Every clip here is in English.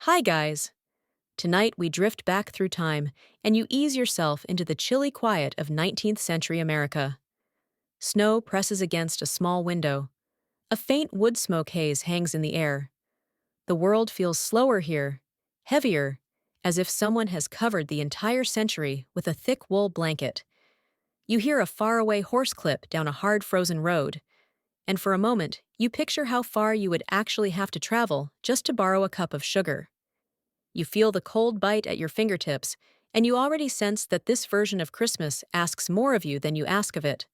Hi, guys. Tonight we drift back through time and you ease yourself into the chilly quiet of 19th century America. Snow presses against a small window. A faint wood smoke haze hangs in the air. The world feels slower here, heavier, as if someone has covered the entire century with a thick wool blanket. You hear a faraway horse clip down a hard frozen road, and for a moment you picture how far you would actually have to travel just to borrow a cup of sugar. You feel the cold bite at your fingertips, and you already sense that this version of Christmas asks more of you than you ask of it.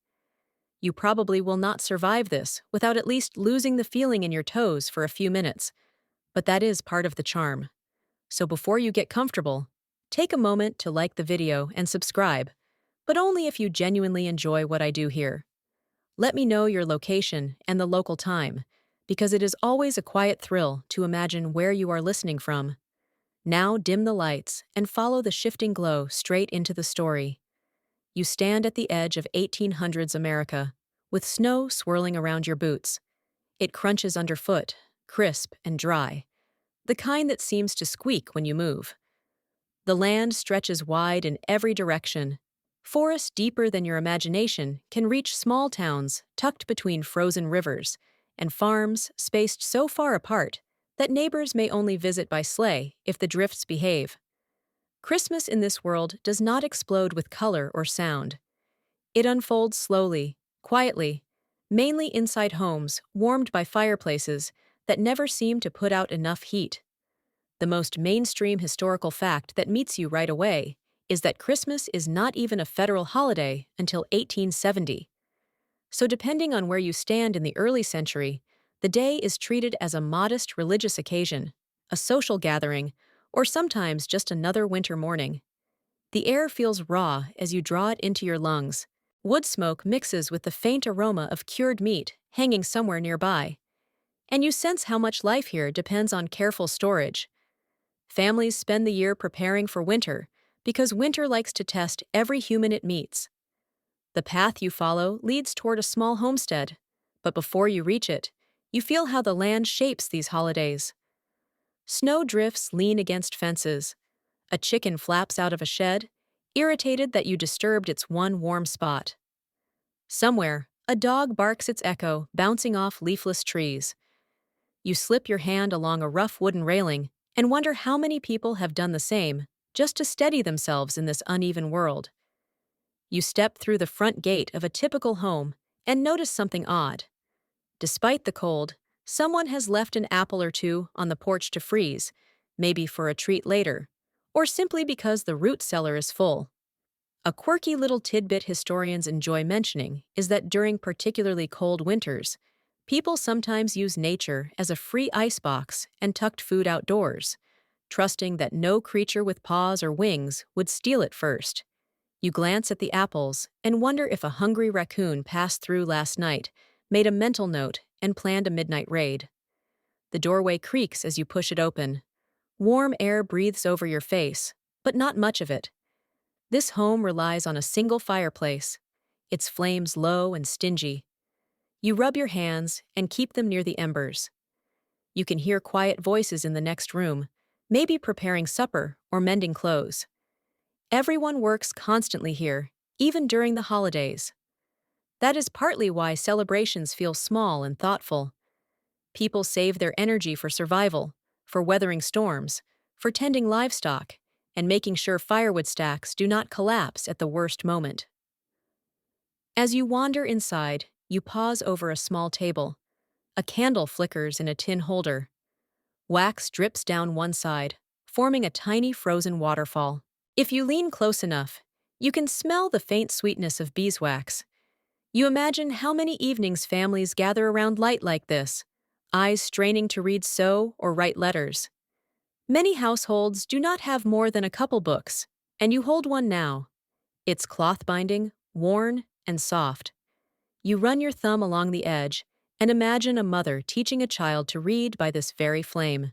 You probably will not survive this without at least losing the feeling in your toes for a few minutes, but that is part of the charm. So before you get comfortable, take a moment to like the video and subscribe, but only if you genuinely enjoy what I do here. Let me know your location and the local time, because it is always a quiet thrill to imagine where you are listening from. Now dim the lights and follow the shifting glow straight into the story. You stand at the edge of 1800s America, with snow swirling around your boots. It crunches underfoot, crisp and dry, the kind that seems to squeak when you move. The land stretches wide in every direction. Forests deeper than your imagination can reach small towns tucked between frozen rivers, and farms spaced so far apart that neighbors may only visit by sleigh if the drifts behave. Christmas in this world does not explode with color or sound. It unfolds slowly, quietly, mainly inside homes warmed by fireplaces that never seem to put out enough heat. The most mainstream historical fact that meets you right away is that Christmas is not even a federal holiday until 1870. So depending on where you stand in the early century, the day is treated as a modest religious occasion, a social gathering, or sometimes just another winter morning. The air feels raw as you draw it into your lungs. Wood smoke mixes with the faint aroma of cured meat hanging somewhere nearby, and you sense how much life here depends on careful storage. Families spend the year preparing for winter because winter likes to test every human it meets. The path you follow leads toward a small homestead, but before you reach it, you feel how the land shapes these holidays. Snow drifts lean against fences. A chicken flaps out of a shed, irritated that you disturbed its one warm spot. Somewhere, a dog barks its echo, bouncing off leafless trees. You slip your hand along a rough wooden railing and wonder how many people have done the same, just to steady themselves in this uneven world. You step through the front gate of a typical home and notice something odd. Despite the cold, someone has left an apple or two on the porch to freeze, maybe for a treat later, or simply because the root cellar is full. A quirky little tidbit historians enjoy mentioning is that during particularly cold winters, people sometimes use nature as a free icebox and tucked food outdoors, trusting that no creature with paws or wings would steal it first. You glance at the apples and wonder if a hungry raccoon passed through last night, made a mental note, and planned a midnight raid. The doorway creaks as you push it open. Warm air breathes over your face, but not much of it. This home relies on a single fireplace, its flames low and stingy. You rub your hands and keep them near the embers. You can hear quiet voices in the next room, maybe preparing supper or mending clothes. Everyone works constantly here, even during the holidays. That is partly why celebrations feel small and thoughtful. People save their energy for survival, for weathering storms, for tending livestock, and making sure firewood stacks do not collapse at the worst moment. As you wander inside, you pause over a small table. A candle flickers in a tin holder. Wax drips down one side, forming a tiny frozen waterfall. If you lean close enough, you can smell the faint sweetness of beeswax. You imagine how many evenings families gather around light like this, eyes straining to read sew or write letters. Many households do not have more than a couple books, and you hold one now. It's cloth binding, worn, and soft. You run your thumb along the edge and imagine a mother teaching a child to read by this very flame.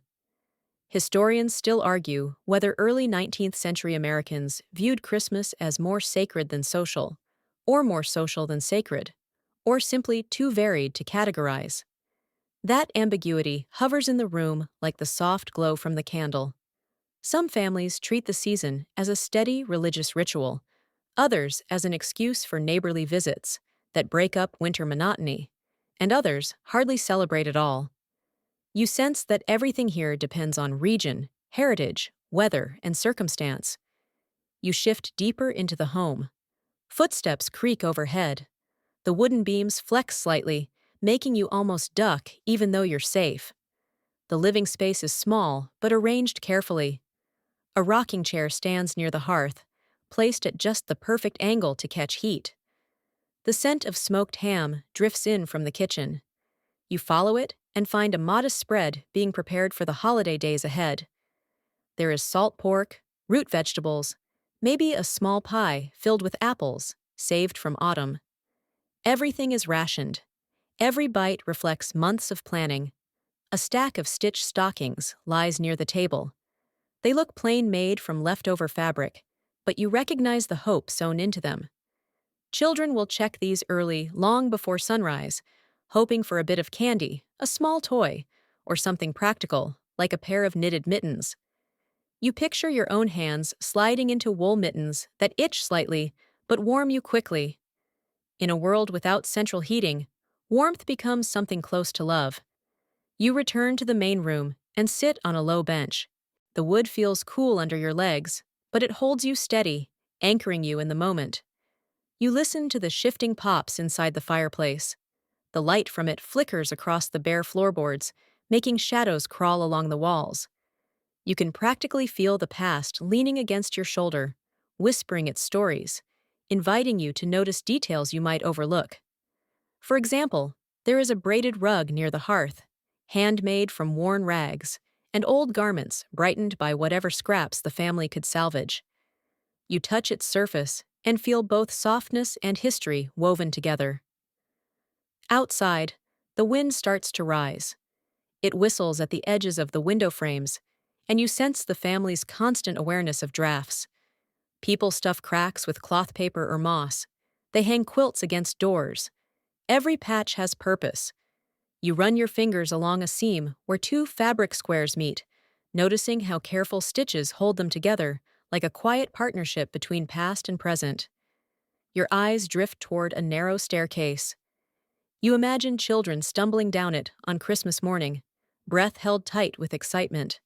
Historians still argue whether early 19th century Americans viewed Christmas as more sacred than social, or more social than sacred, or simply too varied to categorize. That ambiguity hovers in the room like the soft glow from the candle. Some families treat the season as a steady religious ritual, others as an excuse for neighborly visits that break up winter monotony, and others hardly celebrate at all. You sense that everything here depends on region, heritage, weather, and circumstance. You shift deeper into the home. Footsteps creak overhead. The wooden beams flex slightly, making you almost duck even though you're safe. The living space is small, but arranged carefully. A rocking chair stands near the hearth, placed at just the perfect angle to catch heat. The scent of smoked ham drifts in from the kitchen. You follow it and find a modest spread being prepared for the holiday days ahead. There is salt pork, root vegetables, maybe a small pie filled with apples, saved from autumn. Everything is rationed. Every bite reflects months of planning. A stack of stitched stockings lies near the table. They look plain made from leftover fabric, but you recognize the hope sewn into them. Children will check these early, long before sunrise, hoping for a bit of candy, a small toy, or something practical, like a pair of knitted mittens. You picture your own hands sliding into wool mittens that itch slightly, but warm you quickly. In a world without central heating, warmth becomes something close to love. You return to the main room and sit on a low bench. The wood feels cool under your legs, but it holds you steady, anchoring you in the moment. You listen to the shifting pops inside the fireplace. The light from it flickers across the bare floorboards, making shadows crawl along the walls. You can practically feel the past leaning against your shoulder, whispering its stories, inviting you to notice details you might overlook. For example, there is a braided rug near the hearth, handmade from worn rags, and old garments brightened by whatever scraps the family could salvage. You touch its surface and feel both softness and history woven together. Outside, the wind starts to rise. It whistles at the edges of the window frames, and you sense the family's constant awareness of drafts. People stuff cracks with cloth paper or moss. They hang quilts against doors. Every patch has purpose. You run your fingers along a seam where two fabric squares meet, noticing how careful stitches hold them together, like a quiet partnership between past and present. Your eyes drift toward a narrow staircase. You imagine children stumbling down it on Christmas morning, breath held tight with excitement.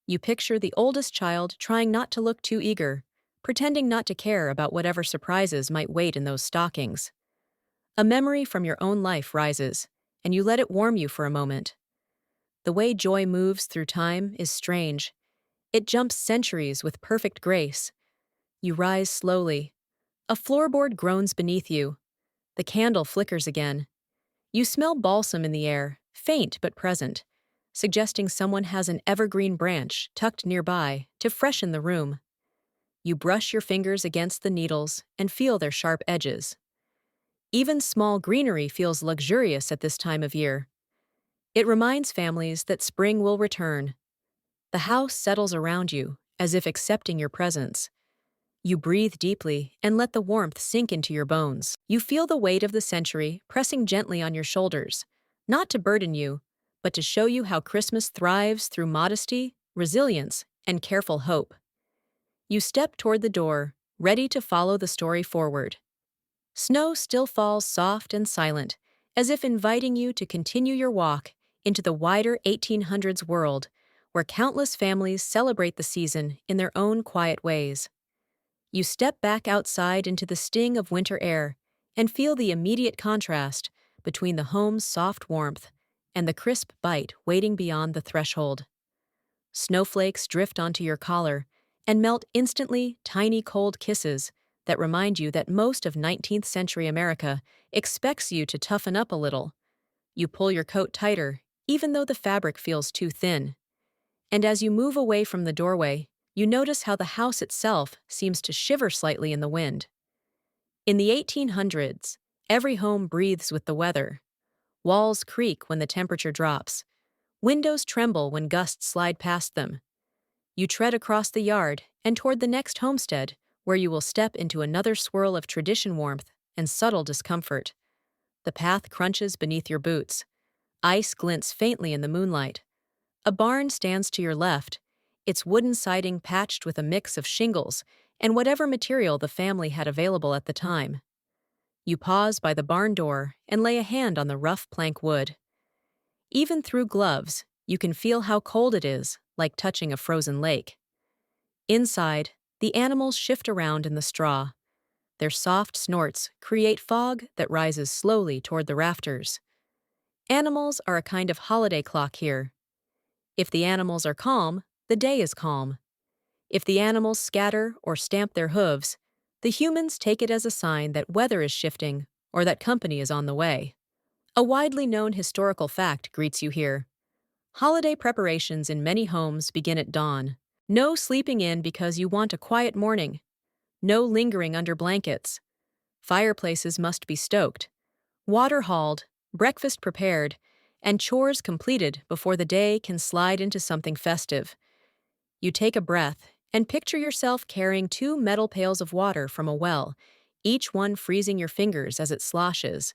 You picture the oldest child trying not to look too eager, pretending not to care about whatever surprises might wait in those stockings. A memory from your own life rises, and you let it warm you for a moment. The way joy moves through time is strange. It jumps centuries with perfect grace. You rise slowly. A floorboard groans beneath you. The candle flickers again. You smell balsam in the air, faint but present, suggesting someone has an evergreen branch tucked nearby to freshen the room. You brush your fingers against the needles and feel their sharp edges. Even small greenery feels luxurious at this time of year. It reminds families that spring will return. The house settles around you, as if accepting your presence. You breathe deeply and let the warmth sink into your bones. You feel the weight of the century pressing gently on your shoulders, not to burden you, but to show you how Christmas thrives through modesty, resilience, and careful hope. You step toward the door, ready to follow the story forward. Snow still falls soft and silent, as if inviting you to continue your walk into the wider 1800s world, where countless families celebrate the season in their own quiet ways. You step back outside into the sting of winter air and feel the immediate contrast between the home's soft warmth and the crisp bite waiting beyond the threshold. Snowflakes drift onto your collar and melt instantly tiny cold kisses that remind you that most of 19th century America expects you to toughen up a little. You pull your coat tighter, even though the fabric feels too thin. And as you move away from the doorway, you notice how the house itself seems to shiver slightly in the wind. In the 1800s, every home breathes with the weather. Walls creak when the temperature drops. Windows tremble when gusts slide past them. You tread across the yard and toward the next homestead, where you will step into another swirl of tradition warmth and subtle discomfort. The path crunches beneath your boots. Ice glints faintly in the moonlight. A barn stands to your left, its wooden siding patched with a mix of shingles and whatever material the family had available at the time. You pause by the barn door and lay a hand on the rough plank wood. Even through gloves, you can feel how cold it is, like touching a frozen lake. Inside, the animals shift around in the straw. Their soft snorts create fog that rises slowly toward the rafters. Animals are a kind of holiday clock here. If the animals are calm, the day is calm. If the animals scatter or stamp their hooves, the humans take it as a sign that weather is shifting or that company is on the way. A widely known historical fact greets you here. Holiday preparations in many homes begin at dawn. No sleeping in because you want a quiet morning. No lingering under blankets. Fireplaces must be stoked, water hauled, breakfast prepared, and chores completed before the day can slide into something festive. You take a breath and picture yourself carrying 2 metal pails of water from a well, each one freezing your fingers as it sloshes.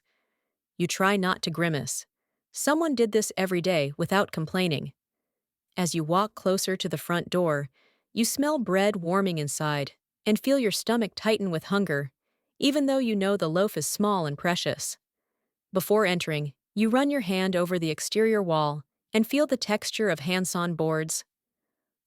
You try not to grimace. Someone did this every day without complaining. As you walk closer to the front door, you smell bread warming inside and feel your stomach tighten with hunger, even though you know the loaf is small and precious. Before entering, you run your hand over the exterior wall and feel the texture of hand-sawn boards.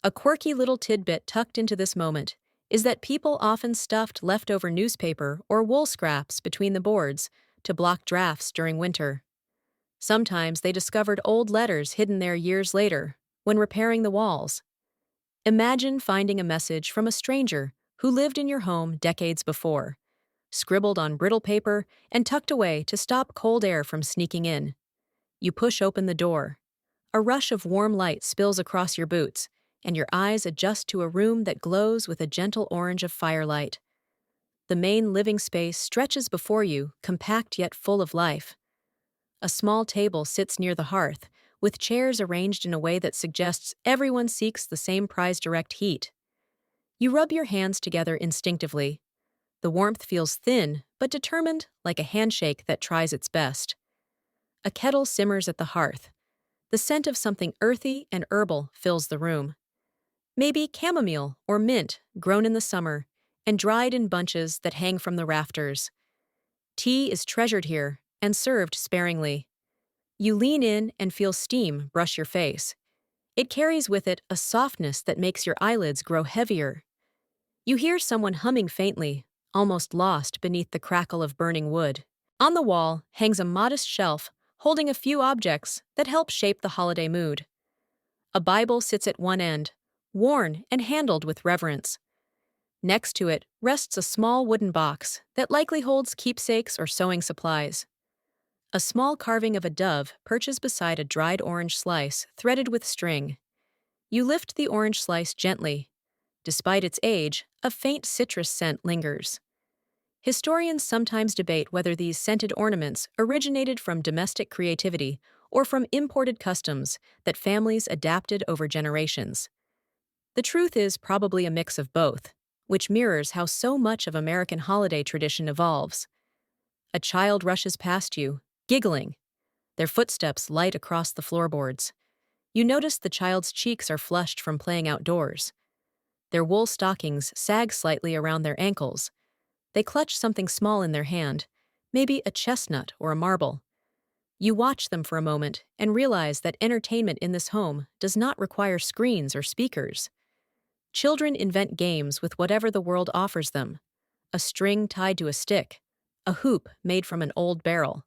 A quirky little tidbit tucked into this moment is that people often stuffed leftover newspaper or wool scraps between the boards to block drafts during winter. Sometimes they discovered old letters hidden there years later when repairing the walls. Imagine finding a message from a stranger who lived in your home decades before, scribbled on brittle paper and tucked away to stop cold air from sneaking in. You push open the door. A rush of warm light spills across your boots, and your eyes adjust to a room that glows with a gentle orange of firelight. The main living space stretches before you, compact yet full of life. A small table sits near the hearth, with chairs arranged in a way that suggests everyone seeks the same prized direct heat. You rub your hands together instinctively. The warmth feels thin, but determined, like a handshake that tries its best. A kettle simmers at the hearth. The scent of something earthy and herbal fills the room. Maybe chamomile or mint, grown in the summer, and dried in bunches that hang from the rafters. Tea is treasured here and served sparingly. You lean in and feel steam brush your face. It carries with it a softness that makes your eyelids grow heavier. You hear someone humming faintly, almost lost beneath the crackle of burning wood. On the wall hangs a modest shelf holding a few objects that help shape the holiday mood. A Bible sits at one end, worn and handled with reverence. Next to it rests a small wooden box that likely holds keepsakes or sewing supplies. A small carving of a dove perches beside a dried orange slice threaded with string. You lift the orange slice gently. Despite its age, a faint citrus scent lingers. Historians sometimes debate whether these scented ornaments originated from domestic creativity or from imported customs that families adapted over generations. The truth is probably a mix of both, which mirrors how so much of American holiday tradition evolves. A child rushes past you, giggling. Their footsteps light across the floorboards. You notice the child's cheeks are flushed from playing outdoors. Their wool stockings sag slightly around their ankles. They clutch something small in their hand, maybe a chestnut or a marble. You watch them for a moment and realize that entertainment in this home does not require screens or speakers. Children invent games with whatever the world offers them. A string tied to a stick, a hoop made from an old barrel.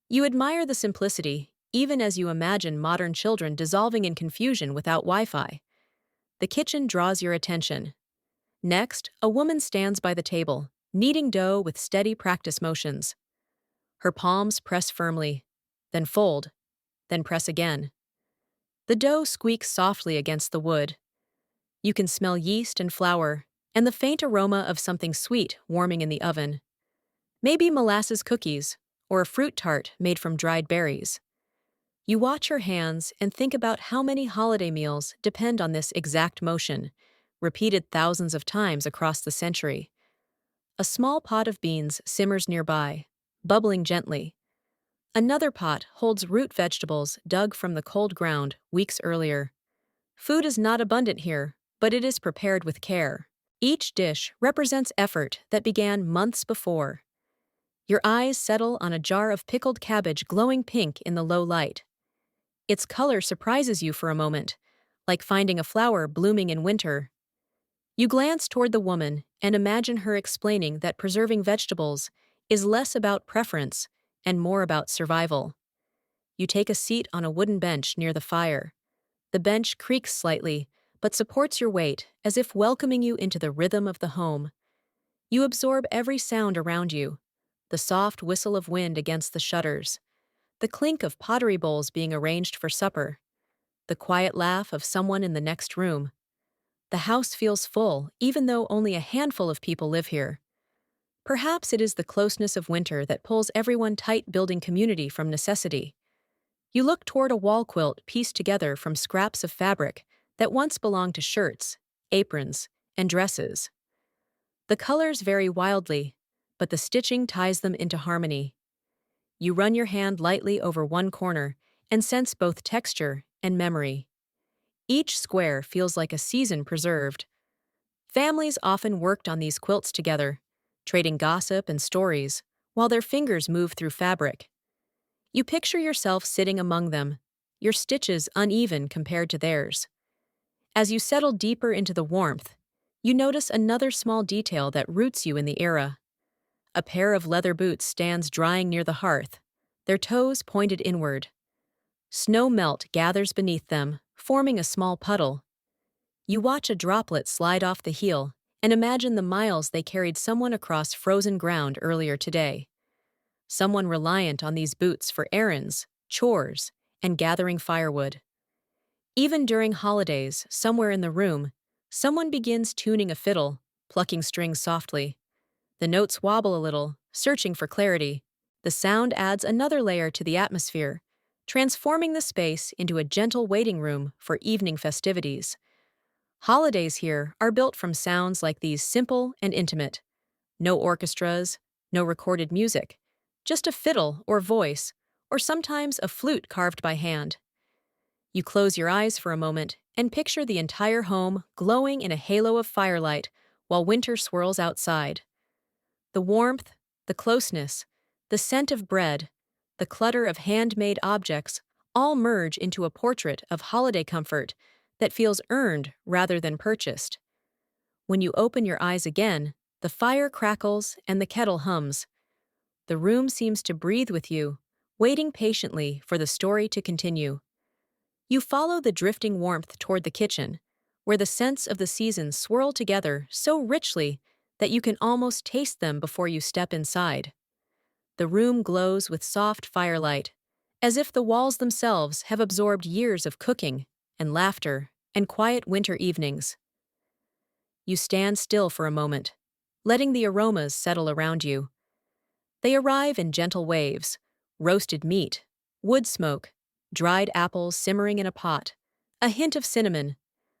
You admire the simplicity, even as you imagine modern children dissolving in confusion without Wi-Fi. The kitchen draws your attention. Next, a woman stands by the table, kneading dough with steady practice motions. Her palms press firmly, then fold, then press again. The dough squeaks softly against the wood. You can smell yeast and flour, and the faint aroma of something sweet warming in the oven. Maybe molasses cookies, or a fruit tart made from dried berries. You watch her hands and think about how many holiday meals depend on this exact motion, repeated thousands of times across the century. A small pot of beans simmers nearby, bubbling gently. Another pot holds root vegetables dug from the cold ground weeks earlier. Food is not abundant here, but it is prepared with care. Each dish represents effort that began months before. Your eyes settle on a jar of pickled cabbage glowing pink in the low light. Its color surprises you for a moment, like finding a flower blooming in winter. You glance toward the woman and imagine her explaining that preserving vegetables is less about preference and more about survival. You take a seat on a wooden bench near the fire. The bench creaks slightly, but supports your weight as if welcoming you into the rhythm of the home. You absorb every sound around you: the soft whistle of wind against the shutters, the clink of pottery bowls being arranged for supper, the quiet laugh of someone in the next room. The house feels full, even though only a handful of people live here. Perhaps it is the closeness of winter that pulls everyone tight, building community from necessity. You look toward a wall quilt pieced together from scraps of fabric that once belonged to shirts, aprons, and dresses. The colors vary wildly, but the stitching ties them into harmony. You run your hand lightly over one corner and sense both texture and memory. Each square feels like a season preserved. Families often worked on these quilts together, trading gossip and stories while their fingers move through fabric. You picture yourself sitting among them, your stitches uneven compared to theirs. As you settle deeper into the warmth, you notice another small detail that roots you in the era. A pair of leather boots stands drying near the hearth, their toes pointed inward. Snow melt gathers beneath them, forming a small puddle. You watch a droplet slide off the heel and imagine the miles they carried someone across frozen ground earlier today. Someone reliant on these boots for errands, chores, and gathering firewood. Even during holidays, somewhere in the room, someone begins tuning a fiddle, plucking strings softly. The notes wobble a little, searching for clarity. The sound adds another layer to the atmosphere, transforming the space into a gentle waiting room for evening festivities. Holidays here are built from sounds like these, simple and intimate. No orchestras, no recorded music, just a fiddle or voice, or sometimes a flute carved by hand. You close your eyes for a moment and picture the entire home glowing in a halo of firelight while winter swirls outside. The warmth, the closeness, the scent of bread, the clutter of handmade objects all merge into a portrait of holiday comfort that feels earned rather than purchased. When you open your eyes again, the fire crackles and the kettle hums. The room seems to breathe with you, waiting patiently for the story to continue. You follow the drifting warmth toward the kitchen, where the scents of the seasons swirl together so richly that you can almost taste them before you step inside. The room glows with soft firelight, as if the walls themselves have absorbed years of cooking and laughter and quiet winter evenings. You stand still for a moment, letting the aromas settle around you. They arrive in gentle waves: roasted meat, wood smoke, dried apples simmering in a pot, a hint of cinnamon,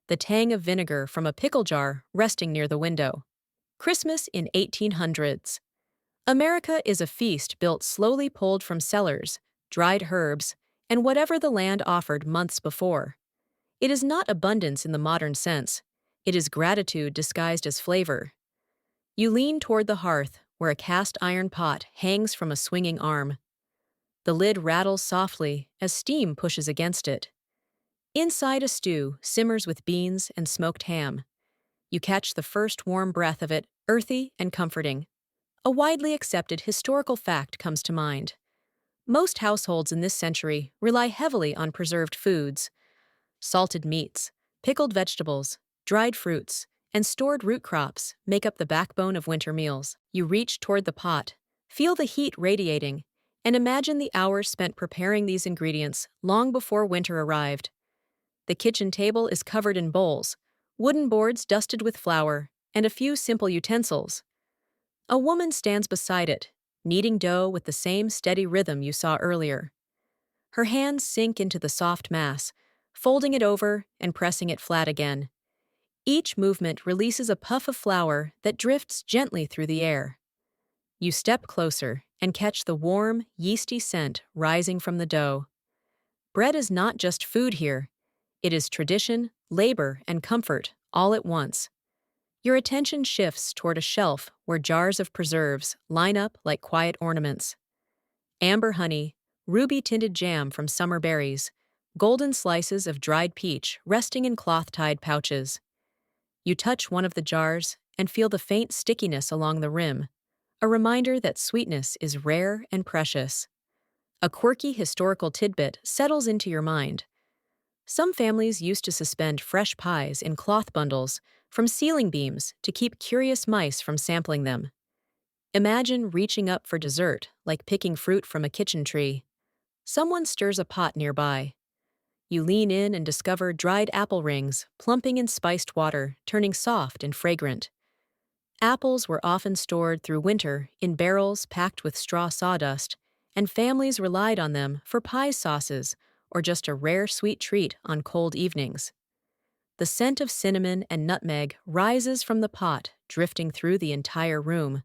the tang of vinegar from a pickle jar resting near the window. Christmas in 1800s. America is a feast built slowly, pulled from cellars, dried herbs, and whatever the land offered months before. It is not abundance in the modern sense. It is gratitude disguised as flavor. You lean toward the hearth, where a cast iron pot hangs from a swinging arm. The lid rattles softly as steam pushes against it. Inside, a stew simmers with beans and smoked ham. You catch the first warm breath of it, earthy and comforting. A widely accepted historical fact comes to mind. Most households in this century rely heavily on preserved foods. Salted meats, pickled vegetables, dried fruits, and stored root crops make up the backbone of winter meals. You reach toward the pot, feel the heat radiating, and imagine the hours spent preparing these ingredients long before winter arrived. The kitchen table is covered in bowls, wooden boards dusted with flour, and a few simple utensils. A woman stands beside it, kneading dough with the same steady rhythm you saw earlier. Her hands sink into the soft mass, folding it over and pressing it flat again. Each movement releases a puff of flour that drifts gently through the air. You step closer and catch the warm, yeasty scent rising from the dough. Bread is not just food here, it is tradition, labor, and comfort all at once. Your attention shifts toward a shelf where jars of preserves line up like quiet ornaments. Amber honey, ruby-tinted jam from summer berries, golden slices of dried peach resting in cloth-tied pouches. You touch one of the jars and feel the faint stickiness along the rim, a reminder that sweetness is rare and precious. A quirky historical tidbit settles into your mind. Some families used to suspend fresh pies in cloth bundles from ceiling beams to keep curious mice from sampling them. Imagine reaching up for dessert like picking fruit from a kitchen tree. Someone stirs a pot nearby. You lean in and discover dried apple rings plumping in spiced water, turning soft and fragrant. Apples were often stored through winter in barrels packed with straw sawdust, and families relied on them for pie sauces or just a rare sweet treat on cold evenings. The scent of cinnamon and nutmeg rises from the pot, drifting through the entire room.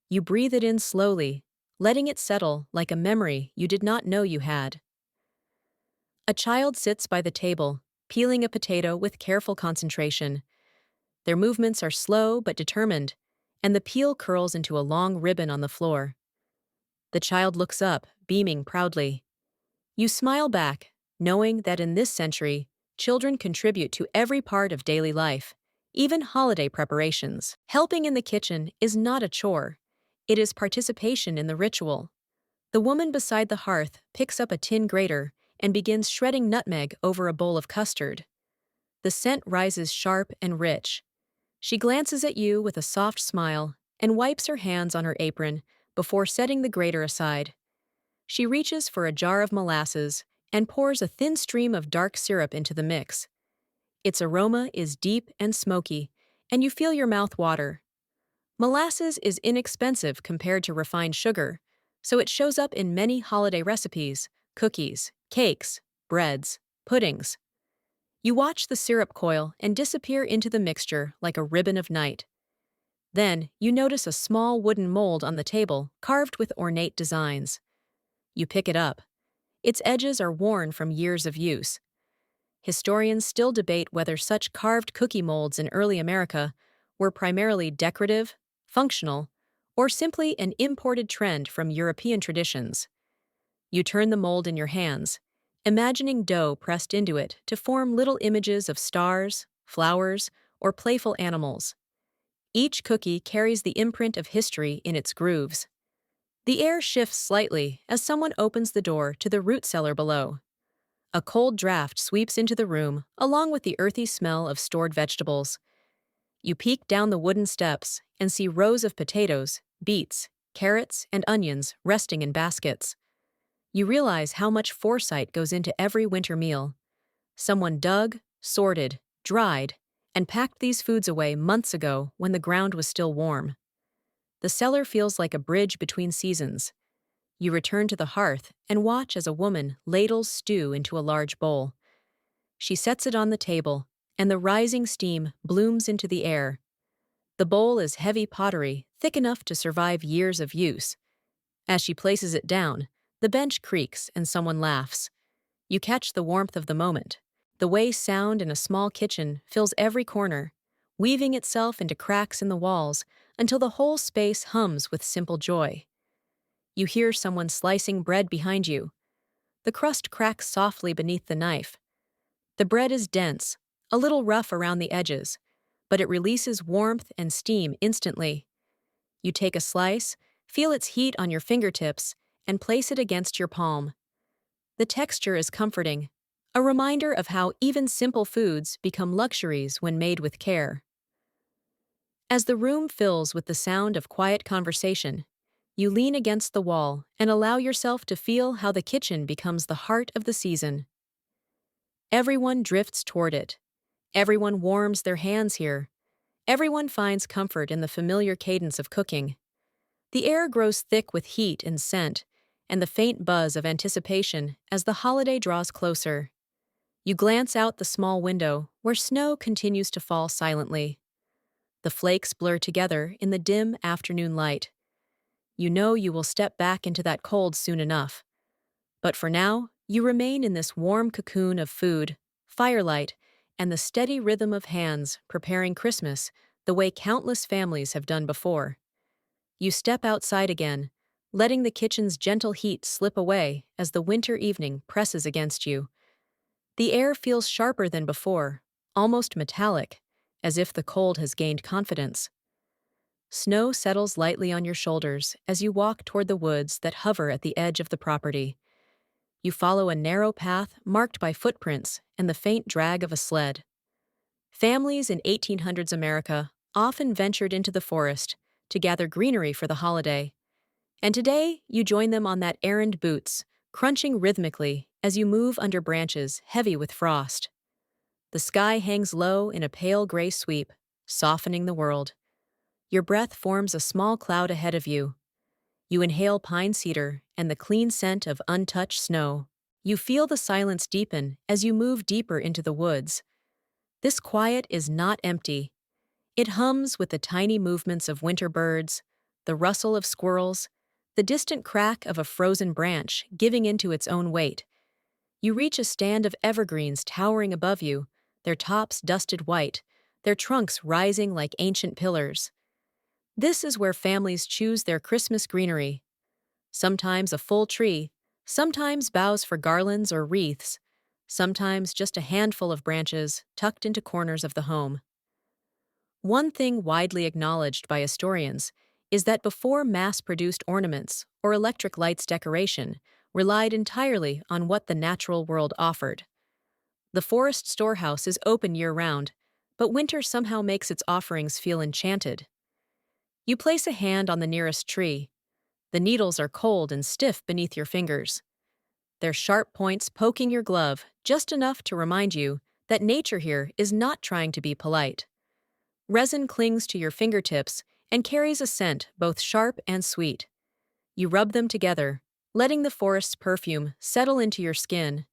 You breathe it in slowly, letting it settle like a memory you did not know you had. A child sits by the table, peeling a potato with careful concentration. Their movements are slow but determined, and the peel curls into a long ribbon on the floor. The child looks up, beaming proudly. You smile back, knowing that in this century, children contribute to every part of daily life, even holiday preparations. Helping in the kitchen is not a chore. It is participation in the ritual. The woman beside the hearth picks up a tin grater and begins shredding nutmeg over a bowl of custard. The scent rises sharp and rich. She glances at you with a soft smile and wipes her hands on her apron before setting the grater aside. She reaches for a jar of molasses and pours a thin stream of dark syrup into the mix. Its aroma is deep and smoky, and you feel your mouth water. Molasses is inexpensive compared to refined sugar, so it shows up in many holiday recipes, cookies, cakes, breads, puddings. You watch the syrup coil and disappear into the mixture like a ribbon of night. Then, you notice a small wooden mold on the table, carved with ornate designs. You pick it up. Its edges are worn from years of use. Historians still debate whether such carved cookie molds in early America were primarily decorative, functional, or simply an imported trend from European traditions. You turn the mold in your hands, imagining dough pressed into it to form little images of stars, flowers, or playful animals. Each cookie carries the imprint of history in its grooves. The air shifts slightly as someone opens the door to the root cellar below. A cold draft sweeps into the room, along with the earthy smell of stored vegetables. You peek down the wooden steps and see rows of potatoes, beets, carrots, and onions resting in baskets. You realize how much foresight goes into every winter meal. Someone dug, sorted, dried, and packed these foods away months ago when the ground was still warm. The cellar feels like a bridge between seasons. You return to the hearth and watch as a woman ladles stew into a large bowl. She sets it on the table, and the rising steam blooms into the air. The bowl is heavy pottery, thick enough to survive years of use. As she places it down, the bench creaks and someone laughs. You catch the warmth of the moment. The way sound in a small kitchen fills every corner, weaving itself into cracks in the walls until the whole space hums with simple joy. You hear someone slicing bread behind you. The crust cracks softly beneath the knife. The bread is dense, a little rough around the edges, but it releases warmth and steam instantly. You take a slice, feel its heat on your fingertips, and place it against your palm. The texture is comforting, a reminder of how even simple foods become luxuries when made with care. As the room fills with the sound of quiet conversation, you lean against the wall and allow yourself to feel how the kitchen becomes the heart of the season. Everyone drifts toward it. Everyone warms their hands here. Everyone finds comfort in the familiar cadence of cooking. The air grows thick with heat and scent, and the faint buzz of anticipation as the holiday draws closer. You glance out the small window, where snow continues to fall silently. The flakes blur together in the dim afternoon light. You know you will step back into that cold soon enough. But for now, you remain in this warm cocoon of food, firelight, and the steady rhythm of hands preparing Christmas the way countless families have done before. You step outside again, letting the kitchen's gentle heat slip away as the winter evening presses against you. The air feels sharper than before, almost metallic, as if the cold has gained confidence. Snow settles lightly on your shoulders as you walk toward the woods that hover at the edge of the property. You follow a narrow path marked by footprints and the faint drag of a sled. Families in 1800s America often ventured into the forest to gather greenery for the holiday, and today you join them on that errand boots, crunching rhythmically as you move under branches heavy with frost. The sky hangs low in a pale gray sweep, softening the world. Your breath forms a small cloud ahead of you. You inhale pine cedar and the clean scent of untouched snow. You feel the silence deepen as you move deeper into the woods. This quiet is not empty. It hums with the tiny movements of winter birds, the rustle of squirrels, the distant crack of a frozen branch giving into its own weight. You reach a stand of evergreens towering above you, their tops dusted white, their trunks rising like ancient pillars. This is where families choose their Christmas greenery. Sometimes a full tree, sometimes boughs for garlands or wreaths, sometimes just a handful of branches tucked into corners of the home. One thing widely acknowledged by historians is that before mass-produced ornaments or electric lights decoration relied entirely on what the natural world offered. The forest storehouse is open year-round, but winter somehow makes its offerings feel enchanted. You place a hand on the nearest tree. The needles are cold and stiff beneath your fingers, their sharp points poking your glove just enough to remind you that nature here is not trying to be polite. Resin clings to your fingertips and carries a scent both sharp and sweet. You rub them together, letting the forest's perfume settle into your skin.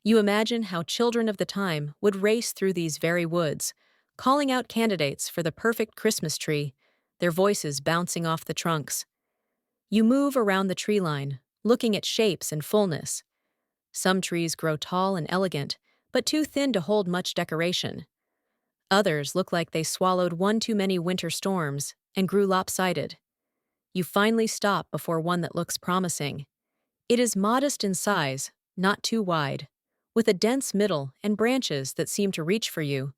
You imagine how children of the time would race through these very woods, calling out candidates for the perfect Christmas tree, their voices bouncing off the trunks. You move around the tree line, looking at shapes and fullness. Some trees grow tall and elegant, but too thin to hold much decoration. Others look like they swallowed one too many winter storms and grew lopsided. You finally stop before one that looks promising. It is modest in size, not too wide, with a dense middle and branches that seem to reach for you.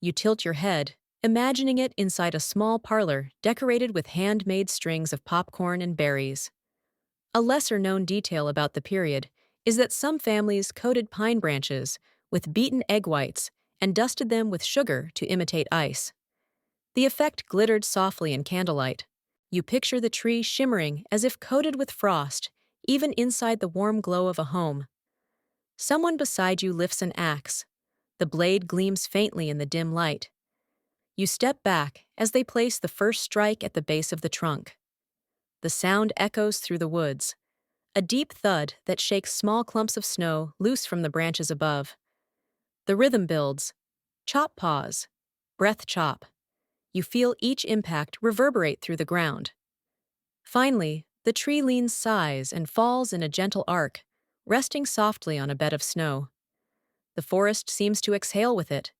You tilt your head, imagining it inside a small parlor decorated with handmade strings of popcorn and berries. A lesser-known detail about the period is that some families coated pine branches with beaten egg whites and dusted them with sugar to imitate ice. The effect glittered softly in candlelight. You picture the tree shimmering as if coated with frost, even inside the warm glow of a home. Someone beside you lifts an axe. The blade gleams faintly in the dim light. You step back as they place the first strike at the base of the trunk. The sound echoes through the woods, a deep thud that shakes small clumps of snow loose from the branches above. The rhythm builds. Chop, pause. Breath, chop. You feel each impact reverberate through the ground. Finally, the tree leans, sighs, and falls in a gentle arc, resting softly on a bed of snow. The forest seems to exhale with it.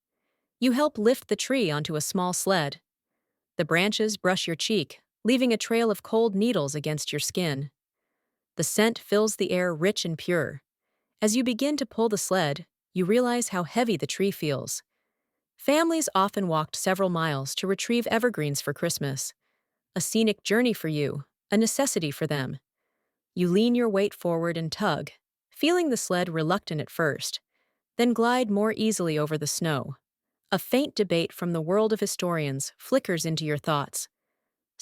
You help lift the tree onto a small sled. The branches brush your cheek, leaving a trail of cold needles against your skin. The scent fills the air rich and pure. As you begin to pull the sled, you realize how heavy the tree feels. Families often walked several miles to retrieve evergreens for Christmas. A scenic journey for you, a necessity for them. You lean your weight forward and tug, feeling the sled reluctant at first, then glide more easily over the snow. A faint debate from the world of historians flickers into your thoughts.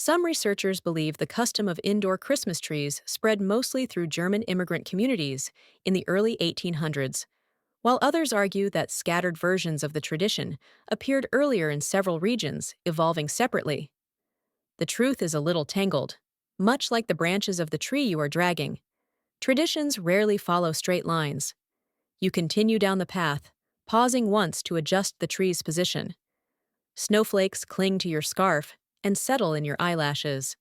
Some researchers believe the custom of indoor Christmas trees spread mostly through German immigrant communities in the early 1800s, while others argue that scattered versions of the tradition appeared earlier in several regions, evolving separately. The truth is a little tangled. Much like the branches of the tree you are dragging, traditions rarely follow straight lines. You continue down the path, pausing once to adjust the tree's position. Snowflakes cling to your scarf and settle in your eyelashes.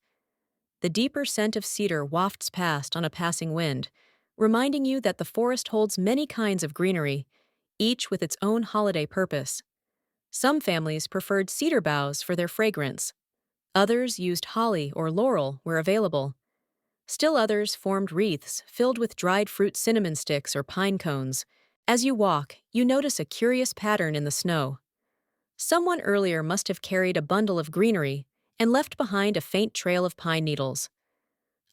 The deeper scent of cedar wafts past on a passing wind, reminding you that the forest holds many kinds of greenery, each with its own holiday purpose. Some families preferred cedar boughs for their fragrance. Others used holly or laurel where available. Still others formed wreaths filled with dried fruit cinnamon sticks or pine cones. As you walk, you notice a curious pattern in the snow. Someone earlier must have carried a bundle of greenery and left behind a faint trail of pine needles.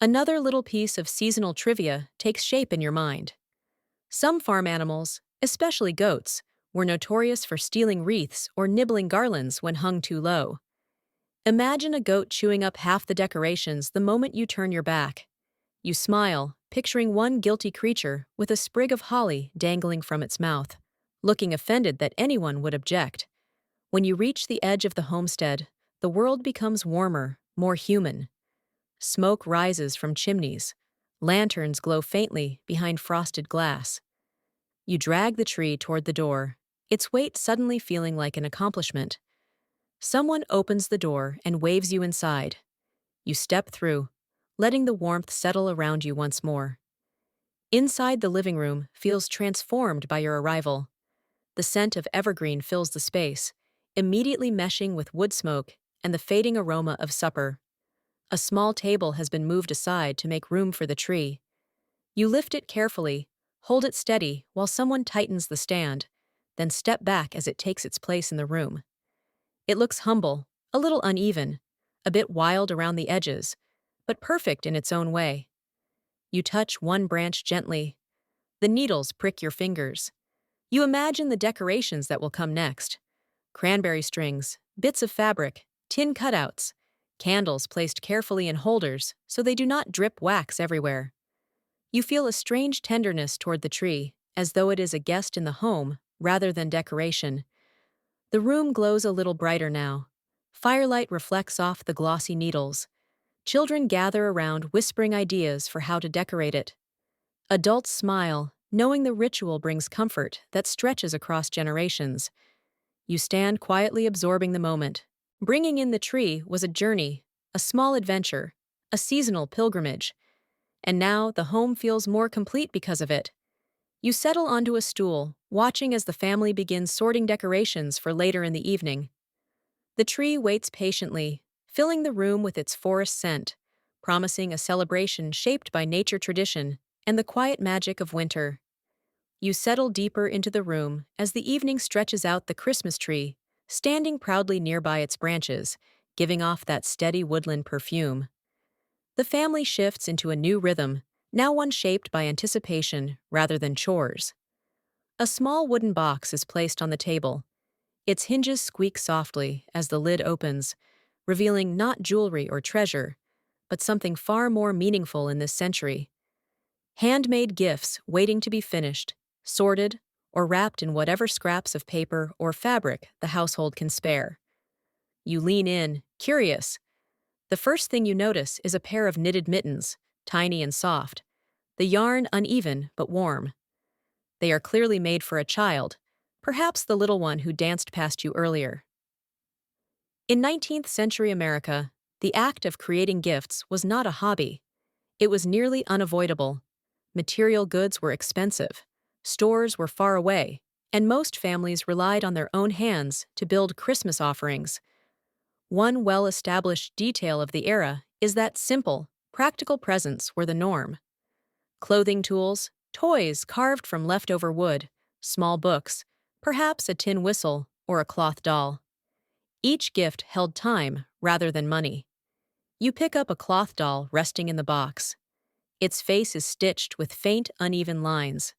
Another little piece of seasonal trivia takes shape in your mind. Some farm animals, especially goats, were notorious for stealing wreaths or nibbling garlands when hung too low. Imagine a goat chewing up half the decorations the moment you turn your back. You smile, picturing one guilty creature with a sprig of holly dangling from its mouth, looking offended that anyone would object. When you reach the edge of the homestead, the world becomes warmer, more human. Smoke rises from chimneys. Lanterns glow faintly behind frosted glass. You drag the tree toward the door, its weight suddenly feeling like an accomplishment. Someone opens the door and waves you inside. You step through, letting the warmth settle around you once more. Inside the living room feels transformed by your arrival. The scent of evergreen fills the space, immediately meshing with wood smoke and the fading aroma of supper. A small table has been moved aside to make room for the tree. You lift it carefully, hold it steady while someone tightens the stand, then step back as it takes its place in the room. It looks humble, a little uneven, a bit wild around the edges, but perfect in its own way. You touch one branch gently. The needles prick your fingers. You imagine the decorations that will come next. Cranberry strings, bits of fabric, tin cutouts, candles placed carefully in holders so they do not drip wax everywhere. You feel a strange tenderness toward the tree, as though it is a guest in the home rather than decoration. The room glows a little brighter now. Firelight reflects off the glossy needles. Children gather around whispering ideas for how to decorate it. Adults smile, knowing the ritual brings comfort that stretches across generations. You stand quietly absorbing the moment. Bringing in the tree was a journey, a small adventure, a seasonal pilgrimage. And now the home feels more complete because of it. You settle onto a stool, watching as the family begins sorting decorations for later in the evening. The tree waits patiently, filling the room with its forest scent, promising a celebration shaped by nature tradition and the quiet magic of winter. You settle deeper into the room as the evening stretches out the Christmas tree, standing proudly nearby its branches, giving off that steady woodland perfume. The family shifts into a new rhythm, now one shaped by anticipation rather than chores. A small wooden box is placed on the table. Its hinges squeak softly as the lid opens, revealing not jewelry or treasure, but something far more meaningful in this century. Handmade gifts waiting to be finished, sorted, or wrapped in whatever scraps of paper or fabric the household can spare. You lean in, curious. The first thing you notice is a pair of knitted mittens, tiny and soft, the yarn uneven but warm. They are clearly made for a child, perhaps the little one who danced past you earlier. In 19th century America, the act of creating gifts was not a hobby. It was nearly unavoidable. Material goods were expensive, stores were far away, and most families relied on their own hands to build Christmas offerings. One well-established detail of the era is that simple, practical presents were the norm. Clothing tools, toys carved from leftover wood, small books, perhaps a tin whistle or a cloth doll. Each gift held time rather than money. You pick up a cloth doll resting in the box. Its face is stitched with faint, uneven lines.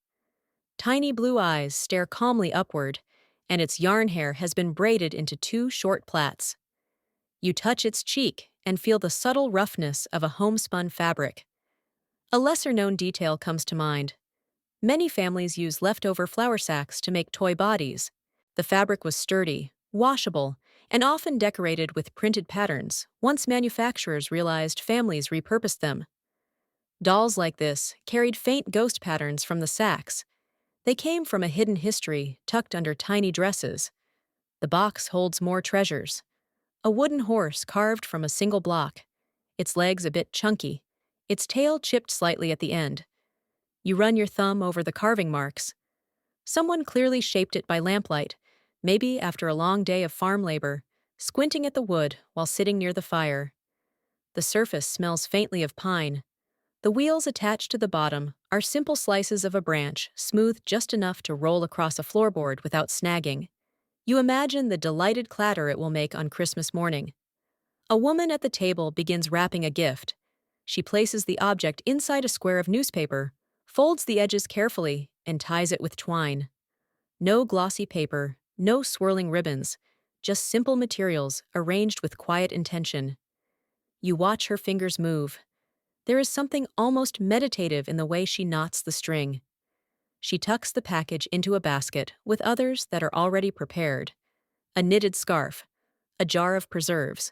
Tiny blue eyes stare calmly upward, and its yarn hair has been braided into two short plaits. You touch its cheek and feel the subtle roughness of a homespun fabric. A lesser-known detail comes to mind. Many families use leftover flour sacks to make toy bodies. The fabric was sturdy, washable, and often decorated with printed patterns once manufacturers realized families repurposed them. Dolls like this carried faint ghost patterns from the sacks. They came from a hidden history tucked under tiny dresses. The box holds more treasures. A wooden horse carved from a single block, its legs a bit chunky, its tail chipped slightly at the end. You run your thumb over the carving marks. Someone clearly shaped it by lamplight, maybe after a long day of farm labor, squinting at the wood while sitting near the fire. The surface smells faintly of pine. The wheels attached to the bottom are simple slices of a branch, smooth just enough to roll across a floorboard without snagging. You imagine the delighted clatter it will make on Christmas morning. A woman at the table begins wrapping a gift. She places the object inside a square of newspaper, folds the edges carefully, and ties it with twine. No glossy paper, no swirling ribbons, just simple materials arranged with quiet intention. You watch her fingers move. There is something almost meditative in the way she knots the string. She tucks the package into a basket with others that are already prepared. A knitted scarf, a jar of preserves,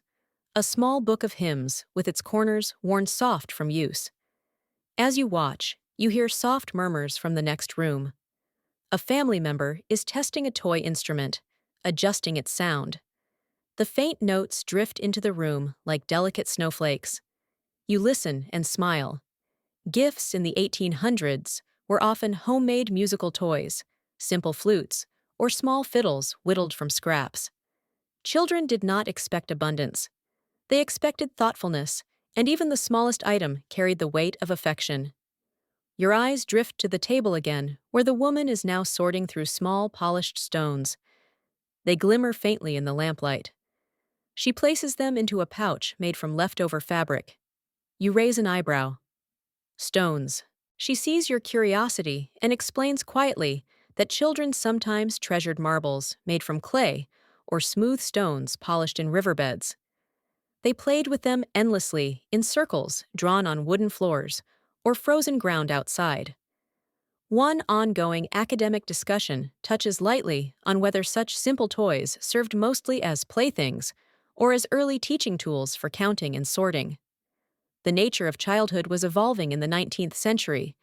a small book of hymns with its corners worn soft from use. As you watch, you hear soft murmurs from the next room. A family member is testing a toy instrument, adjusting its sound. The faint notes drift into the room like delicate snowflakes. You listen and smile. Gifts in the 1800s were often homemade musical toys, simple flutes, or small fiddles whittled from scraps. Children did not expect abundance. They expected thoughtfulness, and even the smallest item carried the weight of affection. Your eyes drift to the table again, where the woman is now sorting through small, polished stones. They glimmer faintly in the lamplight. She places them into a pouch made from leftover fabric. You raise an eyebrow. Stones. She sees your curiosity and explains quietly that children sometimes treasured marbles made from clay or smooth stones polished in riverbeds. They played with them endlessly in circles drawn on wooden floors or frozen ground outside. One ongoing academic discussion touches lightly on whether such simple toys served mostly as playthings or as early teaching tools for counting and sorting. The nature of childhood was evolving in the 19th century,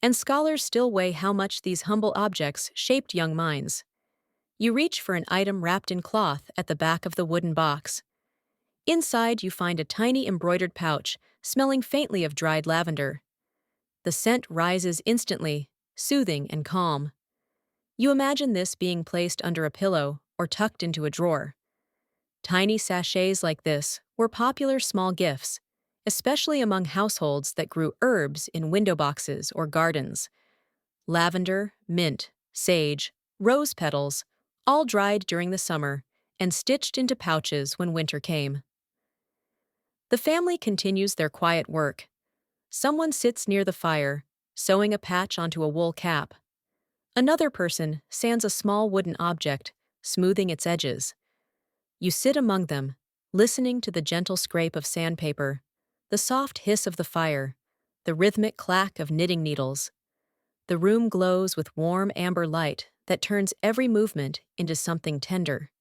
and scholars still weigh how much these humble objects shaped young minds. You reach for an item wrapped in cloth at the back of the wooden box. Inside, you find a tiny embroidered pouch, smelling faintly of dried lavender. The scent rises instantly, soothing and calm. You imagine this being placed under a pillow or tucked into a drawer. Tiny sachets like this were popular small gifts, especially among households that grew herbs in window boxes or gardens. Lavender, mint, sage, rose petals, all dried during the summer and stitched into pouches when winter came. The family continues their quiet work. Someone sits near the fire, sewing a patch onto a wool cap. Another person sands a small wooden object, smoothing its edges. You sit among them, listening to the gentle scrape of sandpaper, the soft hiss of the fire, the rhythmic clack of knitting needles. The room glows with warm amber light that turns every movement into something tender.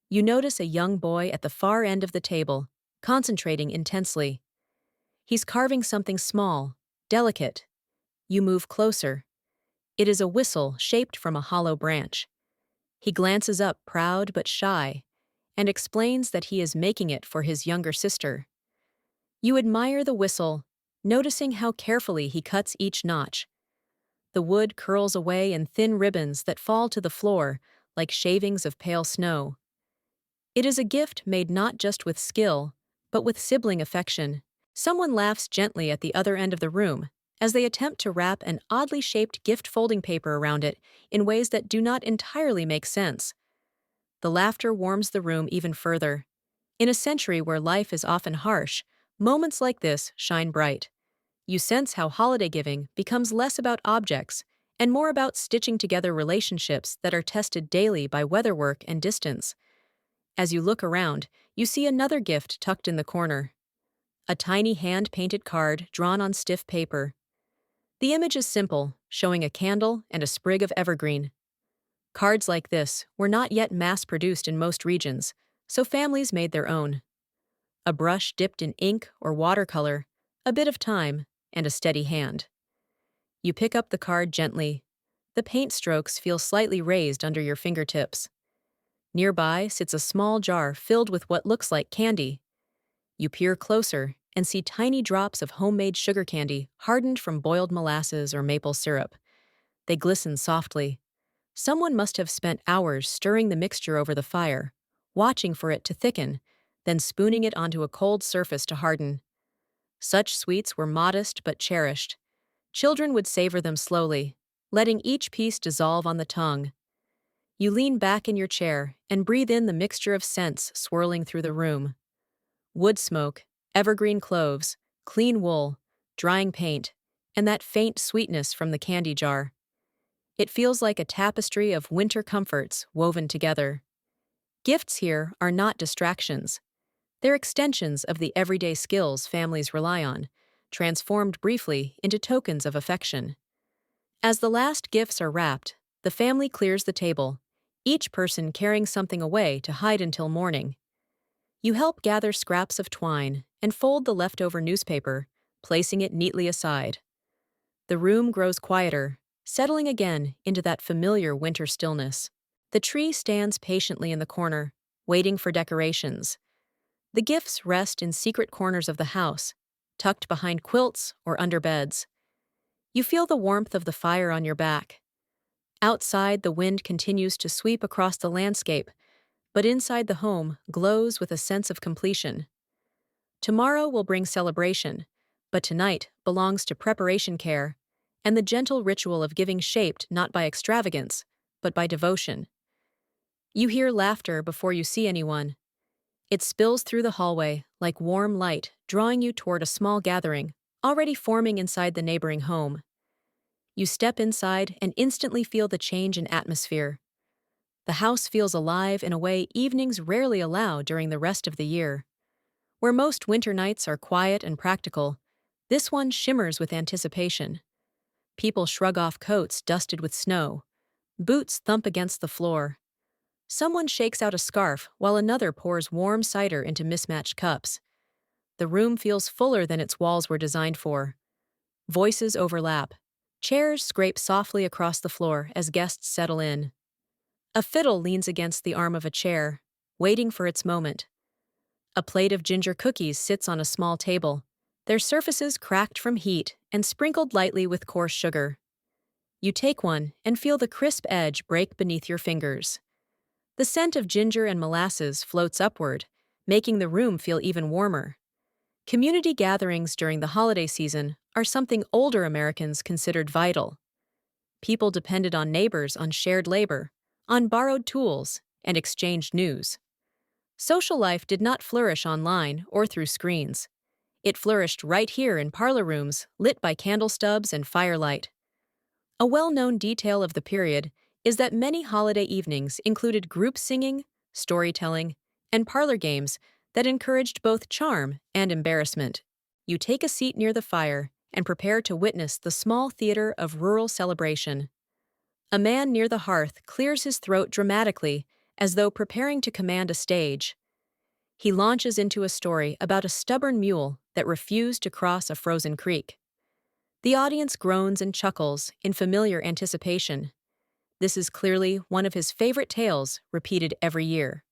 You notice a young boy at the far end of the table, concentrating intensely. He's carving something small, delicate. You move closer. It is a whistle shaped from a hollow branch. He glances up, proud but shy, and explains that he is making it for his younger sister. You admire the whistle, noticing how carefully he cuts each notch. The wood curls away in thin ribbons that fall to the floor like shavings of pale snow. It is a gift made not just with skill, but with sibling affection. Someone laughs gently at the other end of the room as they attempt to wrap an oddly shaped gift folding paper around it in ways that do not entirely make sense. The laughter warms the room even further. In a century where life is often harsh, moments like this shine bright. You sense how holiday giving becomes less about objects and more about stitching together relationships that are tested daily by weatherwork and distance. As you look around, you see another gift tucked in the corner. A tiny hand-painted card drawn on stiff paper. The image is simple, showing a candle and a sprig of evergreen. Cards like this were not yet mass-produced in most regions, so families made their own. A brush dipped in ink or watercolor, a bit of time, and a steady hand. You pick up the card gently. The paint strokes feel slightly raised under your fingertips. Nearby sits a small jar filled with what looks like candy. You peer closer and see tiny drops of homemade sugar candy hardened from boiled molasses or maple syrup. They glisten softly. Someone must have spent hours stirring the mixture over the fire, watching for it to thicken, then spooning it onto a cold surface to harden. Such sweets were modest but cherished. Children would savor them slowly, letting each piece dissolve on the tongue. You lean back in your chair and breathe in the mixture of scents swirling through the room. Wood smoke, evergreen cloves, clean wool, drying paint, and that faint sweetness from the candy jar. It feels like a tapestry of winter comforts woven together. Gifts here are not distractions. They're extensions of the everyday skills families rely on, transformed briefly into tokens of affection. As the last gifts are wrapped, the family clears the table, each person carrying something away to hide until morning. You help gather scraps of twine and fold the leftover newspaper, placing it neatly aside. The room grows quieter, settling again into that familiar winter stillness. The tree stands patiently in the corner, waiting for decorations. The gifts rest in secret corners of the house, tucked behind quilts or under beds. You feel the warmth of the fire on your back. Outside, the wind continues to sweep across the landscape, but inside the home glows with a sense of completion. Tomorrow will bring celebration, but tonight belongs to preparation care and the gentle ritual of giving shaped not by extravagance, but by devotion. You hear laughter before you see anyone. It spills through the hallway like warm light, drawing you toward a small gathering, already forming inside the neighboring home. You step inside and instantly feel the change in atmosphere. The house feels alive in a way evenings rarely allow during the rest of the year. Where most winter nights are quiet and practical, this one shimmers with anticipation. People shrug off coats dusted with snow. Boots thump against the floor. Someone shakes out a scarf while another pours warm cider into mismatched cups. The room feels fuller than its walls were designed for. Voices overlap. Chairs scrape softly across the floor as guests settle in. A fiddle leans against the arm of a chair, waiting for its moment. A plate of ginger cookies sits on a small table, their surfaces cracked from heat and sprinkled lightly with coarse sugar. You take one and feel the crisp edge break beneath your fingers. The scent of ginger and molasses floats upward, making the room feel even warmer. Community gatherings during the holiday season are something older Americans considered vital. People depended on neighbors on shared labor, on borrowed tools, and exchanged news. Social life did not flourish online or through screens. It flourished right here in parlor rooms lit by candle stubs and firelight. A well-known detail of the period is that many holiday evenings included group singing, storytelling, and parlor games that encouraged both charm and embarrassment. You take a seat near the fire and prepare to witness the small theater of rural celebration. A man near the hearth clears his throat dramatically as though preparing to command a stage. He launches into a story about a stubborn mule that refused to cross a frozen creek. The audience groans and chuckles in familiar anticipation. This is clearly one of his favorite tales, repeated every year.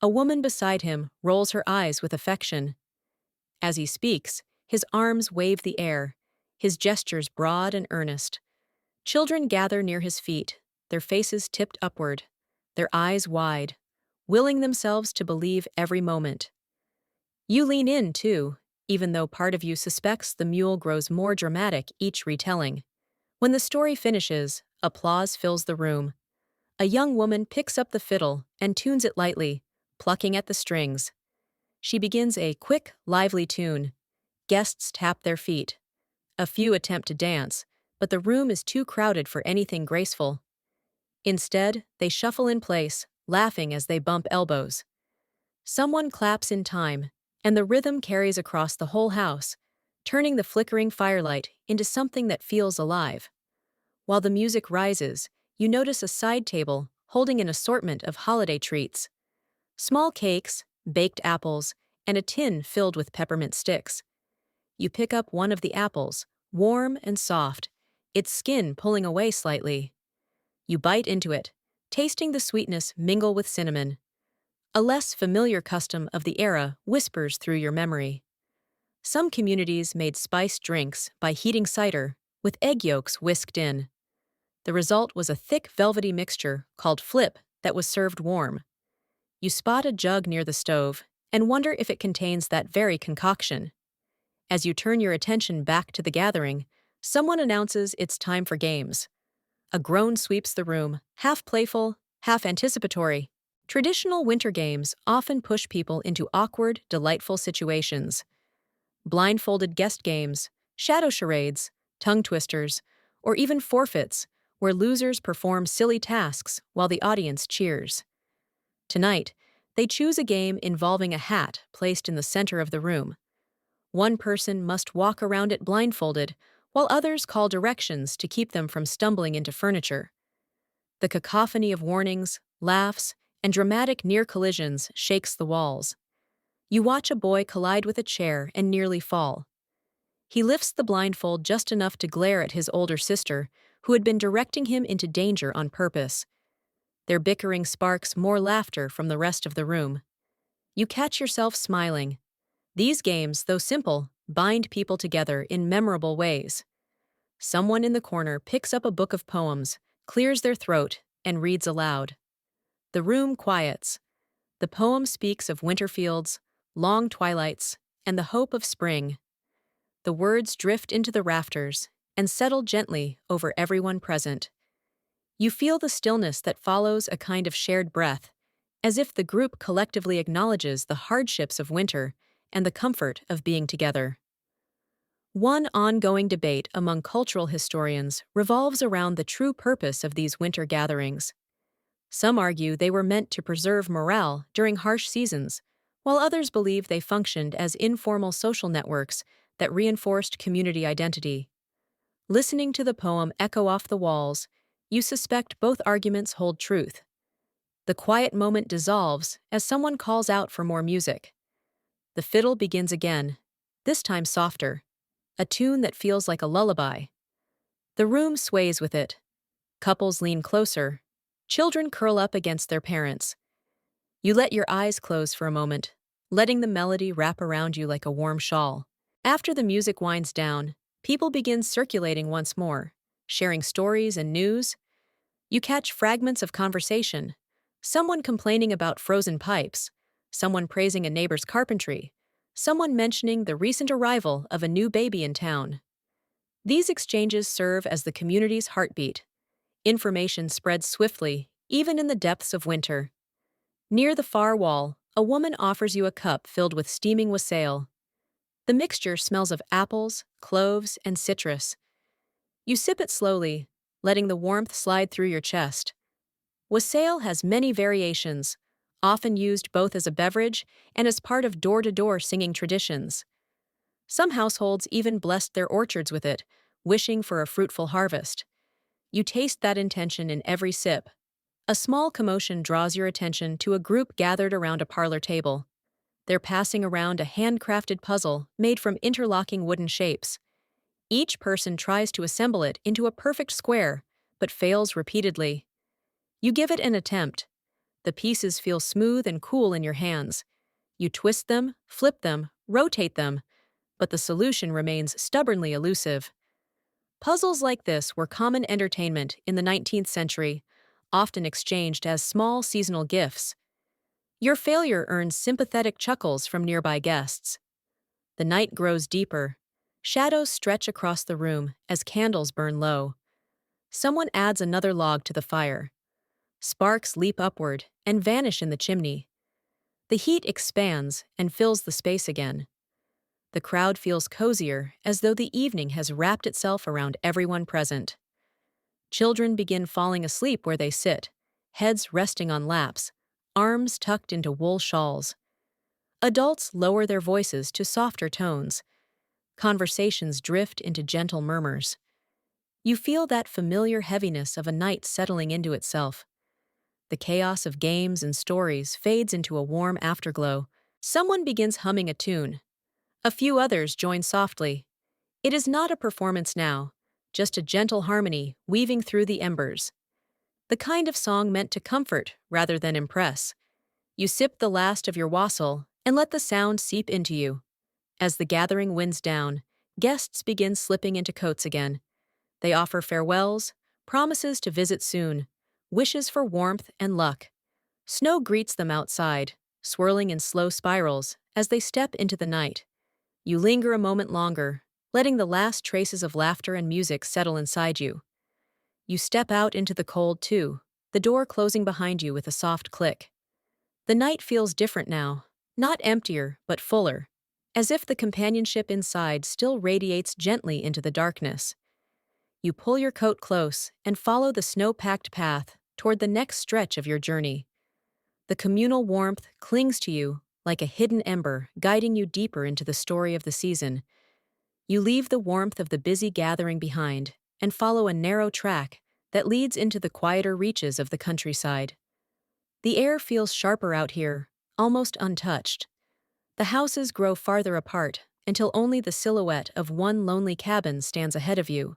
A woman beside him rolls her eyes with affection. As he speaks, his arms wave the air, his gestures broad and earnest. Children gather near his feet, their faces tipped upward, their eyes wide, willing themselves to believe every moment. You lean in, too, even though part of you suspects the mule grows more dramatic each retelling. When the story finishes, applause fills the room. A young woman picks up the fiddle and tunes it lightly, plucking at the strings. She begins a quick, lively tune. Guests tap their feet. A few attempt to dance, but the room is too crowded for anything graceful. Instead, they shuffle in place, laughing as they bump elbows. Someone claps in time, and the rhythm carries across the whole house, turning the flickering firelight into something that feels alive. While the music rises, you notice a side table holding an assortment of holiday treats. Small cakes, baked apples, and a tin filled with peppermint sticks. You pick up one of the apples, warm and soft, its skin pulling away slightly. You bite into it, tasting the sweetness mingle with cinnamon. A less familiar custom of the era whispers through your memory. Some communities made spiced drinks by heating cider with egg yolks whisked in. The result was a thick, velvety mixture called flip that was served warm. You spot a jug near the stove and wonder if it contains that very concoction. As you turn your attention back to the gathering, someone announces it's time for games. A groan sweeps the room, half playful, half anticipatory. Traditional winter games often push people into awkward, delightful situations. Blindfolded guest games, shadow charades, tongue twisters, or even forfeits, where losers perform silly tasks while the audience cheers. Tonight, they choose a game involving a hat placed in the center of the room. One person must walk around it blindfolded, while others call directions to keep them from stumbling into furniture. The cacophony of warnings, laughs, and dramatic near collisions shakes the walls. You watch a boy collide with a chair and nearly fall. He lifts the blindfold just enough to glare at his older sister, who had been directing him into danger on purpose. Their bickering sparks more laughter from the rest of the room. You catch yourself smiling. These games, though simple, bind people together in memorable ways. Someone in the corner picks up a book of poems, clears their throat, and reads aloud. The room quiets. The poem speaks of winter fields, long twilights, and the hope of spring. The words drift into the rafters and settle gently over everyone present. You feel the stillness that follows a kind of shared breath, as if the group collectively acknowledges the hardships of winter and the comfort of being together. One ongoing debate among cultural historians revolves around the true purpose of these winter gatherings. Some argue they were meant to preserve morale during harsh seasons, while others believe they functioned as informal social networks that reinforced community identity. Listening to the poem echo off the walls, you suspect both arguments hold truth. The quiet moment dissolves as someone calls out for more music. The fiddle begins again, this time softer, a tune that feels like a lullaby. The room sways with it. Couples lean closer. Children curl up against their parents. You let your eyes close for a moment, letting the melody wrap around you like a warm shawl. After the music winds down, people begin circulating once more, sharing stories and news. You catch fragments of conversation. Someone complaining about frozen pipes, someone praising a neighbor's carpentry, someone mentioning the recent arrival of a new baby in town. These exchanges serve as the community's heartbeat. Information spreads swiftly, even in the depths of winter. Near the far wall, a woman offers you a cup filled with steaming wassail. The mixture smells of apples, cloves, and citrus. You sip it slowly, letting the warmth slide through your chest. Wassail has many variations, often used both as a beverage and as part of door-to-door singing traditions. Some households even blessed their orchards with it, wishing for a fruitful harvest. You taste that intention in every sip. A small commotion draws your attention to a group gathered around a parlor table. They're passing around a handcrafted puzzle made from interlocking wooden shapes. Each person tries to assemble it into a perfect square, but fails repeatedly. You give it an attempt. The pieces feel smooth and cool in your hands. You twist them, flip them, rotate them, but the solution remains stubbornly elusive. Puzzles like this were common entertainment in the 19th century, often exchanged as small seasonal gifts. Your failure earns sympathetic chuckles from nearby guests. The night grows deeper. Shadows stretch across the room as candles burn low. Someone adds another log to the fire. Sparks leap upward and vanish in the chimney. The heat expands and fills the space again. The crowd feels cozier, as though the evening has wrapped itself around everyone present. Children begin falling asleep where they sit, heads resting on laps, arms tucked into wool shawls. Adults lower their voices to softer tones. Conversations drift into gentle murmurs. You feel that familiar heaviness of a night settling into itself. The chaos of games and stories fades into a warm afterglow. Someone begins humming a tune. A few others join softly. It is not a performance now, just a gentle harmony weaving through the embers. The kind of song meant to comfort rather than impress. You sip the last of your wassail and let the sound seep into you. As the gathering winds down, guests begin slipping into coats again. They offer farewells, promises to visit soon, wishes for warmth and luck. Snow greets them outside, swirling in slow spirals as they step into the night. You linger a moment longer, letting the last traces of laughter and music settle inside you. You step out into the cold too, the door closing behind you with a soft click. The night feels different now, not emptier, but fuller, as if the companionship inside still radiates gently into the darkness. You pull your coat close and follow the snow-packed path toward the next stretch of your journey. The communal warmth clings to you like a hidden ember, guiding you deeper into the story of the season. You leave the warmth of the busy gathering behind and follow a narrow track that leads into the quieter reaches of the countryside. The air feels sharper out here, almost untouched. The houses grow farther apart until only the silhouette of one lonely cabin stands ahead of you,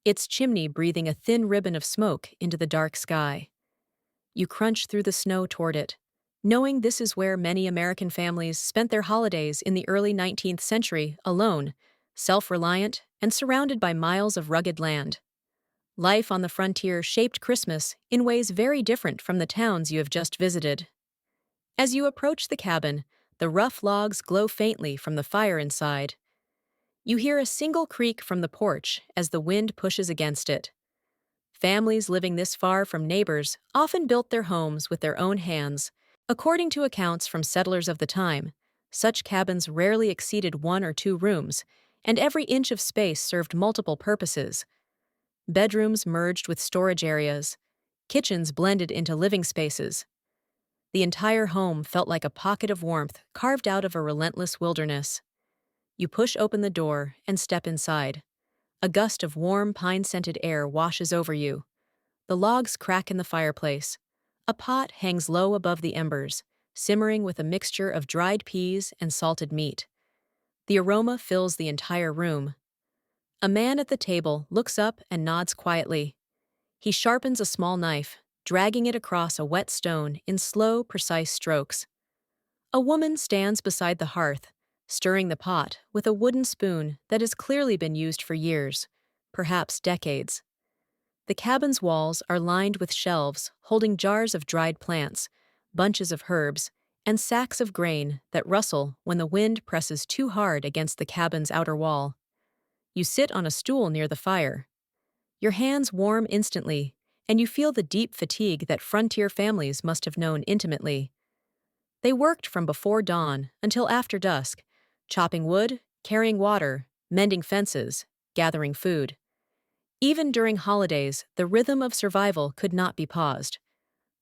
its chimney breathing a thin ribbon of smoke into the dark sky. You crunch through the snow toward it, knowing this is where many American families spent their holidays in the early 19th century, alone, self-reliant, and surrounded by miles of rugged land. Life on the frontier shaped Christmas in ways very different from the towns you have just visited. As you approach the cabin, the rough logs glow faintly from the fire inside. You hear a single creak from the porch as the wind pushes against it. Families living this far from neighbors often built their homes with their own hands. According to accounts from settlers of the time, such cabins rarely exceeded 1 or 2 rooms, and every inch of space served multiple purposes. Bedrooms merged with storage areas, kitchens blended into living spaces. The entire home felt like a pocket of warmth carved out of a relentless wilderness. You push open the door and step inside. A gust of warm, pine-scented air washes over you. The logs crack in the fireplace. A pot hangs low above the embers, simmering with a mixture of dried peas and salted meat. The aroma fills the entire room. A man at the table looks up and nods quietly. He sharpens a small knife, dragging it across a wet stone in slow, precise strokes. A woman stands beside the hearth, stirring the pot with a wooden spoon that has clearly been used for years, perhaps decades. The cabin's walls are lined with shelves holding jars of dried plants, bunches of herbs, and sacks of grain that rustle when the wind presses too hard against the cabin's outer wall. You sit on a stool near the fire. Your hands warm instantly, and you feel the deep fatigue that frontier families must have known intimately. They worked from before dawn until after dusk, chopping wood, carrying water, mending fences, gathering food. Even during holidays, the rhythm of survival could not be paused.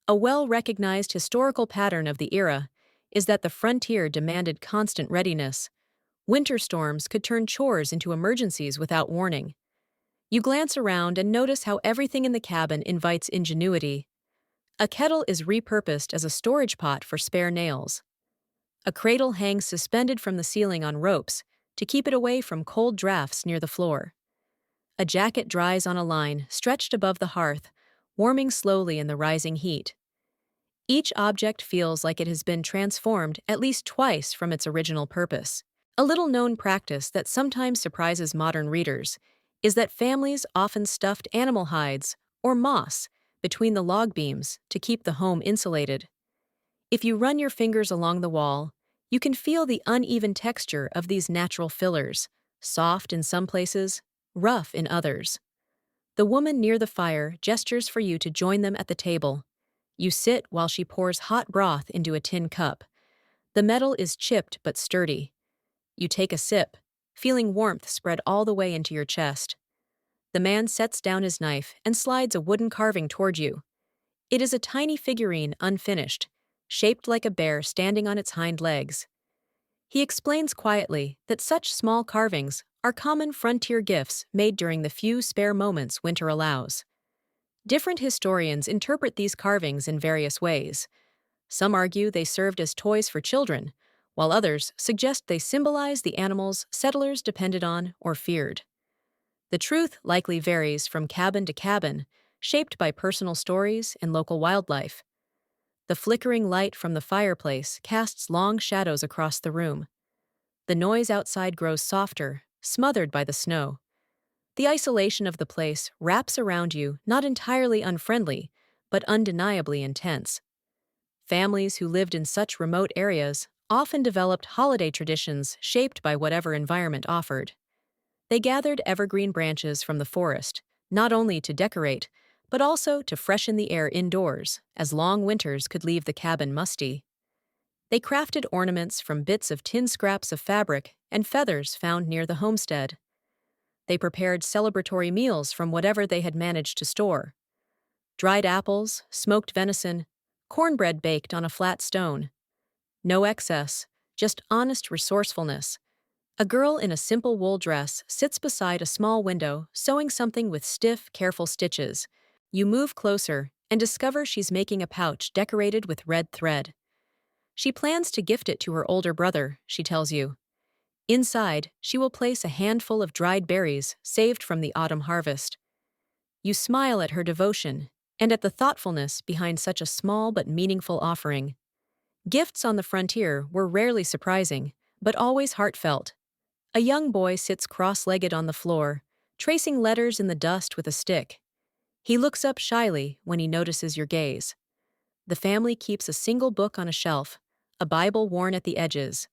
A well-recognized historical pattern of the era is that the frontier demanded constant readiness. Winter storms could turn chores into emergencies without warning. You glance around and notice how everything in the cabin invites ingenuity. A kettle is repurposed as a storage pot for spare nails. A cradle hangs suspended from the ceiling on ropes to keep it away from cold drafts near the floor. A jacket dries on a line stretched above the hearth, warming slowly in the rising heat. Each object feels like it has been transformed at least twice from its original purpose. A little-known practice that sometimes surprises modern readers is that families often stuffed animal hides or moss between the log beams to keep the home insulated. If you run your fingers along the wall, you can feel the uneven texture of these natural fillers, soft in some places, rough in others. The woman near the fire gestures for you to join them at the table. You sit while she pours hot broth into a tin cup. The metal is chipped but sturdy. You take a sip, feeling warmth spread all the way into your chest. The man sets down his knife and slides a wooden carving toward you. It is a tiny figurine, unfinished, shaped like a bear standing on its hind legs. He explains quietly that such small carvings are common frontier gifts made during the few spare moments winter allows. Different historians interpret these carvings in various ways. Some argue they served as toys for children, while others suggest they symbolize the animals settlers depended on or feared. The truth likely varies from cabin to cabin, shaped by personal stories and local wildlife. The flickering light from the fireplace casts long shadows across the room. The noise outside grows softer, smothered by the snow. The isolation of the place wraps around you, not entirely unfriendly, but undeniably intense. Families who lived in such remote areas often developed holiday traditions shaped by whatever environment offered. They gathered evergreen branches from the forest, not only to decorate, but also to freshen the air indoors, as long winters could leave the cabin musty. They crafted ornaments from bits of tin scraps of fabric and feathers found near the homestead. They prepared celebratory meals from whatever they had managed to store: dried apples, smoked venison, cornbread baked on a flat stone. No excess, just honest resourcefulness. A girl in a simple wool dress sits beside a small window, sewing something with stiff, careful stitches. You move closer and discover she's making a pouch decorated with red thread. She plans to gift it to her older brother, she tells you. Inside, she will place a handful of dried berries saved from the autumn harvest. You smile at her devotion and at the thoughtfulness behind such a small but meaningful offering. Gifts on the frontier were rarely surprising, but always heartfelt. A young boy sits cross-legged on the floor, tracing letters in the dust with a stick. He looks up shyly when he notices your gaze. The family keeps a single book on a shelf, a Bible worn at the edges.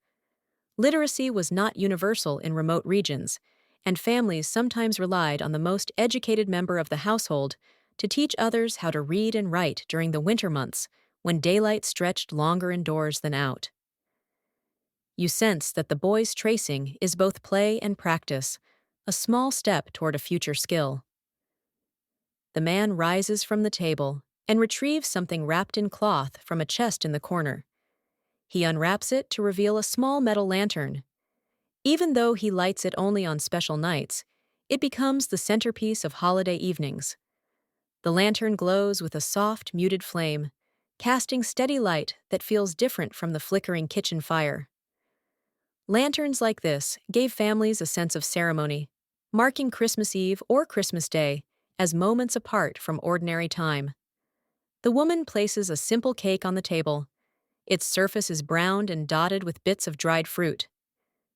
Literacy was not universal in remote regions, and families sometimes relied on the most educated member of the household to teach others how to read and write during the winter months, when daylight stretched longer indoors than out. You sense that the boy's tracing is both play and practice, a small step toward a future skill. The man rises from the table and retrieves something wrapped in cloth from a chest in the corner. He unwraps it to reveal a small metal lantern. Even though he lights it only on special nights, it becomes the centerpiece of holiday evenings. The lantern glows with a soft, muted flame, casting steady light that feels different from the flickering kitchen fire. Lanterns like this gave families a sense of ceremony, marking Christmas Eve or Christmas Day as moments apart from ordinary time. The woman places a simple cake on the table. Its surface is browned and dotted with bits of dried fruit.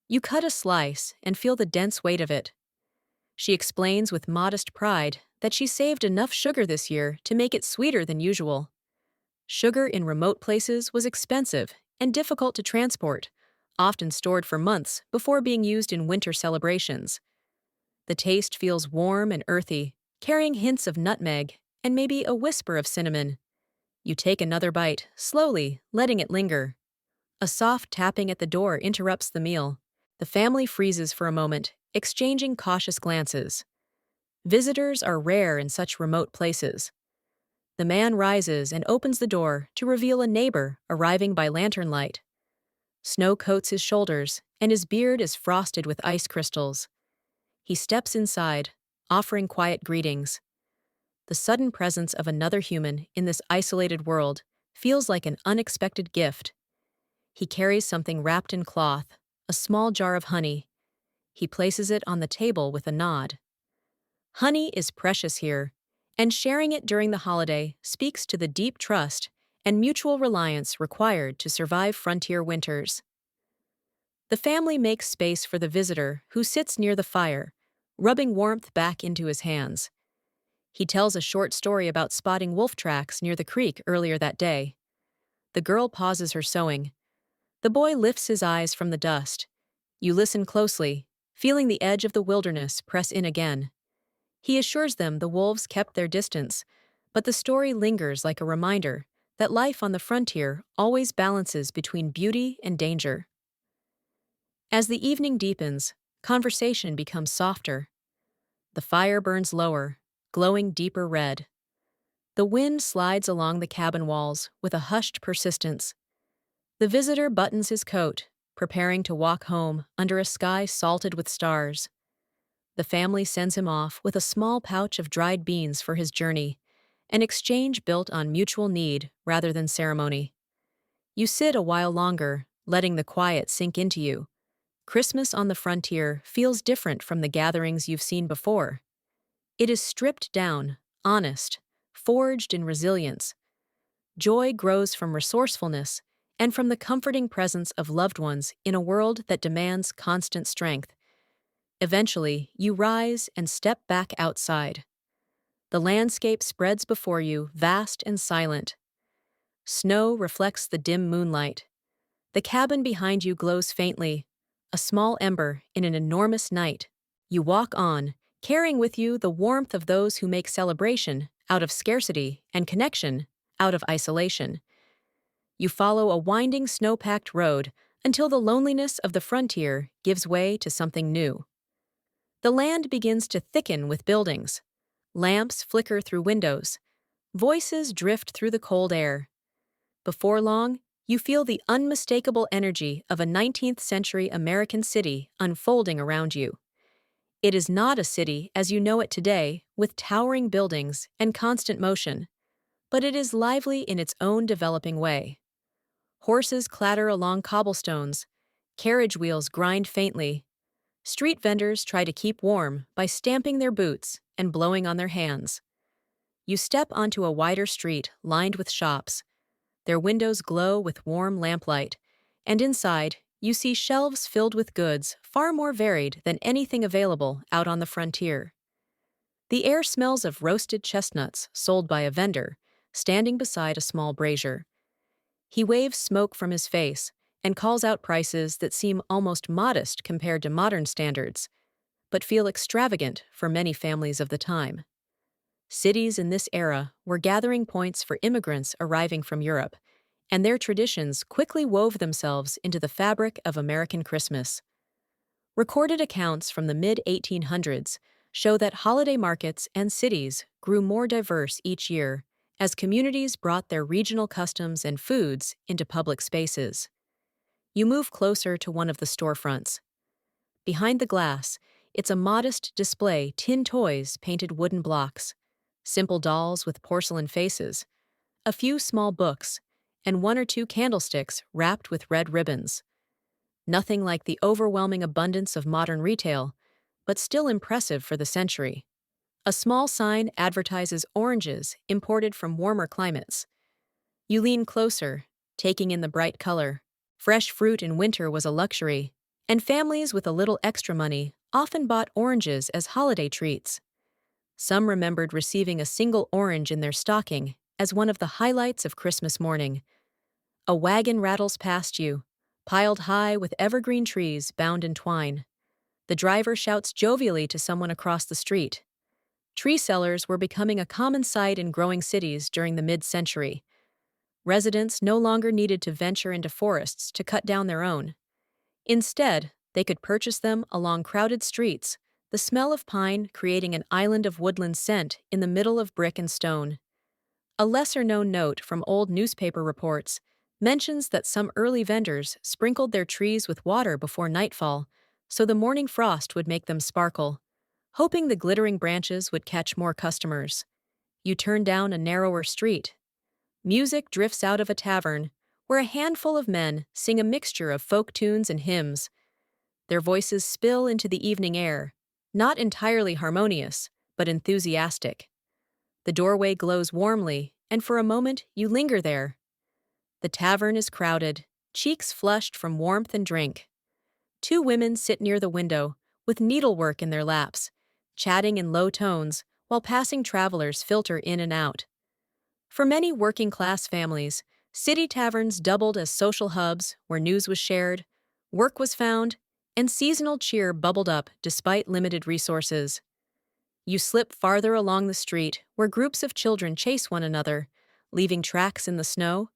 You cut a slice and feel the dense weight of it. She explains with modest pride that she saved enough sugar this year to make it sweeter than usual. Sugar in remote places was expensive and difficult to transport, often stored for months before being used in winter celebrations. The taste feels warm and earthy, carrying hints of nutmeg and maybe a whisper of cinnamon. You take another bite, slowly, letting it linger. A soft tapping at the door interrupts the meal. The family freezes for a moment, exchanging cautious glances. Visitors are rare in such remote places. The man rises and opens the door to reveal a neighbor arriving by lantern light. Snow coats his shoulders, and his beard is frosted with ice crystals. He steps inside, offering quiet greetings. The sudden presence of another human in this isolated world feels like an unexpected gift. He carries something wrapped in cloth, a small jar of honey. He places it on the table with a nod. Honey is precious here, and sharing it during the holiday speaks to the deep trust and mutual reliance required to survive frontier winters. The family makes space for the visitor who sits near the fire, rubbing warmth back into his hands. He tells a short story about spotting wolf tracks near the creek earlier that day. The girl pauses her sewing. The boy lifts his eyes from the dust. You listen closely, feeling the edge of the wilderness press in again. He assures them the wolves kept their distance, but the story lingers like a reminder that life on the frontier always balances between beauty and danger. As the evening deepens, conversation becomes softer. The fire burns lower, glowing deeper red. The wind slides along the cabin walls with a hushed persistence. The visitor buttons his coat, preparing to walk home under a sky salted with stars. The family sends him off with a small pouch of dried beans for his journey, an exchange built on mutual need rather than ceremony. You sit a while longer, letting the quiet sink into you. Christmas on the frontier feels different from the gatherings you've seen before. It is stripped down, honest, forged in resilience. Joy grows from resourcefulness, and from the comforting presence of loved ones in a world that demands constant strength. Eventually, you rise and step back outside. The landscape spreads before you, vast and silent. Snow reflects the dim moonlight. The cabin behind you glows faintly, a small ember in an enormous night. You walk on, carrying with you the warmth of those who make celebration out of scarcity and connection out of isolation. You follow a winding snow-packed road until the loneliness of the frontier gives way to something new. The land begins to thicken with buildings. Lamps flicker through windows. Voices drift through the cold air. Before long, you feel the unmistakable energy of a 19th century American city unfolding around you. It is not a city as you know it today, with towering buildings and constant motion, but it is lively in its own developing way. Horses clatter along cobblestones, carriage wheels grind faintly. Street vendors try to keep warm by stamping their boots and blowing on their hands. You step onto a wider street lined with shops. Their windows glow with warm lamplight, and inside, you see shelves filled with goods far more varied than anything available out on the frontier. The air smells of roasted chestnuts sold by a vendor, standing beside a small brazier. He waves smoke from his face and calls out prices that seem almost modest compared to modern standards, but feel extravagant for many families of the time. Cities in this era were gathering points for immigrants arriving from Europe, and their traditions quickly wove themselves into the fabric of American Christmas. Recorded accounts from the mid-1800s show that holiday markets and cities grew more diverse each year as communities brought their regional customs and foods into public spaces. You move closer to one of the storefronts. Behind the glass, it's a modest display tin toys painted wooden blocks, simple dolls with porcelain faces, a few small books, and one or two candlesticks wrapped with red ribbons. Nothing like the overwhelming abundance of modern retail, but still impressive for the century. A small sign advertises oranges imported from warmer climates. You lean closer, taking in the bright color. Fresh fruit in winter was a luxury, and families with a little extra money often bought oranges as holiday treats. Some remembered receiving a single orange in their stocking as one of the highlights of Christmas morning. A wagon rattles past you, piled high with evergreen trees bound in twine. The driver shouts jovially to someone across the street. Tree sellers were becoming a common sight in growing cities during the mid-century. Residents no longer needed to venture into forests to cut down their own. Instead, they could purchase them along crowded streets, the smell of pine creating an island of woodland scent in the middle of brick and stone. A lesser-known note from old newspaper reports mentions that some early vendors sprinkled their trees with water before nightfall, so the morning frost would make them sparkle, hoping the glittering branches would catch more customers. You turn down a narrower street. Music drifts out of a tavern, where a handful of men sing a mixture of folk tunes and hymns. Their voices spill into the evening air, not entirely harmonious, but enthusiastic. The doorway glows warmly, and for a moment you linger there. The tavern is crowded, cheeks flushed from warmth and drink. Two women sit near the window, with needlework in their laps, chatting in low tones while passing travelers filter in and out. For many working-class families, city taverns doubled as social hubs where news was shared, work was found, and seasonal cheer bubbled up despite limited resources. You slip farther along the street where groups of children chase one another, leaving tracks in the snow.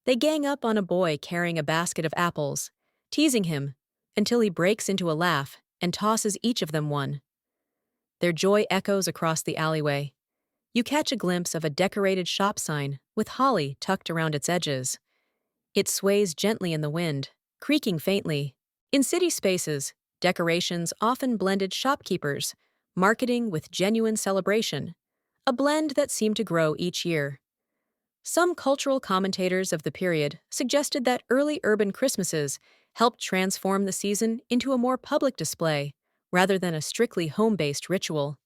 They gang up on a boy carrying a basket of apples, teasing him until he breaks into a laugh and tosses each of them one. Their joy echoes across the alleyway. You catch a glimpse of a decorated shop sign with holly tucked around its edges. It sways gently in the wind, creaking faintly. In city spaces, decorations often blended shopkeepers, marketing with genuine celebration, a blend that seemed to grow each year. Some cultural commentators of the period suggested that early urban Christmases helped transform the season into a more public display, rather than a strictly home-based ritual.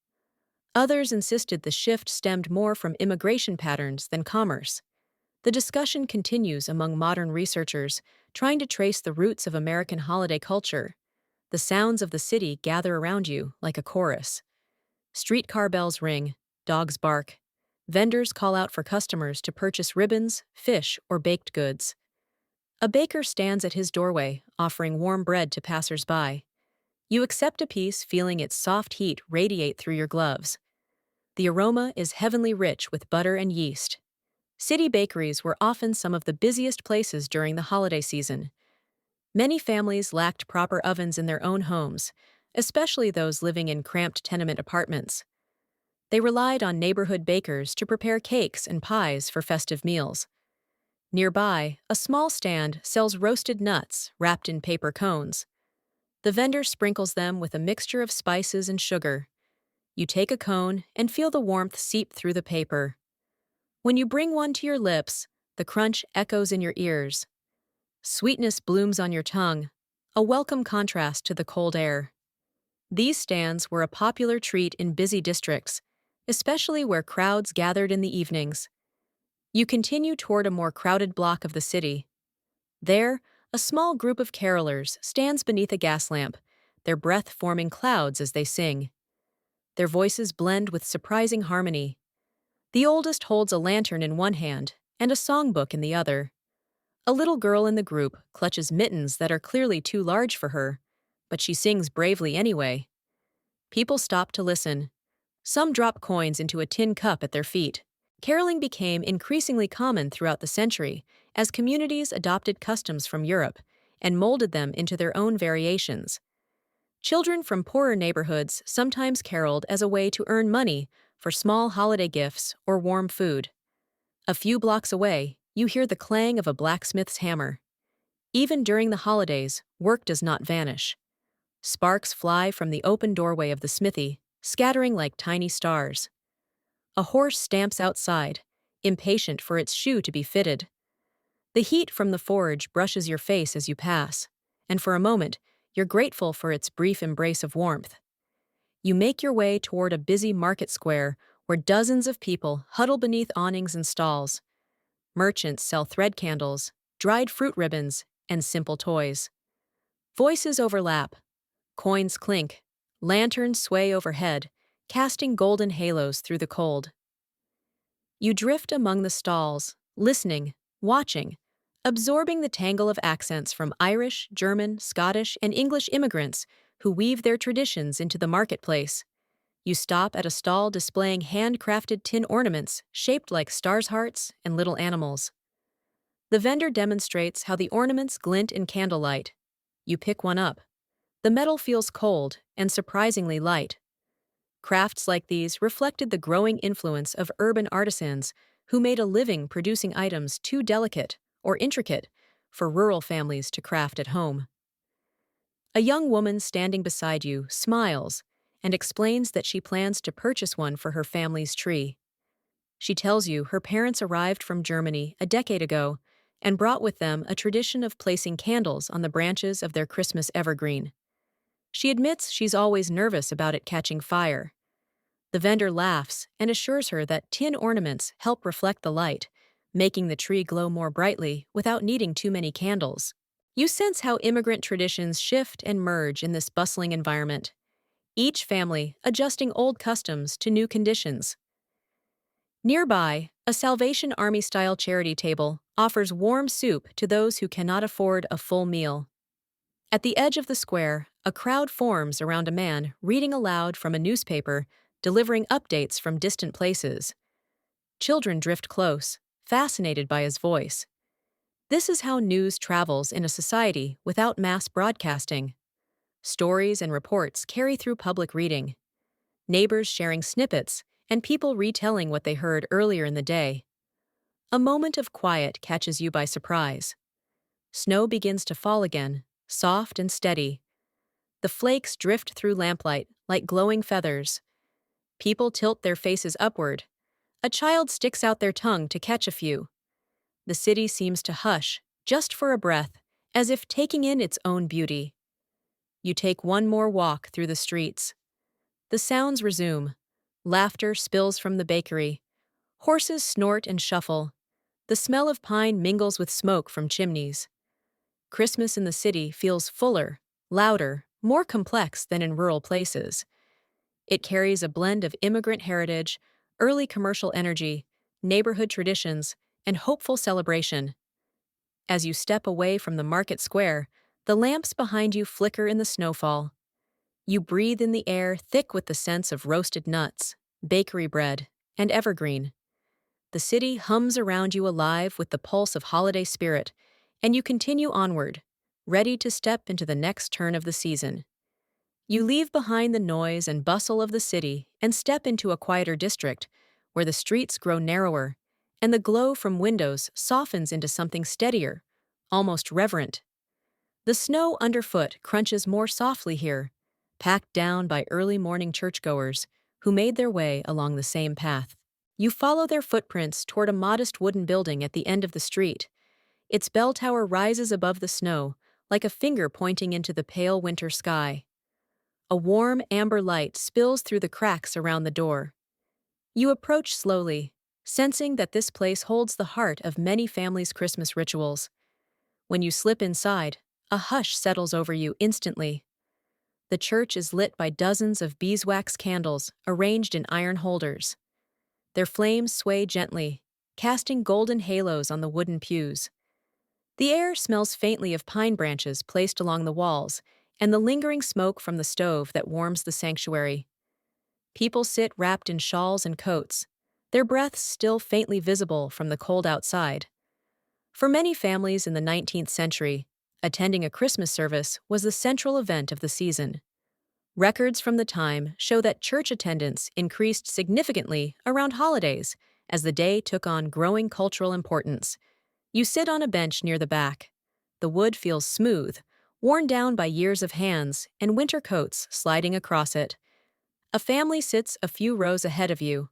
Others insisted the shift stemmed more from immigration patterns than commerce. The discussion continues among modern researchers, trying to trace the roots of American holiday culture. The sounds of the city gather around you like a chorus. Streetcar bells ring, dogs bark. Vendors call out for customers to purchase ribbons, fish, or baked goods. A baker stands at his doorway, offering warm bread to passers-by. You accept a piece, feeling its soft heat radiate through your gloves. The aroma is heavenly rich with butter and yeast. City bakeries were often some of the busiest places during the holiday season. Many families lacked proper ovens in their own homes, especially those living in cramped tenement apartments. They relied on neighborhood bakers to prepare cakes and pies for festive meals. Nearby, a small stand sells roasted nuts wrapped in paper cones. The vendor sprinkles them with a mixture of spices and sugar. You take a cone and feel the warmth seep through the paper. When you bring one to your lips, the crunch echoes in your ears. Sweetness blooms on your tongue, a welcome contrast to the cold air. These stands were a popular treat in busy districts, especially where crowds gathered in the evenings. You continue toward a more crowded block of the city. There, a small group of carolers stands beneath a gas lamp, their breath forming clouds as they sing. Their voices blend with surprising harmony. The oldest holds a lantern in one hand and a songbook in the other. A little girl in the group clutches mittens that are clearly too large for her, but she sings bravely anyway. People stop to listen. Some drop coins into a tin cup at their feet. Caroling became increasingly common throughout the century as communities adopted customs from Europe and molded them into their own variations. Children from poorer neighborhoods sometimes caroled as a way to earn money for small holiday gifts or warm food. A few blocks away, you hear the clang of a blacksmith's hammer. Even during the holidays, work does not vanish. Sparks fly from the open doorway of the smithy, scattering like tiny stars. A horse stamps outside, impatient for its shoe to be fitted. The heat from the forge brushes your face as you pass, and for a moment, you're grateful for its brief embrace of warmth. You make your way toward a busy market square where dozens of people huddle beneath awnings and stalls. Merchants sell thread candles, dried fruit ribbons, and simple toys. Voices overlap. Coins clink. Lanterns sway overhead, casting golden halos through the cold. You drift among the stalls, listening, watching, absorbing the tangle of accents from Irish, German, Scottish, and English immigrants who weave their traditions into the marketplace. You stop at a stall displaying handcrafted tin ornaments shaped like stars' hearts and little animals. The vendor demonstrates how the ornaments glint in candlelight. You pick one up. The metal feels cold and surprisingly light. Crafts like these reflected the growing influence of urban artisans who made a living producing items too delicate or intricate for rural families to craft at home. A young woman standing beside you smiles and explains that she plans to purchase one for her family's tree. She tells you her parents arrived from Germany a decade ago and brought with them a tradition of placing candles on the branches of their Christmas evergreen. She admits she's always nervous about it catching fire. The vendor laughs and assures her that tin ornaments help reflect the light, making the tree glow more brightly without needing too many candles. You sense how immigrant traditions shift and merge in this bustling environment, each family adjusting old customs to new conditions. Nearby, a Salvation Army-style charity table offers warm soup to those who cannot afford a full meal. At the edge of the square, a crowd forms around a man reading aloud from a newspaper, delivering updates from distant places. Children drift close, fascinated by his voice. This is how news travels in a society without mass broadcasting. Stories and reports carry through public reading. Neighbors sharing snippets, and people retelling what they heard earlier in the day. A moment of quiet catches you by surprise. Snow begins to fall again, soft and steady. The flakes drift through lamplight like glowing feathers. People tilt their faces upward. A child sticks out their tongue to catch a few. The city seems to hush, just for a breath, as if taking in its own beauty. You take one more walk through the streets. The sounds resume. Laughter spills from the bakery. Horses snort and shuffle. The smell of pine mingles with smoke from chimneys. Christmas in the city feels fuller, louder, more complex than in rural places. It carries a blend of immigrant heritage, early commercial energy, neighborhood traditions, and hopeful celebration. As you step away from the market square, the lamps behind you flicker in the snowfall. You breathe in the air thick with the scents of roasted nuts, bakery bread, and evergreen. The city hums around you alive with the pulse of holiday spirit, and you continue onward, ready to step into the next turn of the season. You leave behind the noise and bustle of the city and step into a quieter district, where the streets grow narrower, and the glow from windows softens into something steadier, almost reverent. The snow underfoot crunches more softly here, packed down by early morning churchgoers who made their way along the same path. You follow their footprints toward a modest wooden building at the end of the street. Its bell tower rises above the snow, like a finger pointing into the pale winter sky. A warm amber light spills through the cracks around the door. You approach slowly, sensing that this place holds the heart of many families' Christmas rituals. When you slip inside, a hush settles over you instantly. The church is lit by dozens of beeswax candles arranged in iron holders. Their flames sway gently, casting golden halos on the wooden pews. The air smells faintly of pine branches placed along the walls and the lingering smoke from the stove that warms the sanctuary. People sit wrapped in shawls and coats, their breaths still faintly visible from the cold outside. For many families in the 19th century, attending a Christmas service was the central event of the season. Records from the time show that church attendance increased significantly around holidays as the day took on growing cultural importance. You sit on a bench near the back. The wood feels smooth, worn down by years of hands and winter coats sliding across it. A family sits a few rows ahead of you.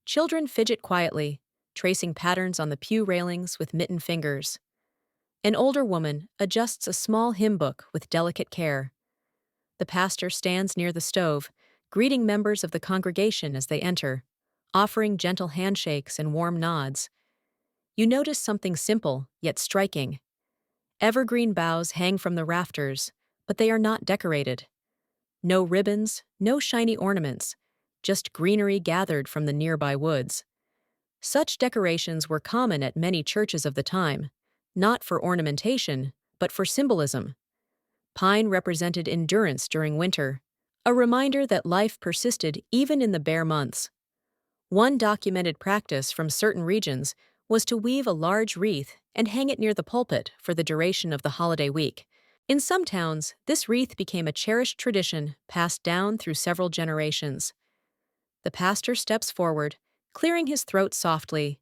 Children fidget quietly, tracing patterns on the pew railings with mittened fingers. An older woman adjusts a small hymn book with delicate care. The pastor stands near the stove, greeting members of the congregation as they enter, offering gentle handshakes and warm nods. You notice something simple, yet striking. Evergreen boughs hang from the rafters, but they are not decorated. No ribbons, no shiny ornaments, just greenery gathered from the nearby woods. Such decorations were common at many churches of the time, not for ornamentation, but for symbolism. Pine represented endurance during winter, a reminder that life persisted even in the bare months. One documented practice from certain regions was to weave a large wreath and hang it near the pulpit for the duration of the holiday week. In some towns, this wreath became a cherished tradition passed down through several generations. The pastor steps forward, clearing his throat softly.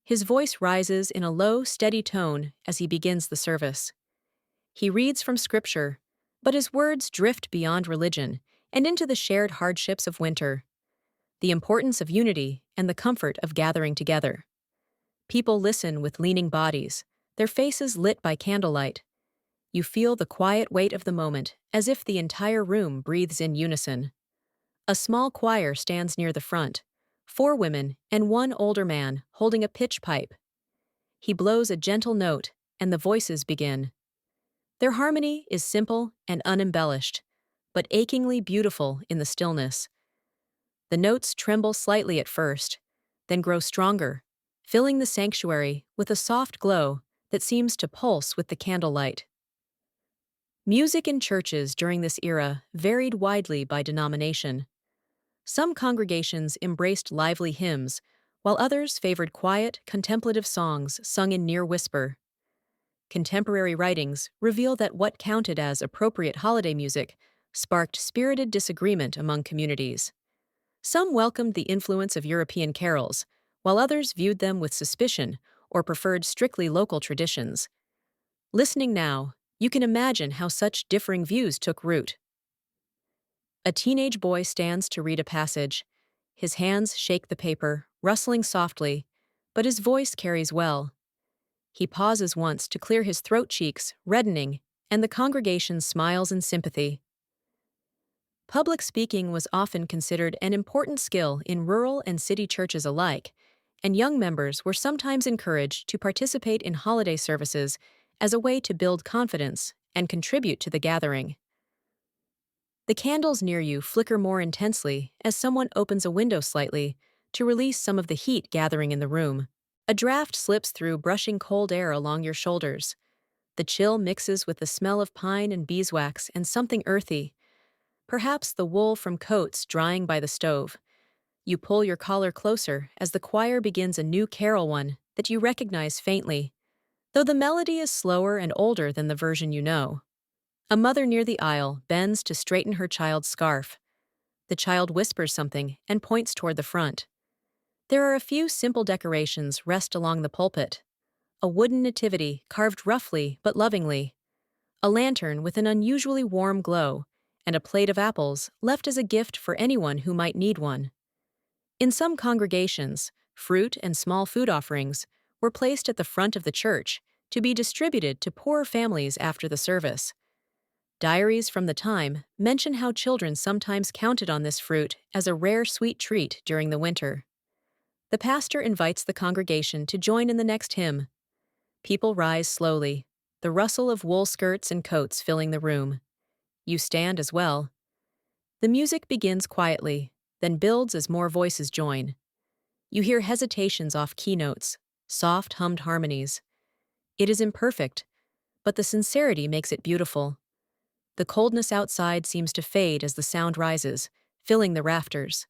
His voice rises in a low, steady tone as he begins the service. He reads from Scripture, but his words drift beyond religion and into the shared hardships of winter, the importance of unity and the comfort of gathering together. People listen with leaning bodies, their faces lit by candlelight. You feel the quiet weight of the moment, as if the entire room breathes in unison. A small choir stands near the front, 4 women and 1 older man holding a pitch pipe. He blows a gentle note, and the voices begin. Their harmony is simple and unembellished, but achingly beautiful in the stillness. The notes tremble slightly at first, then grow stronger, filling the sanctuary with a soft glow that seems to pulse with the candlelight. Music in churches during this era varied widely by denomination. Some congregations embraced lively hymns, while others favored quiet, contemplative songs sung in near whisper. Contemporary writings reveal that what counted as appropriate holiday music sparked spirited disagreement among communities. Some welcomed the influence of European carols, while others viewed them with suspicion or preferred strictly local traditions. Listening now, you can imagine how such differing views took root. A teenage boy stands to read a passage. His hands shake the paper, rustling softly, but his voice carries well. He pauses once to clear his throat cheeks, reddening, and the congregation smiles in sympathy. Public speaking was often considered an important skill in rural and city churches alike, and young members were sometimes encouraged to participate in holiday services as a way to build confidence and contribute to the gathering. The candles near you flicker more intensely as someone opens a window slightly to release some of the heat gathering in the room. A draft slips through, brushing cold air along your shoulders. The chill mixes with the smell of pine and beeswax and something earthy, perhaps the wool from coats drying by the stove. You pull your collar closer as the choir begins a new carol, one that you recognize faintly, though the melody is slower and older than the version you know. A mother near the aisle bends to straighten her child's scarf. The child whispers something and points toward the front. There are a few simple decorations rest along the pulpit. A wooden nativity carved roughly but lovingly, a lantern with an unusually warm glow, and a plate of apples left as a gift for anyone who might need one. In some congregations, fruit and small food offerings were placed at the front of the church to be distributed to poorer families after the service. Diaries from the time mention how children sometimes counted on this fruit as a rare sweet treat during the winter. The pastor invites the congregation to join in the next hymn. People rise slowly, the rustle of wool skirts and coats filling the room. You stand as well. The music begins quietly, then builds as more voices join. You hear hesitations off keynotes, soft hummed harmonies. It is imperfect, but the sincerity makes it beautiful. The coldness outside seems to fade as the sound rises, filling the rafters.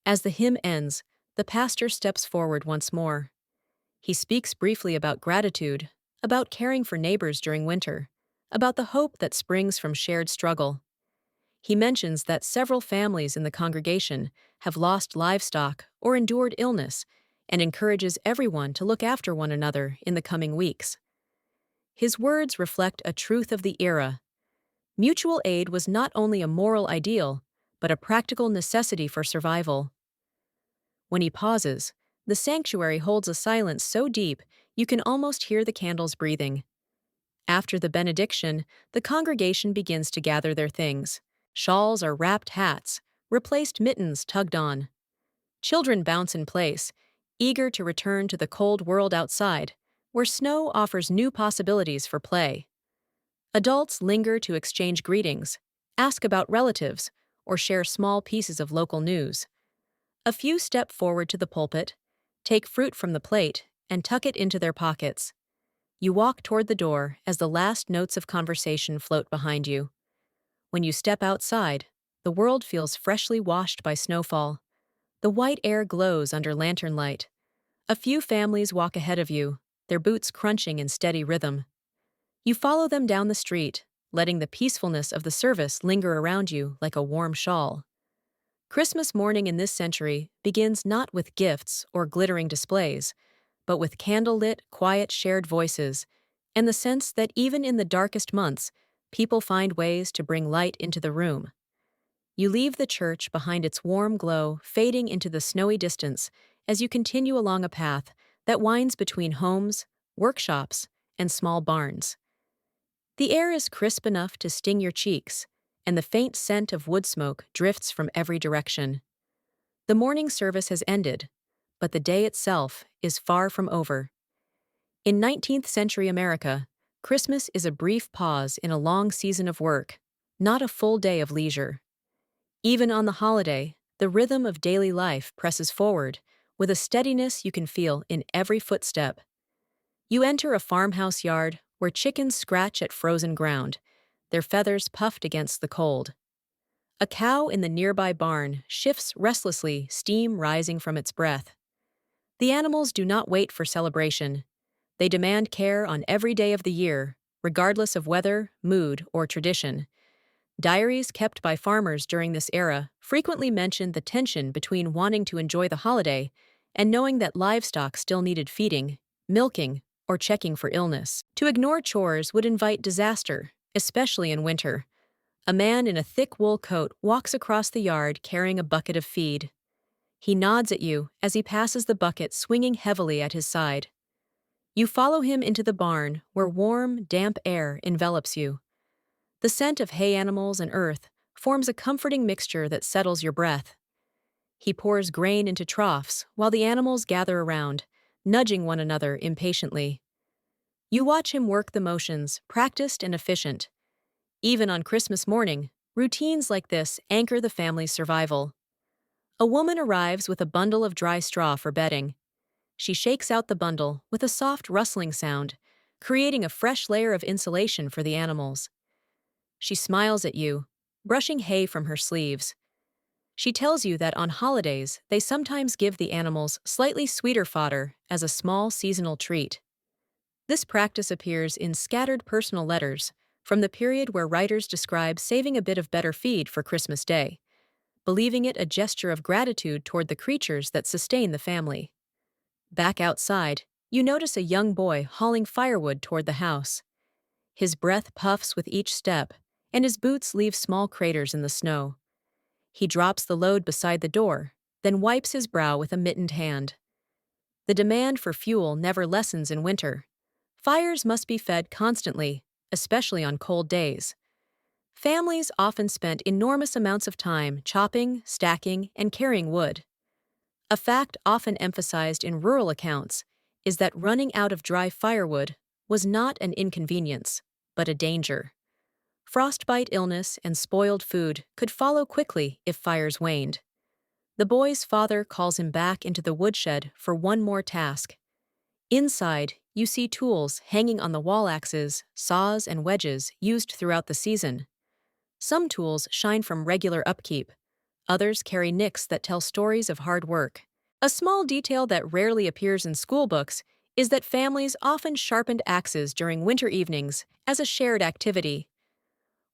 As the hymn ends, the pastor steps forward once more. He speaks briefly about gratitude, about caring for neighbors during winter, about the hope that springs from shared struggle. He mentions that several families in the congregation have lost livestock or endured illness, and encourages everyone to look after one another in the coming weeks. His words reflect a truth of the era. Mutual aid was not only a moral ideal, but a practical necessity for survival. When he pauses, the sanctuary holds a silence so deep you can almost hear the candles breathing. After the benediction, the congregation begins to gather their things. Shawls or wrapped hats, replaced mittens tugged on. Children bounce in place, eager to return to the cold world outside, where snow offers new possibilities for play. Adults linger to exchange greetings, ask about relatives, or share small pieces of local news. A few step forward to the pulpit, take fruit from the plate, and tuck it into their pockets. You walk toward the door as the last notes of conversation float behind you. When you step outside, the world feels freshly washed by snowfall. The white air glows under lantern light. A few families walk ahead of you, their boots crunching in steady rhythm. You follow them down the street, letting the peacefulness of the service linger around you like a warm shawl. Christmas morning in this century begins not with gifts or glittering displays, but with candlelit, quiet shared voices, and the sense that even in the darkest months, people find ways to bring light into the room. You leave the church behind its warm glow fading into the snowy distance as you continue along a path that winds between homes, workshops, and small barns. The air is crisp enough to sting your cheeks, and the faint scent of wood smoke drifts from every direction. The morning service has ended, but the day itself is far from over. In 19th century America, Christmas is a brief pause in a long season of work, not a full day of leisure. Even on the holiday, the rhythm of daily life presses forward, with a steadiness you can feel in every footstep. You enter a farmhouse yard where chickens scratch at frozen ground, their feathers puffed against the cold. A cow in the nearby barn shifts restlessly, steam rising from its breath. The animals do not wait for celebration. They demand care on every day of the year, regardless of weather, mood, or tradition. Diaries kept by farmers during this era frequently mention the tension between wanting to enjoy the holiday and knowing that livestock still needed feeding, milking, or checking for illness. To ignore chores would invite disaster, especially in winter. A man in a thick wool coat walks across the yard carrying a bucket of feed. He nods at you as he passes the bucket swinging heavily at his side. You follow him into the barn where warm, damp air envelops you. The scent of hay animals and earth forms a comforting mixture that settles your breath. He pours grain into troughs while the animals gather around, nudging one another impatiently. You watch him work the motions, practiced and efficient. Even on Christmas morning, routines like this anchor the family's survival. A woman arrives with a bundle of dry straw for bedding. She shakes out the bundle with a soft rustling sound, creating a fresh layer of insulation for the animals. She smiles at you, brushing hay from her sleeves. She tells you that on holidays, they sometimes give the animals slightly sweeter fodder as a small seasonal treat. This practice appears in scattered personal letters from the period where writers describe saving a bit of better feed for Christmas Day, believing it a gesture of gratitude toward the creatures that sustain the family. Back outside, you notice a young boy hauling firewood toward the house. His breath puffs with each step, and his boots leave small craters in the snow. He drops the load beside the door, then wipes his brow with a mittened hand. The demand for fuel never lessens in winter. Fires must be fed constantly, especially on cold days. Families often spent enormous amounts of time chopping, stacking, and carrying wood. A fact often emphasized in rural accounts is that running out of dry firewood was not an inconvenience, but a danger. Frostbite illness and spoiled food could follow quickly if fires waned. The boy's father calls him back into the woodshed for one more task. Inside, you see tools hanging on the wall axes, saws, and wedges used throughout the season. Some tools shine from regular upkeep. Others carry nicks that tell stories of hard work. A small detail that rarely appears in school books is that families often sharpened axes during winter evenings as a shared activity.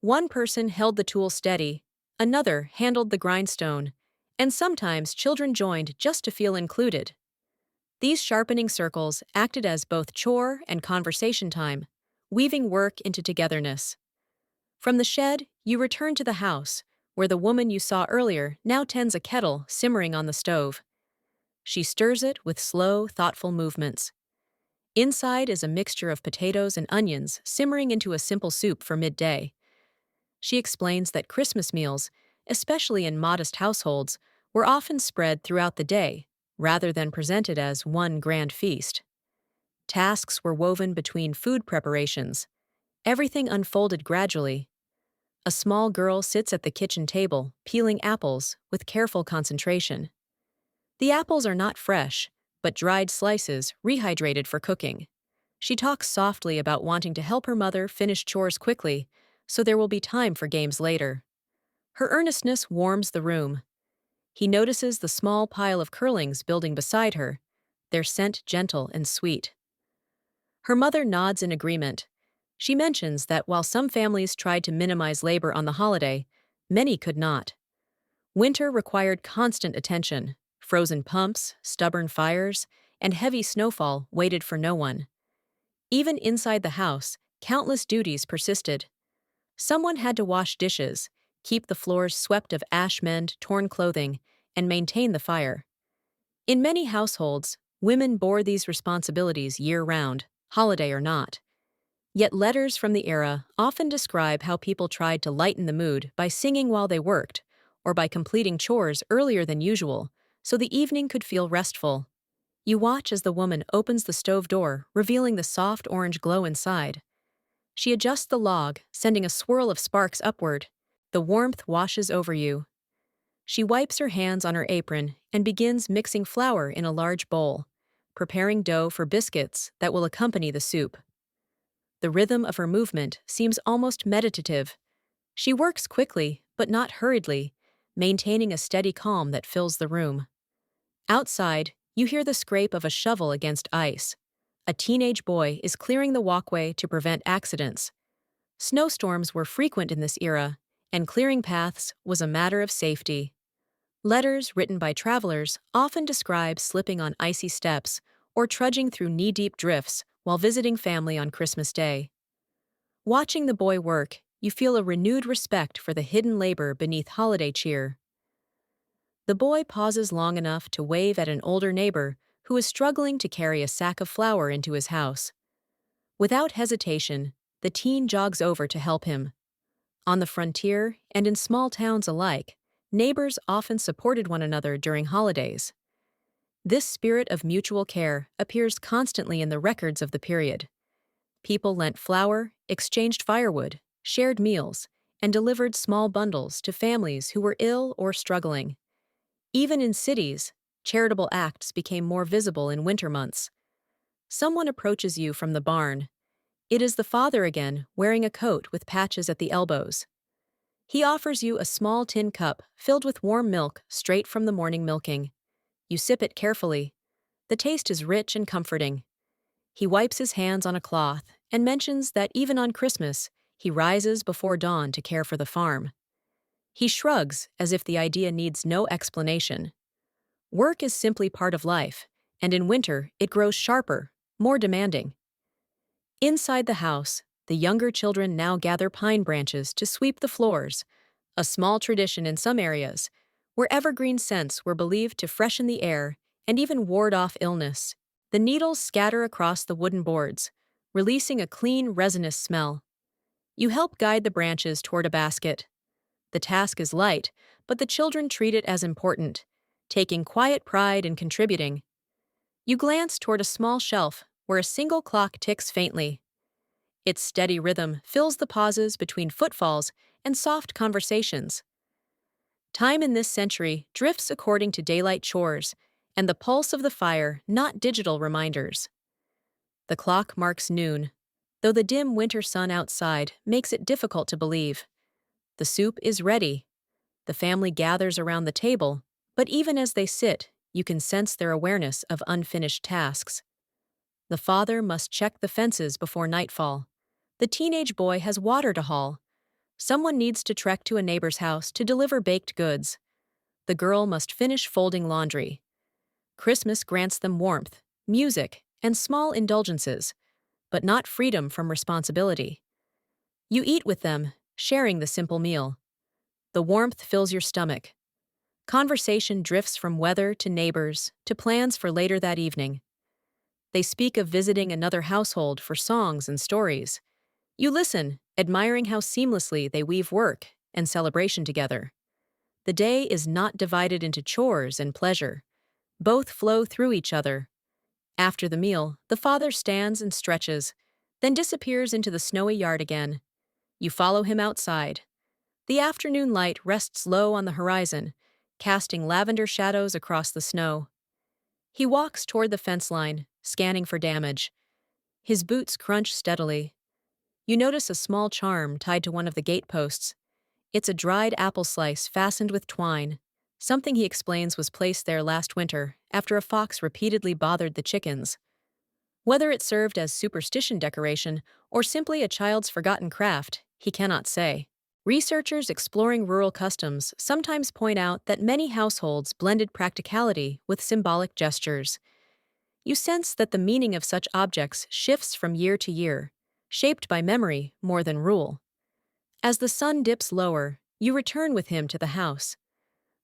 One person held the tool steady, another handled the grindstone, and sometimes children joined just to feel included. These sharpening circles acted as both chore and conversation time, weaving work into togetherness. From the shed, you return to the house, where the woman you saw earlier now tends a kettle simmering on the stove. She stirs it with slow, thoughtful movements. Inside is a mixture of potatoes and onions simmering into a simple soup for midday. She explains that Christmas meals, especially in modest households, were often spread throughout the day, rather than presented as one grand feast. Tasks were woven between food preparations. Everything unfolded gradually. A small girl sits at the kitchen table, peeling apples with careful concentration. The apples are not fresh, but dried slices rehydrated for cooking. She talks softly about wanting to help her mother finish chores quickly, so there will be time for games later. Her earnestness warms the room. He notices the small pile of curlings building beside her, their scent gentle and sweet. Her mother nods in agreement. She mentions that while some families tried to minimize labor on the holiday, many could not. Winter required constant attention. Frozen pumps, stubborn fires, and heavy snowfall waited for no one. Even inside the house, countless duties persisted. Someone had to wash dishes, keep the floors swept of ash, mend torn clothing, and maintain the fire. In many households, women bore these responsibilities year-round, holiday or not. Yet letters from the era often describe how people tried to lighten the mood by singing while they worked, or by completing chores earlier than usual, so the evening could feel restful. You watch as the woman opens the stove door, revealing the soft orange glow inside. She adjusts the log, sending a swirl of sparks upward. The warmth washes over you. She wipes her hands on her apron and begins mixing flour in a large bowl, preparing dough for biscuits that will accompany the soup. The rhythm of her movement seems almost meditative. She works quickly, but not hurriedly, maintaining a steady calm that fills the room. Outside, you hear the scrape of a shovel against ice. A teenage boy is clearing the walkway to prevent accidents. Snowstorms were frequent in this era, and clearing paths was a matter of safety. Letters written by travelers often describe slipping on icy steps or trudging through knee-deep drifts while visiting family on Christmas Day. Watching the boy work, you feel a renewed respect for the hidden labor beneath holiday cheer. The boy pauses long enough to wave at an older neighbor who is struggling to carry a sack of flour into his house. Without hesitation, the teen jogs over to help him. On the frontier and in small towns alike, neighbors often supported one another during holidays. This spirit of mutual care appears constantly in the records of the period. People lent flour, exchanged firewood, shared meals, and delivered small bundles to families who were ill or struggling. Even in cities, charitable acts became more visible in winter months. Someone approaches you from the barn. It is the father again, wearing a coat with patches at the elbows. He offers you a small tin cup filled with warm milk straight from the morning milking. You sip it carefully. The taste is rich and comforting. He wipes his hands on a cloth and mentions that even on Christmas, he rises before dawn to care for the farm. He shrugs as if the idea needs no explanation. Work is simply part of life, and in winter it grows sharper, more demanding. Inside the house, the younger children now gather pine branches to sweep the floors, a small tradition in some areas, where evergreen scents were believed to freshen the air and even ward off illness. The needles scatter across the wooden boards, releasing a clean, resinous smell. You help guide the branches toward a basket. The task is light, but the children treat it as important, taking quiet pride in contributing. You glance toward a small shelf where a single clock ticks faintly. Its steady rhythm fills the pauses between footfalls and soft conversations. Time in this century drifts according to daylight chores and the pulse of the fire, not digital reminders. The clock marks noon, though the dim winter sun outside makes it difficult to believe. The soup is ready. The family gathers around the table, but even as they sit, you can sense their awareness of unfinished tasks. The father must check the fences before nightfall. The teenage boy has water to haul. Someone needs to trek to a neighbor's house to deliver baked goods. The girl must finish folding laundry. Christmas grants them warmth, music, and small indulgences, but not freedom from responsibility. You eat with them, sharing the simple meal. The warmth fills your stomach. Conversation drifts from weather to neighbors to plans for later that evening. They speak of visiting another household for songs and stories. You listen, admiring how seamlessly they weave work and celebration together. The day is not divided into chores and pleasure. Both flow through each other. After the meal, the father stands and stretches, then disappears into the snowy yard again. You follow him outside. The afternoon light rests low on the horizon, casting lavender shadows across the snow. He walks toward the fence line, scanning for damage. His boots crunch steadily. You notice a small charm tied to one of the gateposts. It's a dried apple slice fastened with twine, something he explains was placed there last winter after a fox repeatedly bothered the chickens. Whether it served as superstition decoration or simply a child's forgotten craft, he cannot say. Researchers exploring rural customs sometimes point out that many households blended practicality with symbolic gestures. You sense that the meaning of such objects shifts from year to year, shaped by memory more than rule. As the sun dips lower, you return with him to the house.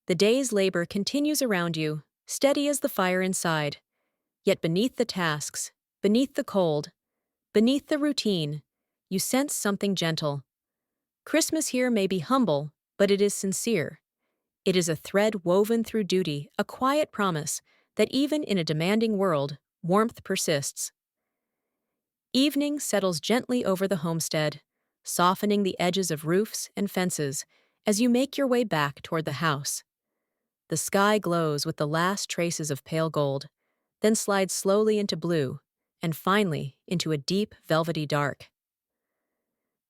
The day's labor continues around you, steady as the fire inside. Yet beneath the tasks, beneath the cold, beneath the routine, you sense something gentle. Christmas here may be humble, but it is sincere. It is a thread woven through duty, a quiet promise that even in a demanding world, warmth persists. Evening settles gently over the homestead, softening the edges of roofs and fences as you make your way back toward the house. The sky glows with the last traces of pale gold, then slides slowly into blue, and finally into a deep, velvety dark.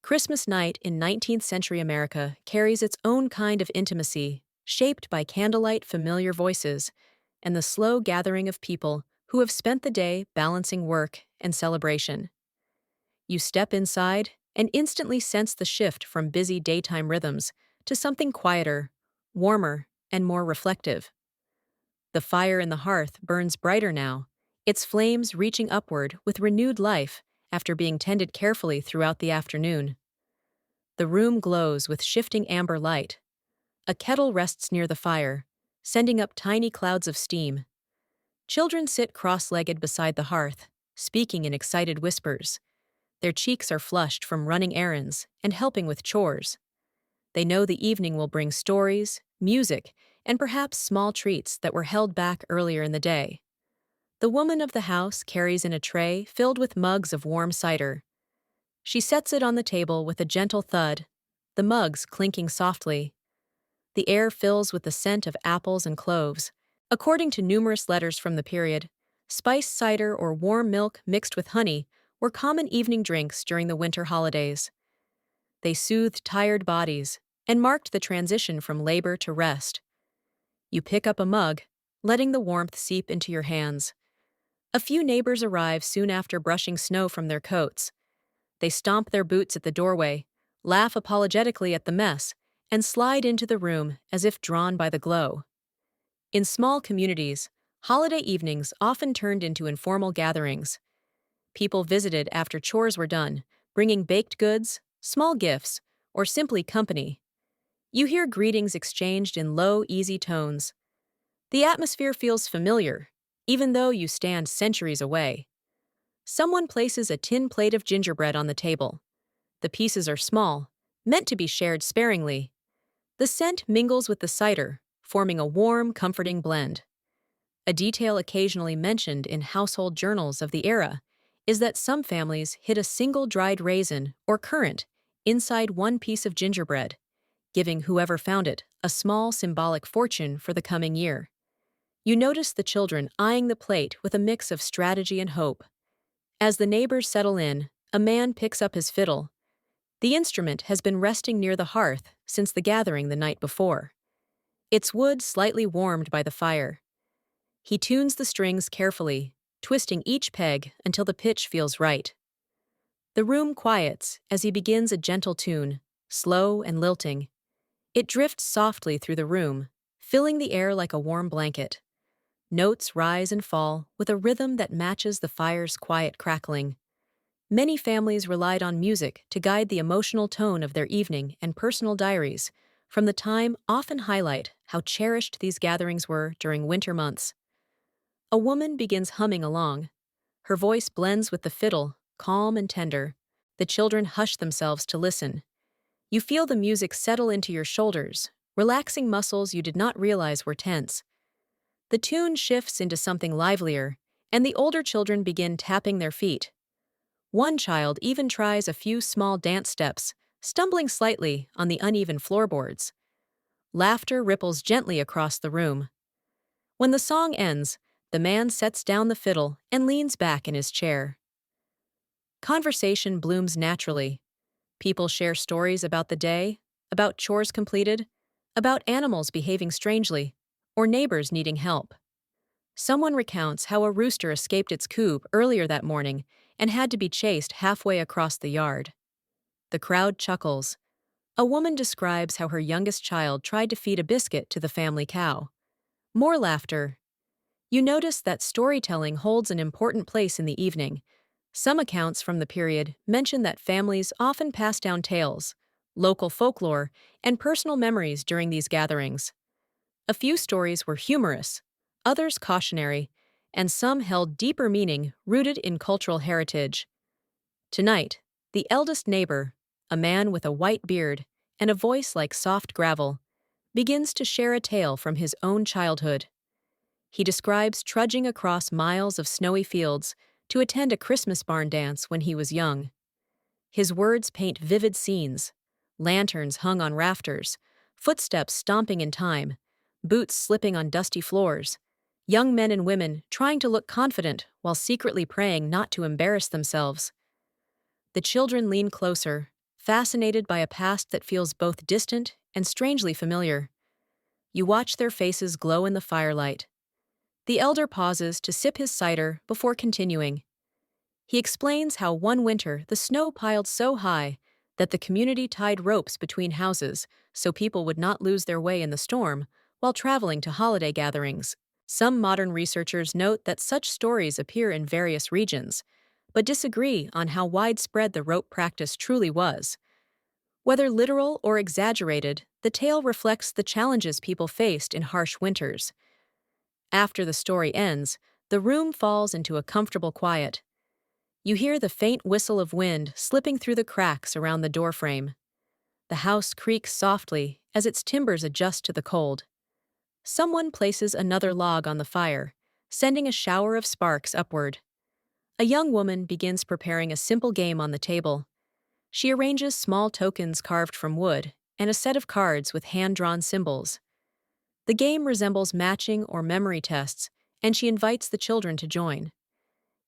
Christmas night in 19th century America carries its own kind of intimacy, shaped by candlelight, familiar voices, and the slow gathering of people who have spent the day balancing work and celebration. You step inside and instantly sense the shift from busy daytime rhythms to something quieter, warmer, and more reflective. The fire in the hearth burns brighter now, its flames reaching upward with renewed life after being tended carefully throughout the afternoon. The room glows with shifting amber light. A kettle rests near the fire, sending up tiny clouds of steam. Children sit cross-legged beside the hearth, speaking in excited whispers. Their cheeks are flushed from running errands and helping with chores. They know the evening will bring stories, music, and perhaps small treats that were held back earlier in the day. The woman of the house carries in a tray filled with mugs of warm cider. She sets it on the table with a gentle thud, the mugs clinking softly. The air fills with the scent of apples and cloves. According to numerous letters from the period, spiced cider or warm milk mixed with honey were common evening drinks during the winter holidays. They soothed tired bodies and marked the transition from labor to rest. You pick up a mug, letting the warmth seep into your hands. A few neighbors arrive soon after brushing snow from their coats. They stomp their boots at the doorway, laugh apologetically at the mess, and slide into the room as if drawn by the glow. In small communities, holiday evenings often turned into informal gatherings. People visited after chores were done, bringing baked goods, small gifts, or simply company. You hear greetings exchanged in low, easy tones. The atmosphere feels familiar, even though you stand centuries away. Someone places a tin plate of gingerbread on the table. The pieces are small, meant to be shared sparingly. The scent mingles with the cider, forming a warm, comforting blend. A detail occasionally mentioned in household journals of the era is that some families hid a single dried raisin or currant inside one piece of gingerbread, giving whoever found it a small symbolic fortune for the coming year. You notice the children eyeing the plate with a mix of strategy and hope. As the neighbors settle in, a man picks up his fiddle. The instrument has been resting near the hearth since the gathering the night before. Its wood slightly warmed by the fire. He tunes the strings carefully, twisting each peg until the pitch feels right. The room quiets as he begins a gentle tune, slow and lilting. It drifts softly through the room, filling the air like a warm blanket. Notes rise and fall with a rhythm that matches the fire's quiet crackling. Many families relied on music to guide the emotional tone of their evening, and personal diaries from the time often highlight how cherished these gatherings were during winter months. A woman begins humming along. Her voice blends with the fiddle, calm and tender. The children hush themselves to listen. You feel the music settle into your shoulders, relaxing muscles you did not realize were tense. The tune shifts into something livelier, and the older children begin tapping their feet. One child even tries a few small dance steps, stumbling slightly on the uneven floorboards. Laughter ripples gently across the room. When the song ends, the man sets down the fiddle and leans back in his chair. Conversation blooms naturally. People share stories about the day, about chores completed, about animals behaving strangely, or neighbors needing help. Someone recounts how a rooster escaped its coop earlier that morning and had to be chased halfway across the yard. The crowd chuckles. A woman describes how her youngest child tried to feed a biscuit to the family cow. More laughter. You notice that storytelling holds an important place in the evening. Some accounts from the period mention that families often pass down tales, local folklore, and personal memories during these gatherings. A few stories were humorous, others cautionary, and some held deeper meaning rooted in cultural heritage. Tonight, the eldest neighbor, a man with a white beard and a voice like soft gravel, begins to share a tale from his own childhood. He describes trudging across miles of snowy fields to attend a Christmas barn dance when he was young. His words paint vivid scenes: lanterns hung on rafters, footsteps stomping in time, boots slipping on dusty floors, young men and women trying to look confident while secretly praying not to embarrass themselves. The children lean closer, fascinated by a past that feels both distant and strangely familiar. You watch their faces glow in the firelight. The elder pauses to sip his cider before continuing. He explains how one winter the snow piled so high that the community tied ropes between houses so people would not lose their way in the storm while traveling to holiday gatherings. Some modern researchers note that such stories appear in various regions, but disagree on how widespread the rope practice truly was. Whether literal or exaggerated, the tale reflects the challenges people faced in harsh winters. After the story ends, the room falls into a comfortable quiet. You hear the faint whistle of wind slipping through the cracks around the doorframe. The house creaks softly as its timbers adjust to the cold. Someone places another log on the fire, sending a shower of sparks upward. A young woman begins preparing a simple game on the table. She arranges small tokens carved from wood and a set of cards with hand-drawn symbols. The game resembles matching or memory tests, and she invites the children to join.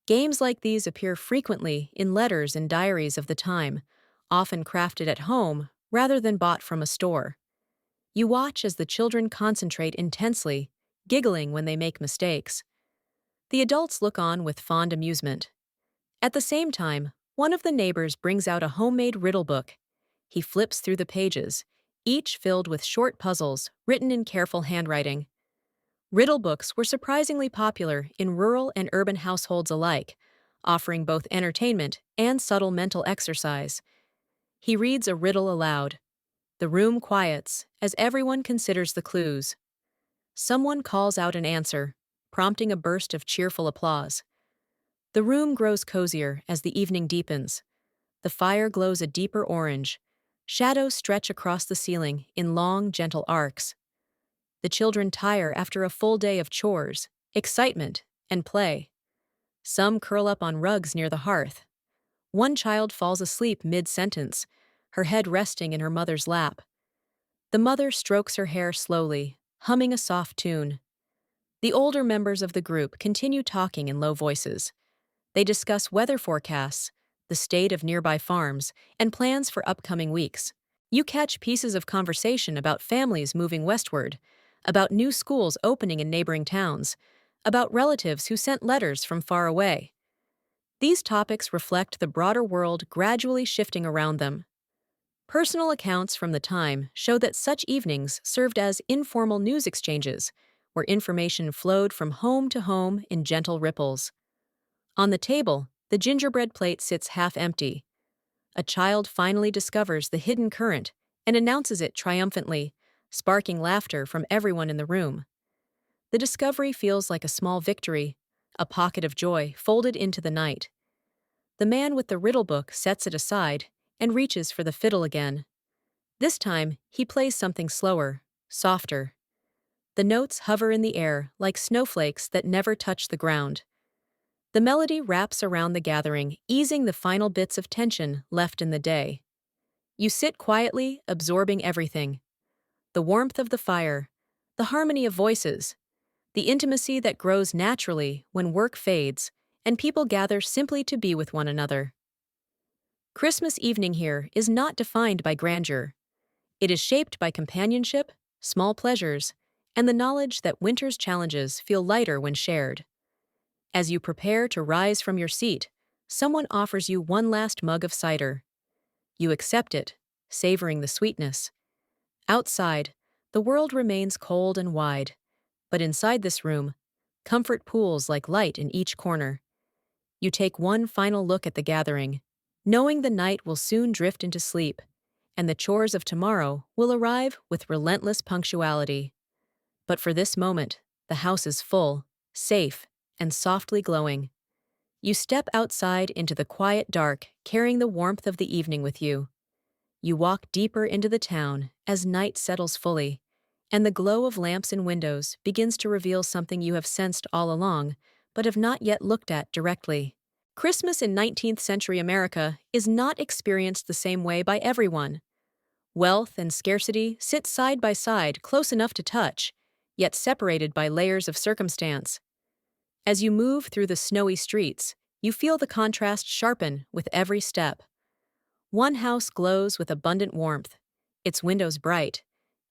Games like these appear frequently in letters and diaries of the time, often crafted at home rather than bought from a store. You watch as the children concentrate intensely, giggling when they make mistakes. The adults look on with fond amusement. At the same time, one of the neighbors brings out a homemade riddle book. He flips through the pages, each filled with short puzzles written in careful handwriting. Riddle books were surprisingly popular in rural and urban households alike, offering both entertainment and subtle mental exercise. He reads a riddle aloud. The room quiets as everyone considers the clues. Someone calls out an answer, prompting a burst of cheerful applause. The room grows cozier as the evening deepens. The fire glows a deeper orange. Shadows stretch across the ceiling in long, gentle arcs. The children tire after a full day of chores, excitement, and play. Some curl up on rugs near the hearth. One child falls asleep mid-sentence, her head resting in her mother's lap. The mother strokes her hair slowly, humming a soft tune. The older members of the group continue talking in low voices. They discuss weather forecasts, the state of nearby farms, and plans for upcoming weeks. You catch pieces of conversation about families moving westward, about new schools opening in neighboring towns, about relatives who sent letters from far away. These topics reflect the broader world gradually shifting around them. Personal accounts from the time show that such evenings served as informal news exchanges, where information flowed from home to home in gentle ripples. On the table, the gingerbread plate sits half empty. A child finally discovers the hidden current and announces it triumphantly, sparking laughter from everyone in the room. The discovery feels like a small victory, a pocket of joy folded into the night. The man with the riddle book sets it aside and reaches for the fiddle again. This time, he plays something slower, softer. The notes hover in the air like snowflakes that never touch the ground. The melody wraps around the gathering, easing the final bits of tension left in the day. You sit quietly, absorbing everything. The warmth of the fire, the harmony of voices, the intimacy that grows naturally when work fades and people gather simply to be with one another. Christmas evening here is not defined by grandeur. It is shaped by companionship, small pleasures, and the knowledge that winter's challenges feel lighter when shared. As you prepare to rise from your seat, someone offers you one last mug of cider. You accept it, savoring the sweetness. Outside, the world remains cold and wide, but inside this room, comfort pools like light in each corner. You take one final look at the gathering, knowing the night will soon drift into sleep, and the chores of tomorrow will arrive with relentless punctuality. But for this moment, the house is full, safe, and softly glowing. You step outside into the quiet dark, carrying the warmth of the evening with you. You walk deeper into the town as night settles fully, and the glow of lamps and windows begins to reveal something you have sensed all along, but have not yet looked at directly. Christmas in 19th century America is not experienced the same way by everyone. Wealth and scarcity sit side by side, close enough to touch, yet separated by layers of circumstance. As you move through the snowy streets, you feel the contrast sharpen with every step. One house glows with abundant warmth, its windows bright,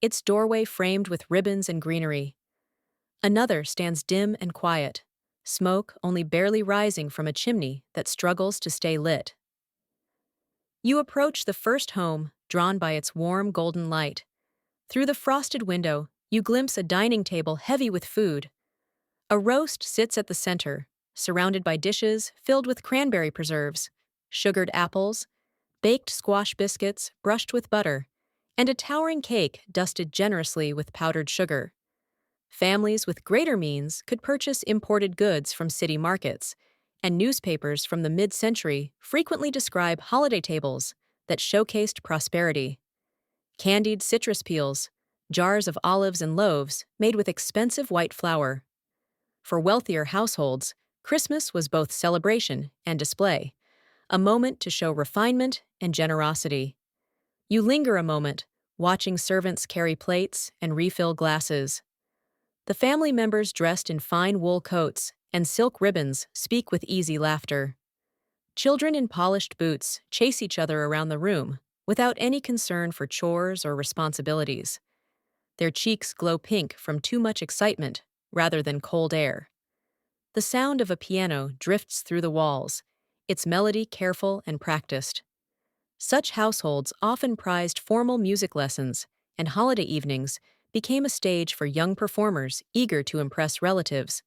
its doorway framed with ribbons and greenery. Another stands dim and quiet, smoke only barely rising from a chimney that struggles to stay lit. You approach the first home, drawn by its warm golden light. Through the frosted window, you glimpse a dining table heavy with food. A roast sits at the center, surrounded by dishes filled with cranberry preserves, sugared apples, baked squash biscuits brushed with butter, and a towering cake dusted generously with powdered sugar. Families with greater means could purchase imported goods from city markets, and newspapers from the mid-century frequently describe holiday tables that showcased prosperity. candied citrus peels, jars of olives and loaves made with expensive white flour. For wealthier households, Christmas was both celebration and display, a moment to show refinement and generosity. You linger a moment, watching servants carry plates and refill glasses. The family members dressed in fine wool coats and silk ribbons speak with easy laughter. Children in polished boots chase each other around the room without any concern for chores or responsibilities. Their cheeks glow pink from too much excitement rather than cold air. The sound of a piano drifts through the walls, its melody careful and practiced. Such households often prized formal music lessons, and holiday evenings became a stage for young performers eager to impress relatives.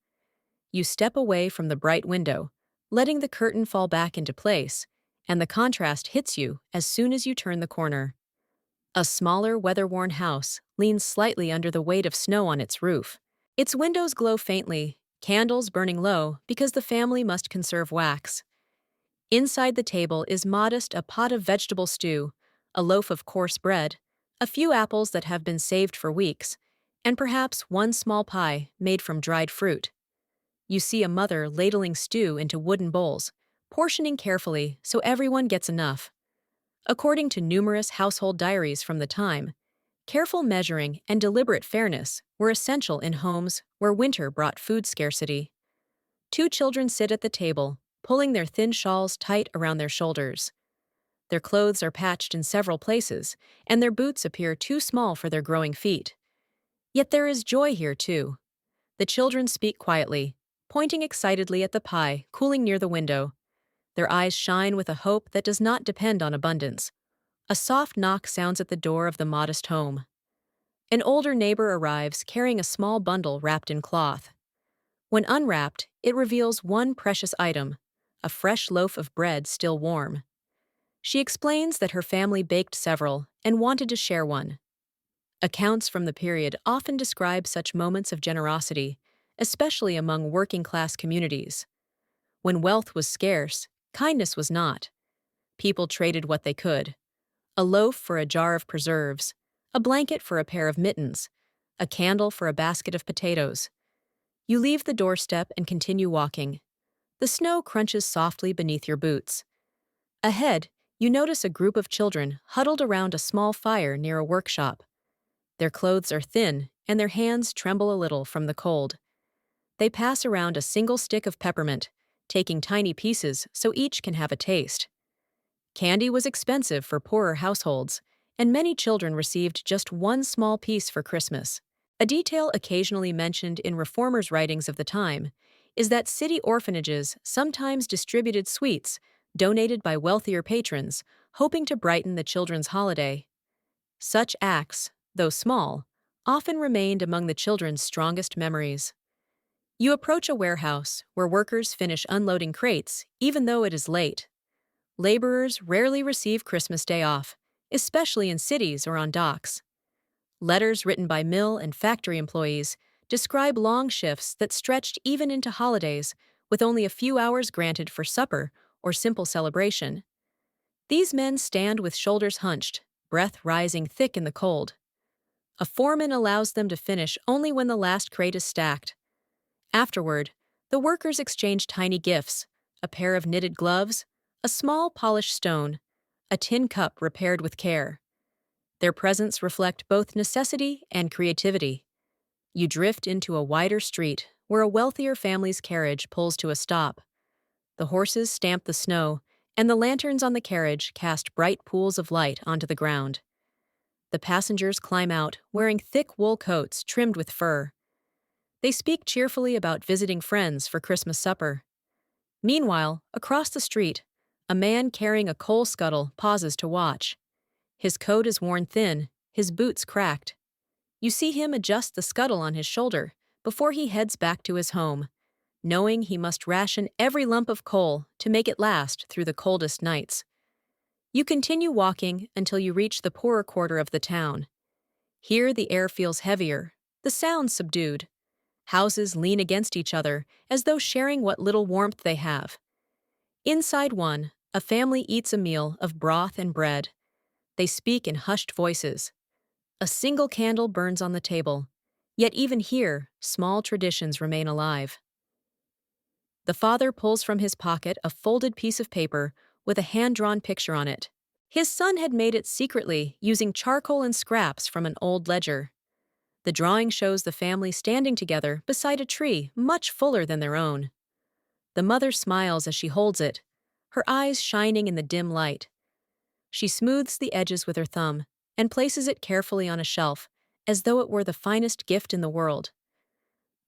You step away from the bright window, letting the curtain fall back into place, and the contrast hits you as soon as you turn the corner. A smaller, weather-worn house leans slightly under the weight of snow on its roof. Its windows glow faintly, candles burning low because the family must conserve wax. Inside the table is modest a pot of vegetable stew, a loaf of coarse bread, a few apples that have been saved for weeks, and perhaps one small pie made from dried fruit. You see a mother ladling stew into wooden bowls, portioning carefully so everyone gets enough. According to numerous household diaries from the time, careful measuring and deliberate fairness were essential in homes where winter brought food scarcity. Two children sit at the table, pulling their thin shawls tight around their shoulders. Their clothes are patched in several places, and their boots appear too small for their growing feet. Yet there is joy here, too. The children speak quietly, pointing excitedly at the pie cooling near the window. Their eyes shine with a hope that does not depend on abundance. A soft knock sounds at the door of the modest home. An older neighbor arrives carrying a small bundle wrapped in cloth. When unwrapped, it reveals one precious item, a fresh loaf of bread still warm. She explains that her family baked several and wanted to share one. Accounts from the period often describe such moments of generosity, especially among working-class communities. When wealth was scarce, kindness was not. People traded what they could. A loaf for a jar of preserves, a blanket for a pair of mittens, a candle for a basket of potatoes. You leave the doorstep and continue walking. The snow crunches softly beneath your boots. Ahead, you notice a group of children huddled around a small fire near a workshop. Their clothes are thin, and their hands tremble a little from the cold. They pass around a single stick of peppermint, taking tiny pieces so each can have a taste. Candy was expensive for poorer households, and many children received just one small piece for Christmas. A detail occasionally mentioned in reformers' writings of the time is that city orphanages sometimes distributed sweets donated by wealthier patrons, hoping to brighten the children's holiday. Such acts, though small, often remained among the children's strongest memories. You approach a warehouse where workers finish unloading crates, even though it is late. Laborers rarely receive Christmas Day off, especially in cities or on docks. Letters written by mill and factory employees describe long shifts that stretched even into holidays, with only a few hours granted for supper or simple celebration. These men stand with shoulders hunched, breath rising thick in the cold. A foreman allows them to finish only when the last crate is stacked. Afterward, the workers exchange tiny gifts, a pair of knitted gloves, a small polished stone, a tin cup repaired with care. Their presents reflect both necessity and creativity. You drift into a wider street where a wealthier family's carriage pulls to a stop. The horses stamp the snow, and the lanterns on the carriage cast bright pools of light onto the ground. The passengers climb out wearing thick wool coats trimmed with fur. They speak cheerfully about visiting friends for Christmas supper. Meanwhile, across the street, a man carrying a coal scuttle pauses to watch. His coat is worn thin, his boots cracked. You see him adjust the scuttle on his shoulder before he heads back to his home, knowing he must ration every lump of coal to make it last through the coldest nights. You continue walking until you reach the poorer quarter of the town. Here the air feels heavier, the sounds subdued. Houses lean against each other as though sharing what little warmth they have. Inside one, a family eats a meal of broth and bread. They speak in hushed voices, A single candle burns on the table. Yet even here, small traditions remain alive. The father pulls from his pocket a folded piece of paper with a hand-drawn picture on it. His son had made it secretly using charcoal and scraps from an old ledger. The drawing shows the family standing together beside a tree much fuller than their own. The mother smiles as she holds it, her eyes shining in the dim light. She smooths the edges with her thumb and places it carefully on a shelf, as though it were the finest gift in the world.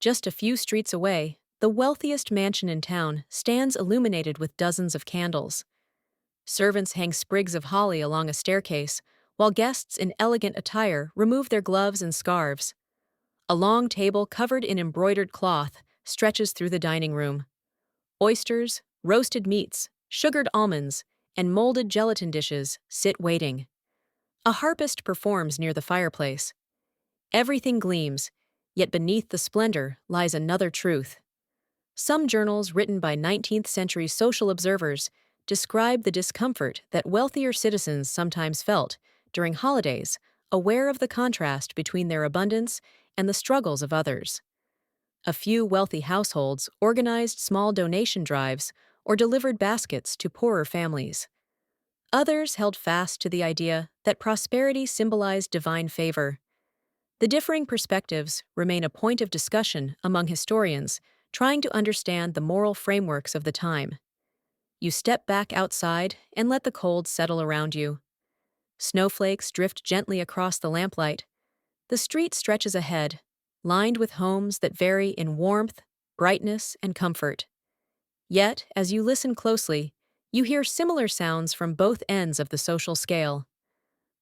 Just a few streets away, the wealthiest mansion in town stands illuminated with dozens of candles. Servants hang sprigs of holly along a staircase, while guests in elegant attire remove their gloves and scarves. A long table covered in embroidered cloth stretches through the dining room. Oysters, roasted meats, sugared almonds, and molded gelatin dishes sit waiting. A harpist performs near the fireplace. Everything gleams, yet beneath the splendor lies another truth. Some journals written by 19th century social observers describe the discomfort that wealthier citizens sometimes felt during holidays, aware of the contrast between their abundance and the struggles of others. A few wealthy households organized small donation drives or delivered baskets to poorer families. Others held fast to the idea that prosperity symbolized divine favor. The differing perspectives remain a point of discussion among historians trying to understand the moral frameworks of the time. You step back outside and let the cold settle around you. Snowflakes drift gently across the lamplight. The street stretches ahead, lined with homes that vary in warmth, brightness, and comfort. Yet, as you listen closely, you hear similar sounds from both ends of the social scale.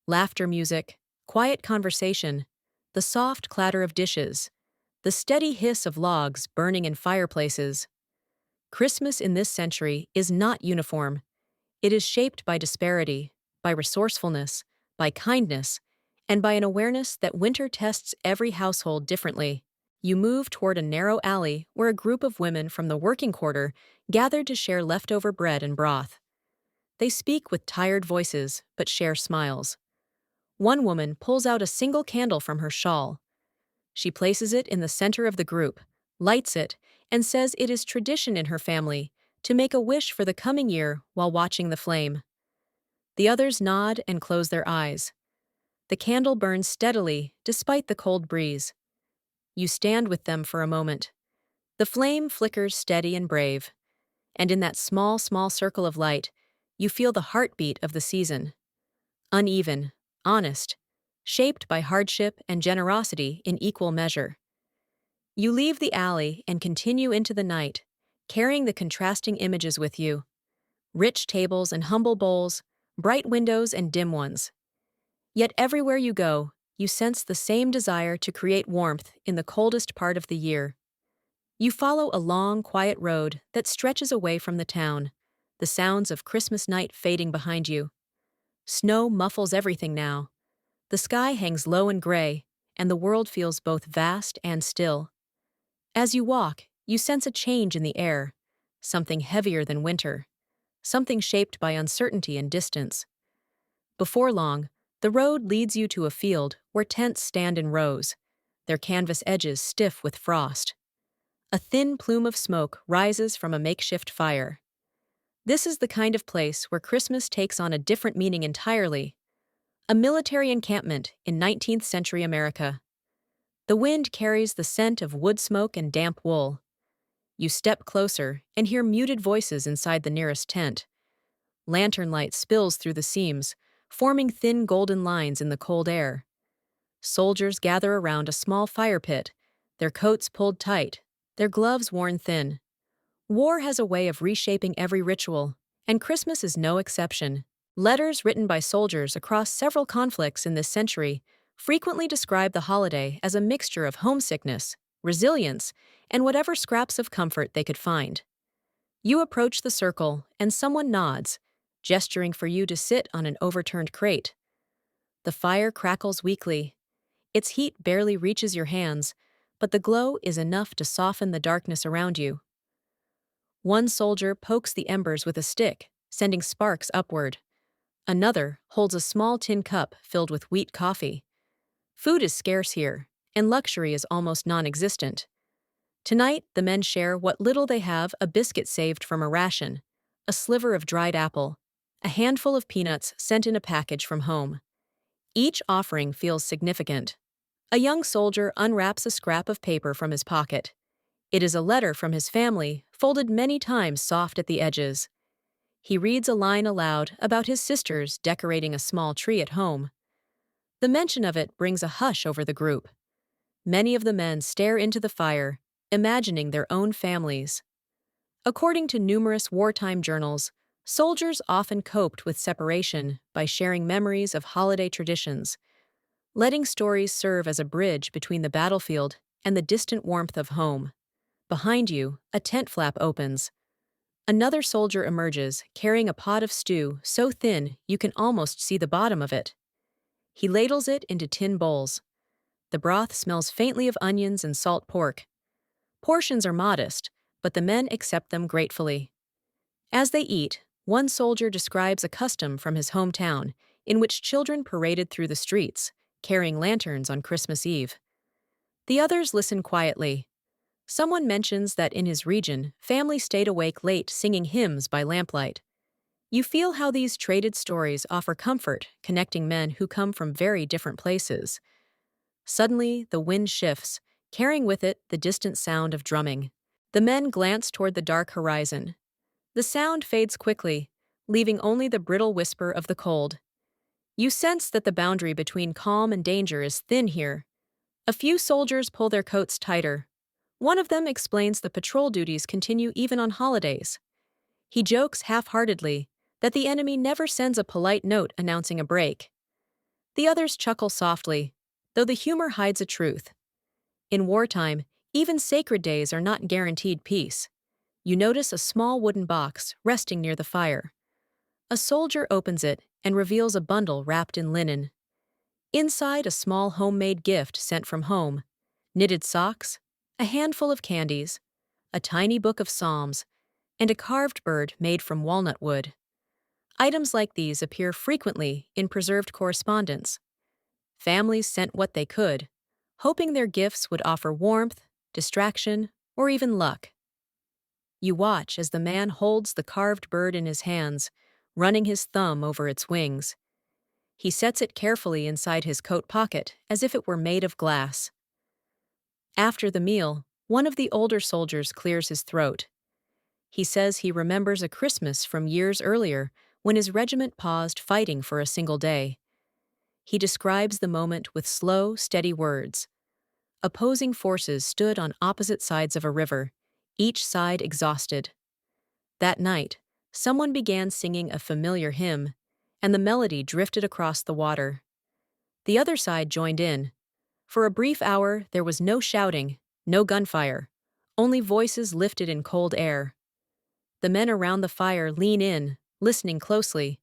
Laughter music, quiet conversation, the soft clatter of dishes, the steady hiss of logs burning in fireplaces. Christmas in this century is not uniform. It is shaped by disparity, by resourcefulness, by kindness, and by an awareness that winter tests every household differently. You move toward a narrow alley where a group of women from the working quarter gathered to share leftover bread and broth. They speak with tired voices but share smiles. One woman pulls out a single candle from her shawl. She places it in the center of the group, lights it, and says it is tradition in her family to make a wish for the coming year while watching the flame. The others nod and close their eyes. The candle burns steadily despite the cold breeze. You stand with them for a moment. The flame flickers steady and brave, and in that small circle of light, you feel the heartbeat of the season. Uneven, honest, shaped by hardship and generosity in equal measure. You leave the alley and continue into the night, carrying the contrasting images with you. Rich tables and humble bowls, bright windows and dim ones. Yet everywhere you go, you sense the same desire to create warmth in the coldest part of the year. You follow a long, quiet road that stretches away from the town, the sounds of Christmas night fading behind you. Snow muffles everything now. The sky hangs low and gray, and the world feels both vast and still. As you walk, you sense a change in the air, something heavier than winter, something shaped by uncertainty and distance. Before long, the road leads you to a field where tents stand in rows, their canvas edges stiff with frost. A thin plume of smoke rises from a makeshift fire. This is the kind of place where Christmas takes on a different meaning entirely. A military encampment in 19th century America. The wind carries the scent of wood smoke and damp wool. You step closer and hear muted voices inside the nearest tent. Lantern light spills through the seams, forming thin golden lines in the cold air. Soldiers gather around a small fire pit, their coats pulled tight, their gloves worn thin. War has a way of reshaping every ritual, and Christmas is no exception. Letters written by soldiers across several conflicts in this century frequently describe the holiday as a mixture of homesickness, resilience, and whatever scraps of comfort they could find. You approach the circle, and someone nods, gesturing for you to sit on an overturned crate. The fire crackles weakly. Its heat barely reaches your hands, but the glow is enough to soften the darkness around you. One soldier pokes the embers with a stick, sending sparks upward. Another holds a small tin cup filled with wheat coffee. Food is scarce here, and luxury is almost non-existent. Tonight, the men share what little they have: a biscuit saved from a ration, a sliver of dried apple, a handful of peanuts sent in a package from home. Each offering feels significant. A young soldier unwraps a scrap of paper from his pocket. It is a letter from his family, folded many times, soft at the edges. He reads a line aloud about his sisters decorating a small tree at home. The mention of it brings a hush over the group. Many of the men stare into the fire, imagining their own families. According to numerous wartime journals, soldiers often coped with separation by sharing memories of holiday traditions, letting stories serve as a bridge between the battlefield and the distant warmth of home. Behind you, a tent flap opens. Another soldier emerges, carrying a pot of stew so thin you can almost see the bottom of it. He ladles it into tin bowls. The broth smells faintly of onions and salt pork. Portions are modest, but the men accept them gratefully. As they eat, one soldier describes a custom from his hometown in which children paraded through the streets, carrying lanterns on Christmas Eve. The others listen quietly. Someone mentions that in his region, families stayed awake late singing hymns by lamplight. You feel how these traded stories offer comfort, connecting men who come from very different places. Suddenly, the wind shifts, carrying with it the distant sound of drumming. The men glance toward the dark horizon. The sound fades quickly, leaving only the brittle whisper of the cold. You sense that the boundary between calm and danger is thin here. A few soldiers pull their coats tighter. One of them explains the patrol duties continue even on holidays. He jokes half-heartedly that the enemy never sends a polite note announcing a break. The others chuckle softly, though the humor hides a truth. In wartime, even sacred days are not guaranteed peace. You notice a small wooden box resting near the fire. A soldier opens it and reveals a bundle wrapped in linen. Inside, a small homemade gift sent from home: knitted socks, a handful of candies, a tiny book of psalms, and a carved bird made from walnut wood. Items like these appear frequently in preserved correspondence. Families sent what they could, hoping their gifts would offer warmth, distraction, or even luck. You watch as the man holds the carved bird in his hands, running his thumb over its wings. He sets it carefully inside his coat pocket as if it were made of glass. After the meal, one of the older soldiers clears his throat. He says he remembers a Christmas from years earlier when his regiment paused fighting for a single day. He describes the moment with slow, steady words. Opposing forces stood on opposite sides of a river, each side exhausted. That night, someone began singing a familiar hymn, and the melody drifted across the water. The other side joined in. For a brief hour, there was no shouting, no gunfire, only voices lifted in cold air. The men around the fire lean in, listening closely.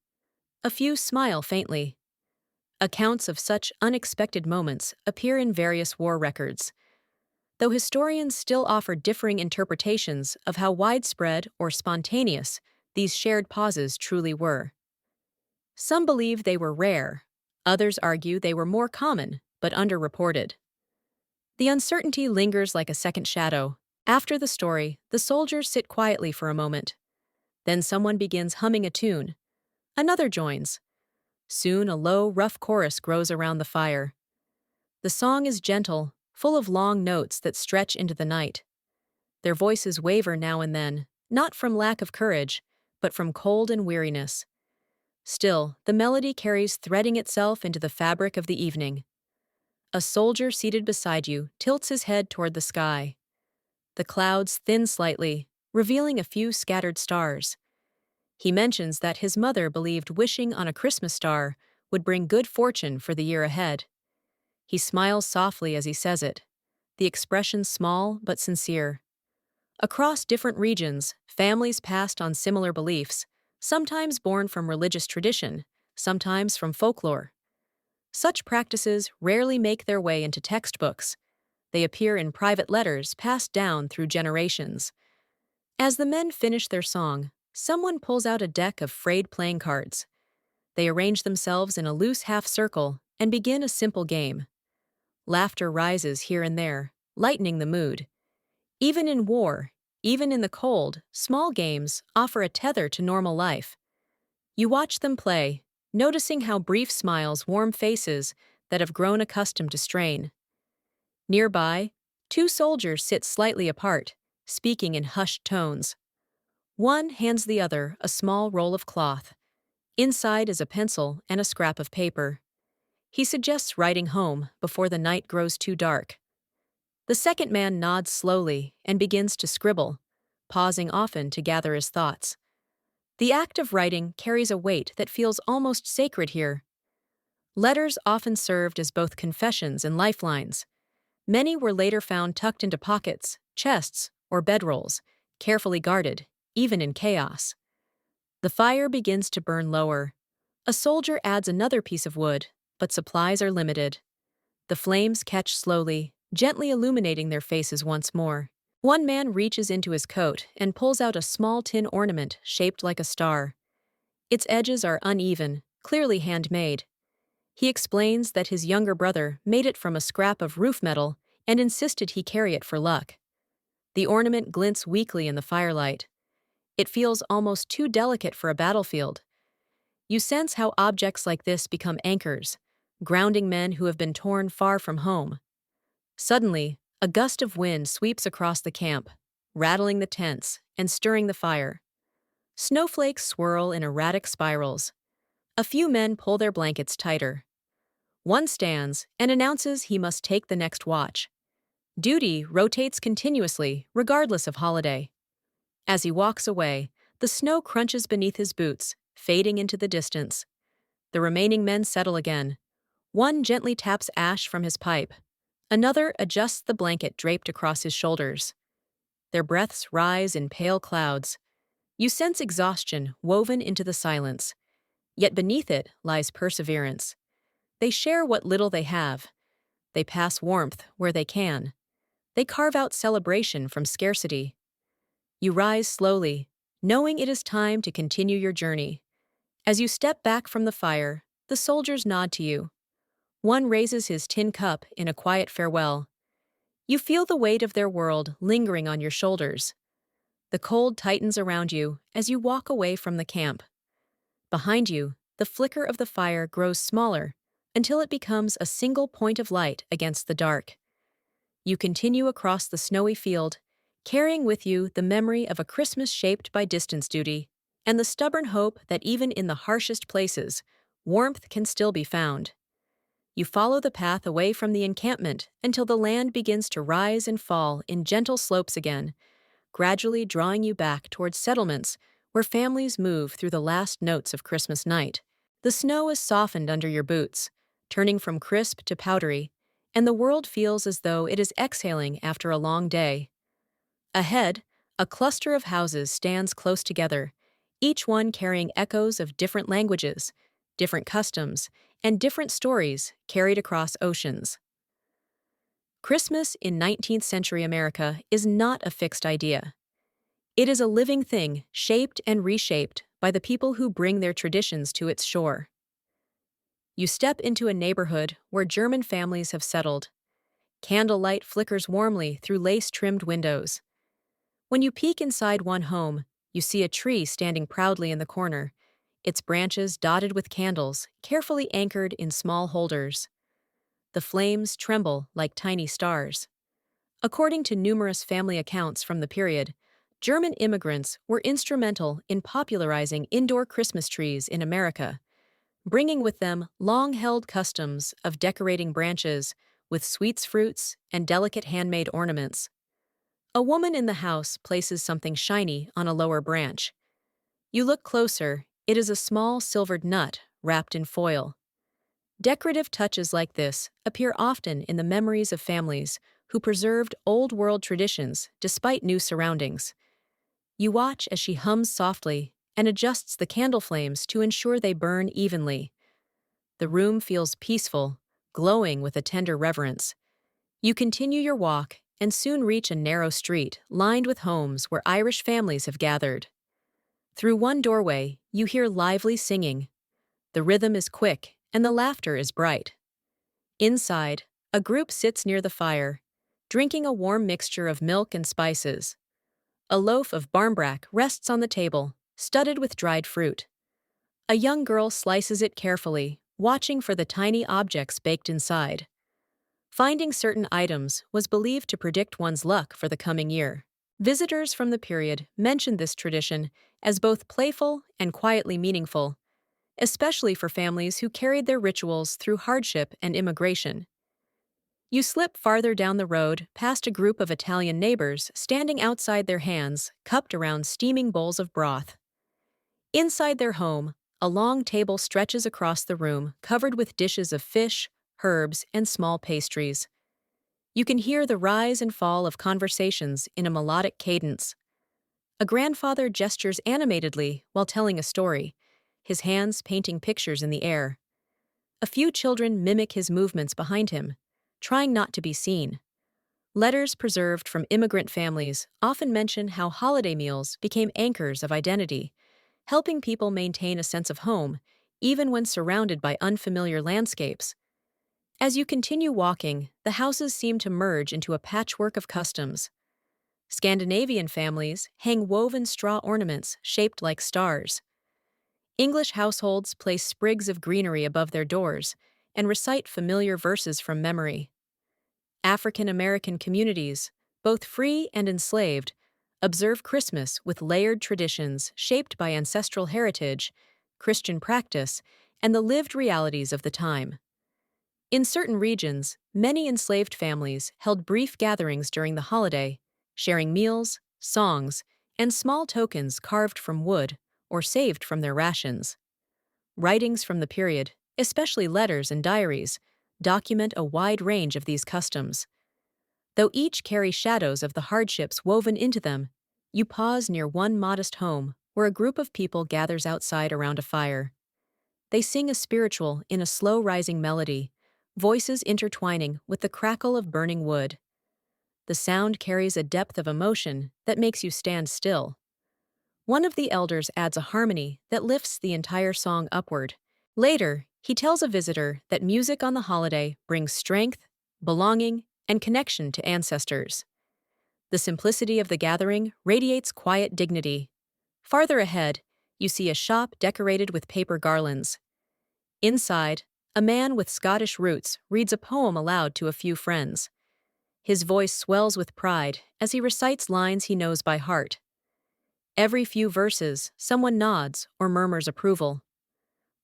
A few smile faintly. Accounts of such unexpected moments appear in various war records, though historians still offer differing interpretations of how widespread or spontaneous these shared pauses truly were. Some believe they were rare, others argue they were more common but underreported. The uncertainty lingers like a second shadow. After the story, the soldiers sit quietly for a moment. Then someone begins humming a tune. Another joins. Soon a low, rough chorus grows around the fire. The song is gentle, full of long notes that stretch into the night. Their voices waver now and then, not from lack of courage, but from cold and weariness. Still, the melody carries threading itself into the fabric of the evening. A soldier seated beside you tilts his head toward the sky. The clouds thin slightly, revealing a few scattered stars. He mentions that his mother believed wishing on a Christmas star would bring good fortune for the year ahead. He smiles softly as he says it, the expression small but sincere. Across different regions, families passed on similar beliefs, sometimes born from religious tradition, sometimes from folklore. Such practices rarely make their way into textbooks. They appear in private letters passed down through generations. As the men finish their song, someone pulls out a deck of frayed playing cards. They arrange themselves in a loose half-circle and begin a simple game. Laughter rises here and there, lightening the mood. Even in war, even in the cold, small games offer a tether to normal life. You watch them play, noticing how brief smiles warm faces that have grown accustomed to strain. Nearby, two soldiers sit slightly apart, speaking in hushed tones. One hands the other a small roll of cloth. Inside is a pencil and a scrap of paper. He suggests writing home before the night grows too dark. The second man nods slowly and begins to scribble, pausing often to gather his thoughts. The act of writing carries a weight that feels almost sacred here. Letters often served as both confessions and lifelines. Many were later found tucked into pockets, chests, or bedrolls, carefully guarded, even in chaos. The fire begins to burn lower. A soldier adds another piece of wood, but supplies are limited. The flames catch slowly, gently illuminating their faces once more. One man reaches into his coat and pulls out a small tin ornament shaped like a star. Its edges are uneven, clearly handmade. He explains that his younger brother made it from a scrap of roof metal and insisted he carry it for luck. The ornament glints weakly in the firelight. It feels almost too delicate for a battlefield. You sense how objects like this become anchors, grounding men who have been torn far from home. Suddenly, a gust of wind sweeps across the camp, rattling the tents and stirring the fire. Snowflakes swirl in erratic spirals. A few men pull their blankets tighter. One stands and announces he must take the next watch. Duty rotates continuously, regardless of holiday. As he walks away, the snow crunches beneath his boots, fading into the distance. The remaining men settle again. One gently taps ash from his pipe. Another adjusts the blanket draped across his shoulders. Their breaths rise in pale clouds. You sense exhaustion woven into the silence. Yet beneath it lies perseverance. They share what little they have. They pass warmth where they can. They carve out celebration from scarcity. You rise slowly, knowing it is time to continue your journey. As you step back from the fire, the soldiers nod to you. One raises his tin cup in a quiet farewell. You feel the weight of their world lingering on your shoulders. The cold tightens around you as you walk away from the camp. Behind you, the flicker of the fire grows smaller until it becomes a single point of light against the dark. You continue across the snowy field, carrying with you the memory of a Christmas shaped by distance duty and the stubborn hope that even in the harshest places, warmth can still be found. You follow the path away from the encampment until the land begins to rise and fall in gentle slopes again, gradually drawing you back towards settlements where families move through the last notes of Christmas night. The snow is softened under your boots, turning from crisp to powdery, and the world feels as though it is exhaling after a long day. Ahead, a cluster of houses stands close together, each one carrying echoes of different languages, different customs, and different stories carried across oceans. Christmas in 19th century America is not a fixed idea. It is a living thing shaped and reshaped by the people who bring their traditions to its shore. You step into a neighborhood where German families have settled. Candlelight flickers warmly through lace-trimmed windows. When you peek inside one home, you see a tree standing proudly in the corner, its branches dotted with candles, carefully anchored in small holders. The flames tremble like tiny stars. According to numerous family accounts from the period, German immigrants were instrumental in popularizing indoor Christmas trees in America, bringing with them long-held customs of decorating branches with sweets, fruits, and delicate handmade ornaments. A woman in the house places something shiny on a lower branch. You look closer, it is a small silvered nut wrapped in foil. Decorative touches like this appear often in the memories of families who preserved old-world traditions despite new surroundings. You watch as she hums softly and adjusts the candle flames to ensure they burn evenly. The room feels peaceful, glowing with a tender reverence. You continue your walk and soon reach a narrow street lined with homes where Irish families have gathered. Through one doorway, you hear lively singing. The rhythm is quick and the laughter is bright. Inside, A group sits near the fire, drinking a warm mixture of milk and spices. A loaf of barmbrack rests on the table, studded with dried fruit. A young girl slices it carefully, watching for the tiny objects baked inside. Finding certain items was believed to predict one's luck for the coming year. Visitors from the period mentioned this tradition as both playful and quietly meaningful, especially for families who carried their rituals through hardship and immigration. You slip farther down the road past a group of Italian neighbors standing outside, their hands cupped around steaming bowls of broth. Inside their home, a long table stretches across the room covered with dishes of fish, herbs, and small pastries. You can hear the rise and fall of conversations in a melodic cadence. A grandfather gestures animatedly while telling a story, his hands painting pictures in the air. A few children mimic his movements behind him, trying not to be seen. Letters preserved from immigrant families often mention how holiday meals became anchors of identity, helping people maintain a sense of home, even when surrounded by unfamiliar landscapes. As you continue walking, the houses seem to merge into a patchwork of customs. Scandinavian families hang woven straw ornaments shaped like stars. English households place sprigs of greenery above their doors and recite familiar verses from memory. African American communities, both free and enslaved, observe Christmas with layered traditions shaped by ancestral heritage, Christian practice, and the lived realities of the time. In certain regions, many enslaved families held brief gatherings during the holiday, sharing meals, songs, and small tokens carved from wood or saved from their rations. Writings from the period, especially letters and diaries, document a wide range of these customs. Though each carry shadows of the hardships woven into them, you pause near one modest home where a group of people gathers outside around a fire. They sing a spiritual in a slow-rising melody, voices intertwining with the crackle of burning wood. The sound carries a depth of emotion that makes you stand still. One of the elders adds a harmony that lifts the entire song upward. Later, he tells a visitor that music on the holiday brings strength, belonging, and connection to ancestors. The simplicity of the gathering radiates quiet dignity. Farther ahead, you see a shop decorated with paper garlands. Inside, a man with Scottish roots reads a poem aloud to a few friends. His voice swells with pride as he recites lines he knows by heart. Every few verses, someone nods or murmurs approval.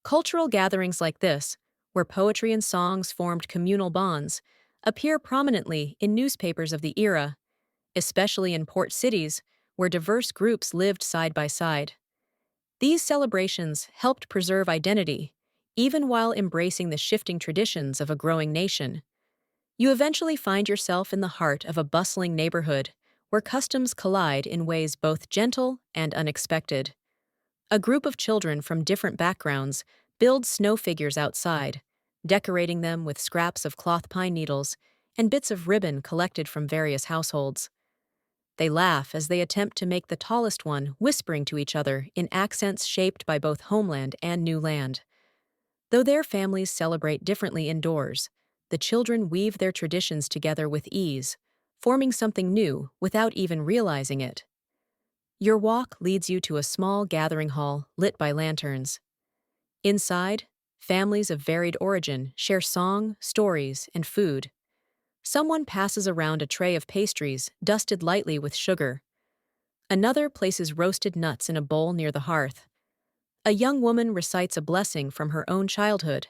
Cultural gatherings like this, where poetry and songs formed communal bonds, appear prominently in newspapers of the era, especially in port cities where diverse groups lived side by side. These celebrations helped preserve identity, even while embracing the shifting traditions of a growing nation. You eventually find yourself in the heart of a bustling neighborhood, where customs collide in ways both gentle and unexpected. A group of children from different backgrounds build snow figures outside, decorating them with scraps of cloth pine needles and bits of ribbon collected from various households. They laugh as they attempt to make the tallest one, whispering to each other in accents shaped by both homeland and new land. Though their families celebrate differently indoors, the children weave their traditions together with ease, forming something new without even realizing it. Your walk leads you to a small gathering hall lit by lanterns. Inside, families of varied origin share song, stories, and food. Someone passes around a tray of pastries dusted lightly with sugar. Another places roasted nuts in a bowl near the hearth. A young woman recites a blessing from her own childhood,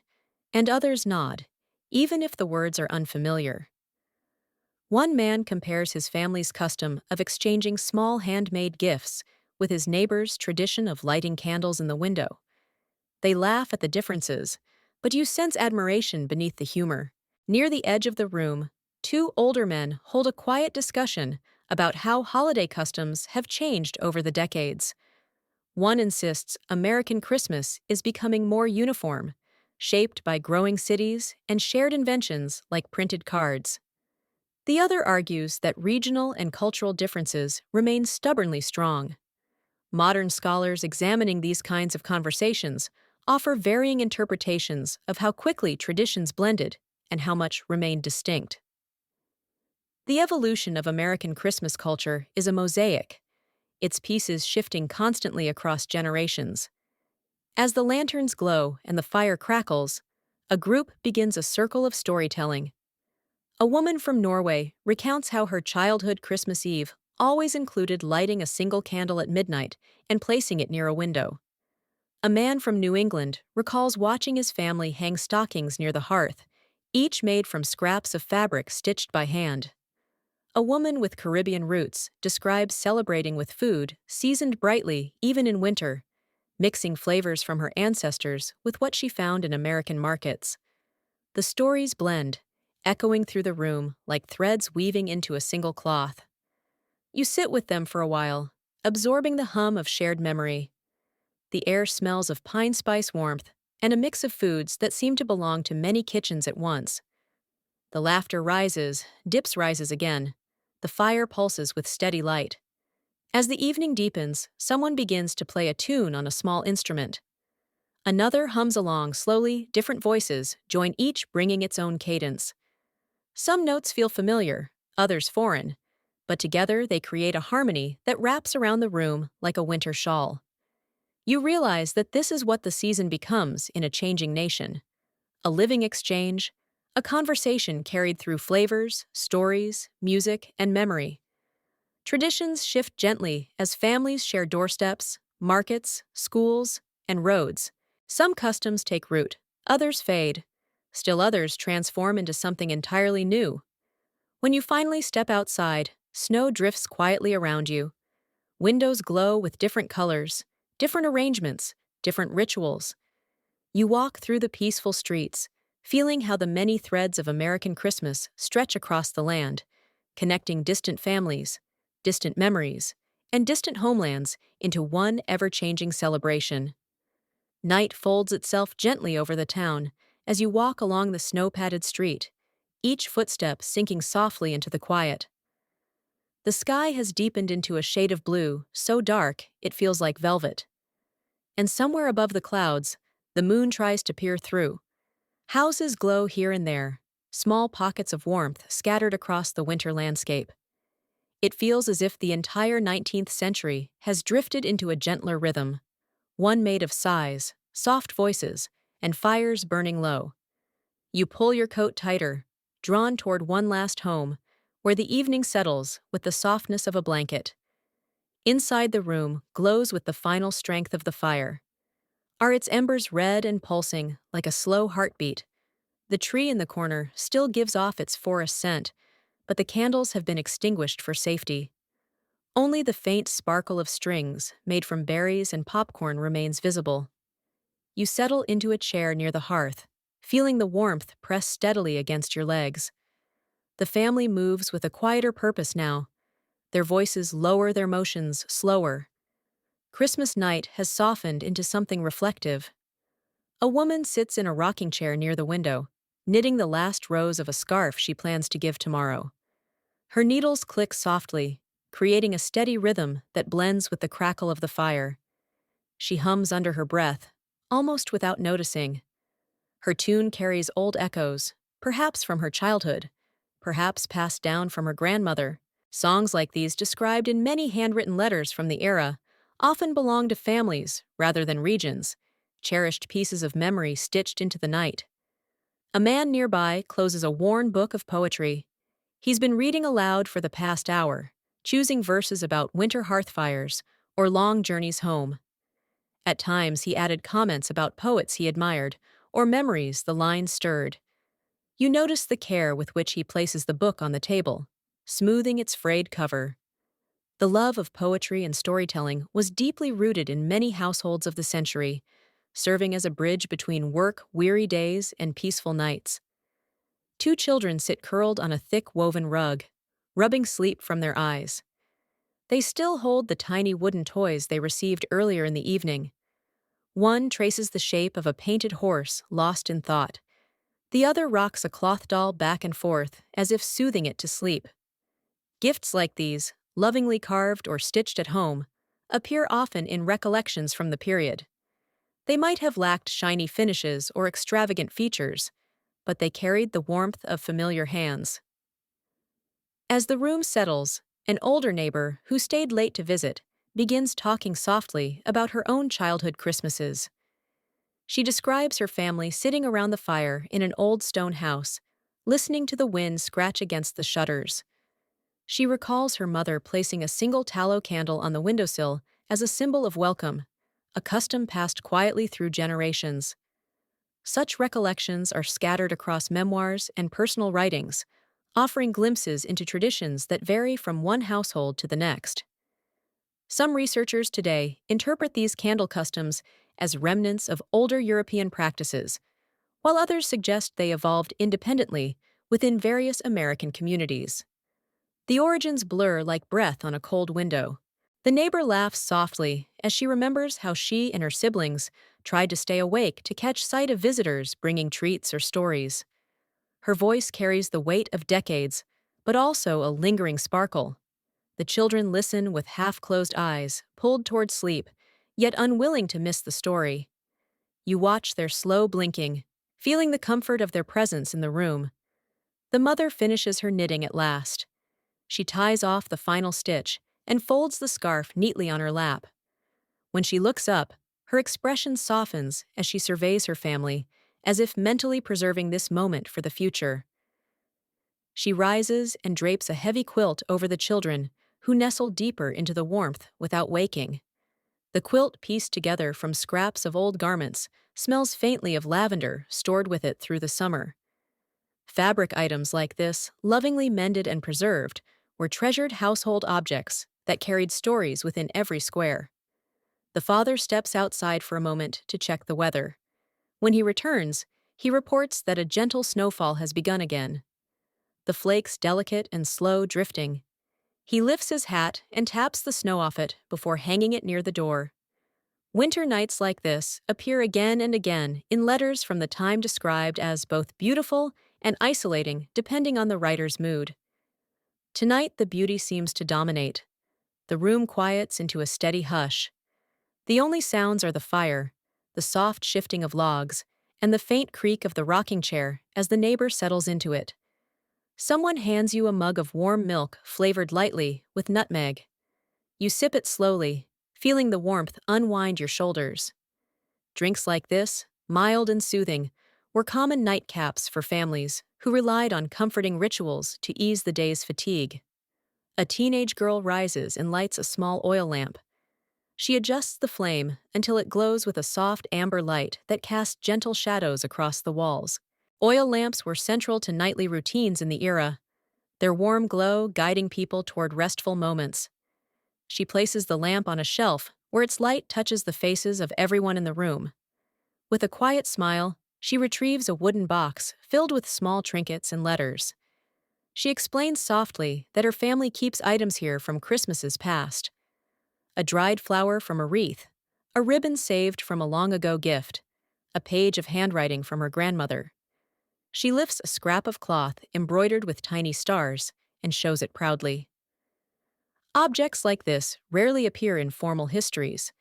and others nod, even if the words are unfamiliar. One man compares his family's custom of exchanging small handmade gifts with his neighbor's tradition of lighting candles in the window. They laugh at the differences, but you sense admiration beneath the humor. Near the edge of the room, two older men hold a quiet discussion about how holiday customs have changed over the decades. One insists American Christmas is becoming more uniform, shaped by growing cities and shared inventions like printed cards. The other argues that regional and cultural differences remain stubbornly strong. Modern scholars examining these kinds of conversations offer varying interpretations of how quickly traditions blended, and how much remained distinct. The evolution of American Christmas culture is a mosaic, its pieces shifting constantly across generations. As the lanterns glow and the fire crackles, a group begins a circle of storytelling. A woman from Norway recounts how her childhood Christmas Eve always included lighting a single candle at midnight and placing it near a window. A man from New England recalls watching his family hang stockings near the hearth, each made from scraps of fabric stitched by hand. A woman with Caribbean roots describes celebrating with food seasoned brightly even in winter, mixing flavors from her ancestors with what she found in American markets. The stories blend, echoing through the room like threads weaving into a single cloth. You sit with them for a while, absorbing the hum of shared memory. The air smells of pine spice warmth and a mix of foods that seem to belong to many kitchens at once. The laughter rises, rises again. The fire pulses with steady light. As the evening deepens, someone begins to play a tune on a small instrument. Another hums along slowly, different voices join each bringing its own cadence. Some notes feel familiar, others foreign, but together they create a harmony that wraps around the room like a winter shawl. You realize that this is what the season becomes in a changing nation. A living exchange, a conversation carried through flavors, stories, music, and memory. Traditions shift gently as families share doorsteps, markets, schools, and roads. Some customs take root, others fade. Still others transform into something entirely new. When you finally step outside, snow drifts quietly around you. Windows glow with different colors, different arrangements, different rituals. You walk through the peaceful streets, feeling how the many threads of American Christmas stretch across the land, connecting distant families, distant memories, and distant homelands into one ever-changing celebration. Night folds itself gently over the town as you walk along the snow-padded street, each footstep sinking softly into the quiet. The sky has deepened into a shade of blue, so dark it feels like velvet. And somewhere above the clouds, the moon tries to peer through. Houses glow here and there, small pockets of warmth scattered across the winter landscape. It feels as if the entire 19th century has drifted into a gentler rhythm, one made of sighs, soft voices, and fires burning low. You pull your coat tighter, drawn toward one last home, where the evening settles with the softness of a blanket. Inside the room glows with the final strength of the fire. Are its embers red and pulsing like a slow heartbeat? The tree in the corner still gives off its forest scent, but the candles have been extinguished for safety. Only the faint sparkle of strings, made from berries and popcorn, remains visible. You settle into a chair near the hearth, feeling the warmth press steadily against your legs. The family moves with a quieter purpose now. Their voices lower, their motions slower. Christmas night has softened into something reflective. A woman sits in a rocking chair near the window, knitting the last rows of a scarf she plans to give tomorrow. Her needles click softly, creating a steady rhythm that blends with the crackle of the fire. She hums under her breath, almost without noticing. Her tune carries old echoes, perhaps from her childhood, perhaps passed down from her grandmother. Songs like these, described in many handwritten letters from the era, often belong to families rather than regions, cherished pieces of memory stitched into the night. A man nearby closes a worn book of poetry. He's been reading aloud for the past hour, choosing verses about winter hearth fires or long journeys home. At times, he added comments about poets he admired or memories the lines stirred. You notice the care with which he places the book on the table, smoothing its frayed cover. The love of poetry and storytelling was deeply rooted in many households of the century, serving as a bridge between work-weary days and peaceful nights. Two children sit curled on a thick woven rug, rubbing sleep from their eyes. They still hold the tiny wooden toys they received earlier in the evening. One traces the shape of a painted horse lost in thought. The other rocks a cloth doll back and forth, as if soothing it to sleep. Gifts like these, lovingly carved or stitched at home, appear often in recollections from the period. They might have lacked shiny finishes or extravagant features, but they carried the warmth of familiar hands. As the room settles, an older neighbor who stayed late to visit begins talking softly about her own childhood Christmases. She describes her family sitting around the fire in an old stone house, listening to the wind scratch against the shutters. She recalls her mother placing a single tallow candle on the windowsill as a symbol of welcome, a custom passed quietly through generations. Such recollections are scattered across memoirs and personal writings, offering glimpses into traditions that vary from one household to the next. Some researchers today interpret these candle customs as remnants of older European practices, while others suggest they evolved independently within various American communities. The origins blur like breath on a cold window. The neighbor laughs softly as she remembers how she and her siblings tried to stay awake to catch sight of visitors bringing treats or stories. Her voice carries the weight of decades, but also a lingering sparkle. The children listen with half-closed eyes, pulled toward sleep, yet unwilling to miss the story. You watch their slow blinking, feeling the comfort of their presence in the room. The mother finishes her knitting at last. She ties off the final stitch and folds the scarf neatly on her lap. When she looks up, her expression softens as she surveys her family, as if mentally preserving this moment for the future. She rises and drapes a heavy quilt over the children, who nestle deeper into the warmth without waking. The quilt, pieced together from scraps of old garments, smells faintly of lavender stored with it through the summer. Fabric items like this, lovingly mended and preserved, were treasured household objects that carried stories within every square. The father steps outside for a moment to check the weather. When he returns, he reports that a gentle snowfall has begun again. The flakes delicate and slow drifting. He lifts his hat and taps the snow off it before hanging it near the door. Winter nights like this appear again and again in letters from the time described as both beautiful and isolating depending on the writer's mood. Tonight the beauty seems to dominate. The room quiets into a steady hush. The only sounds are the fire, the soft shifting of logs, and the faint creak of the rocking chair as the neighbor settles into it. Someone hands you a mug of warm milk flavored lightly with nutmeg. You sip it slowly, feeling the warmth unwind your shoulders. Drinks like this, mild and soothing, were common nightcaps for families who relied on comforting rituals to ease the day's fatigue. A teenage girl rises and lights a small oil lamp. She adjusts the flame until it glows with a soft amber light that casts gentle shadows across the walls. Oil lamps were central to nightly routines in the era, their warm glow guiding people toward restful moments. She places the lamp on a shelf where its light touches the faces of everyone in the room. With a quiet smile, she retrieves a wooden box filled with small trinkets and letters. She explains softly that her family keeps items here from Christmases past. A dried flower from a wreath, a ribbon saved from a long-ago gift, a page of handwriting from her grandmother. She lifts a scrap of cloth embroidered with tiny stars and shows it proudly. Objects like this rarely appear in formal histories,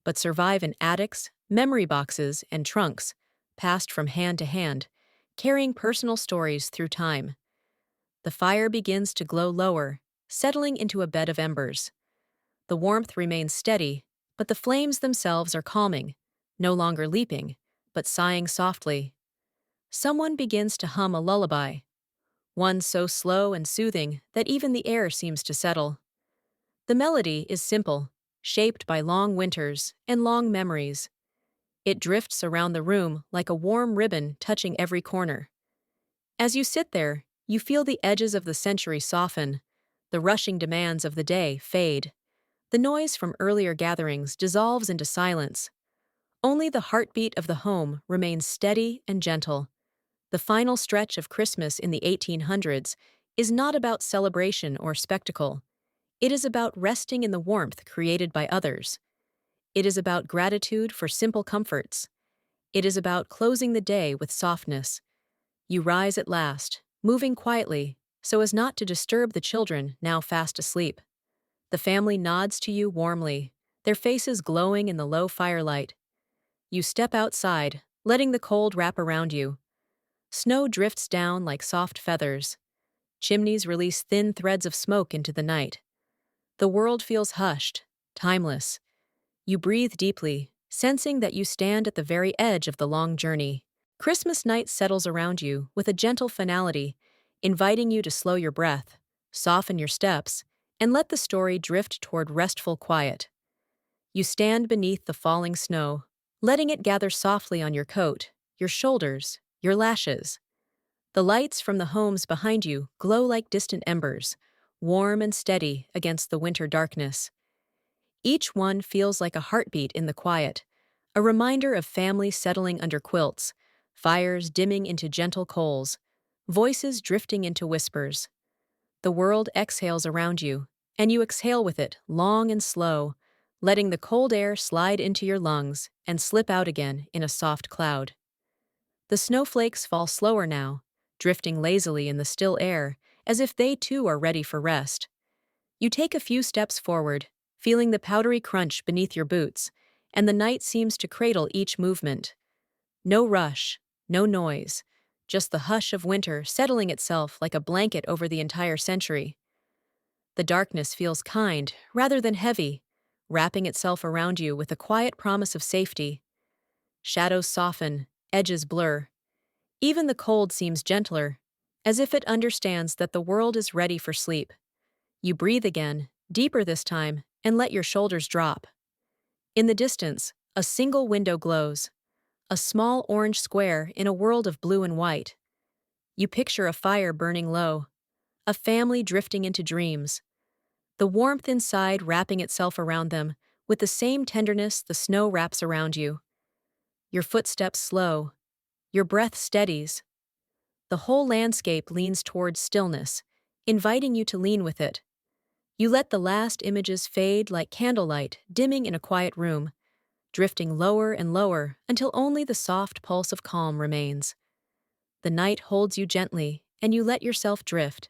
but survive in attics, memory boxes, and trunks, passed from hand to hand, carrying personal stories through time. The fire begins to glow lower, settling into a bed of embers. The warmth remains steady, but the flames themselves are calming, no longer leaping, but sighing softly. Someone begins to hum a lullaby, one so slow and soothing that even the air seems to settle. The melody is simple, shaped by long winters and long memories. It drifts around the room like a warm ribbon touching every corner. As you sit there, you feel the edges of the century soften, the rushing demands of the day fade. The noise from earlier gatherings dissolves into silence. Only the heartbeat of the home remains steady and gentle. The final stretch of Christmas in the 1800s is not about celebration or spectacle. It is about resting in the warmth created by others. It is about gratitude for simple comforts. It is about closing the day with softness. You rise at last, moving quietly, so as not to disturb the children now fast asleep. The family nods to you warmly, their faces glowing in the low firelight. You step outside, letting the cold wrap around you. Snow drifts down like soft feathers. Chimneys release thin threads of smoke into the night. The world feels hushed, timeless. You breathe deeply, sensing that you stand at the very edge of the long journey. Christmas night settles around you with a gentle finality, inviting you to slow your breath, soften your steps, and let the story drift toward restful quiet. You stand beneath the falling snow, letting it gather softly on your coat, your shoulders, your lashes. The lights from the homes behind you glow like distant embers, warm and steady against the winter darkness. Each one feels like a heartbeat in the quiet, a reminder of family settling under quilts, fires dimming into gentle coals, voices drifting into whispers. The world exhales around you, and you exhale with it, long and slow, letting the cold air slide into your lungs and slip out again in a soft cloud. The snowflakes fall slower now, drifting lazily in the still air, as if they too are ready for rest. You take a few steps forward, feeling the powdery crunch beneath your boots, and the night seems to cradle each movement. No rush, no noise, just the hush of winter settling itself like a blanket over the entire century. The darkness feels kind rather than heavy, wrapping itself around you with a quiet promise of safety. Shadows soften, edges blur. Even the cold seems gentler, as if it understands that the world is ready for sleep. You breathe again, deeper this time, and let your shoulders drop. In the distance, a single window glows, a small orange square in a world of blue and white. You picture a fire burning low, a family drifting into dreams, the warmth inside wrapping itself around them with the same tenderness the snow wraps around you. Your footsteps slow, your breath steadies. The whole landscape leans towards stillness, inviting you to lean with it. You let the last images fade like candlelight dimming in a quiet room, drifting lower and lower until only the soft pulse of calm remains. The night holds you gently, and you let yourself drift,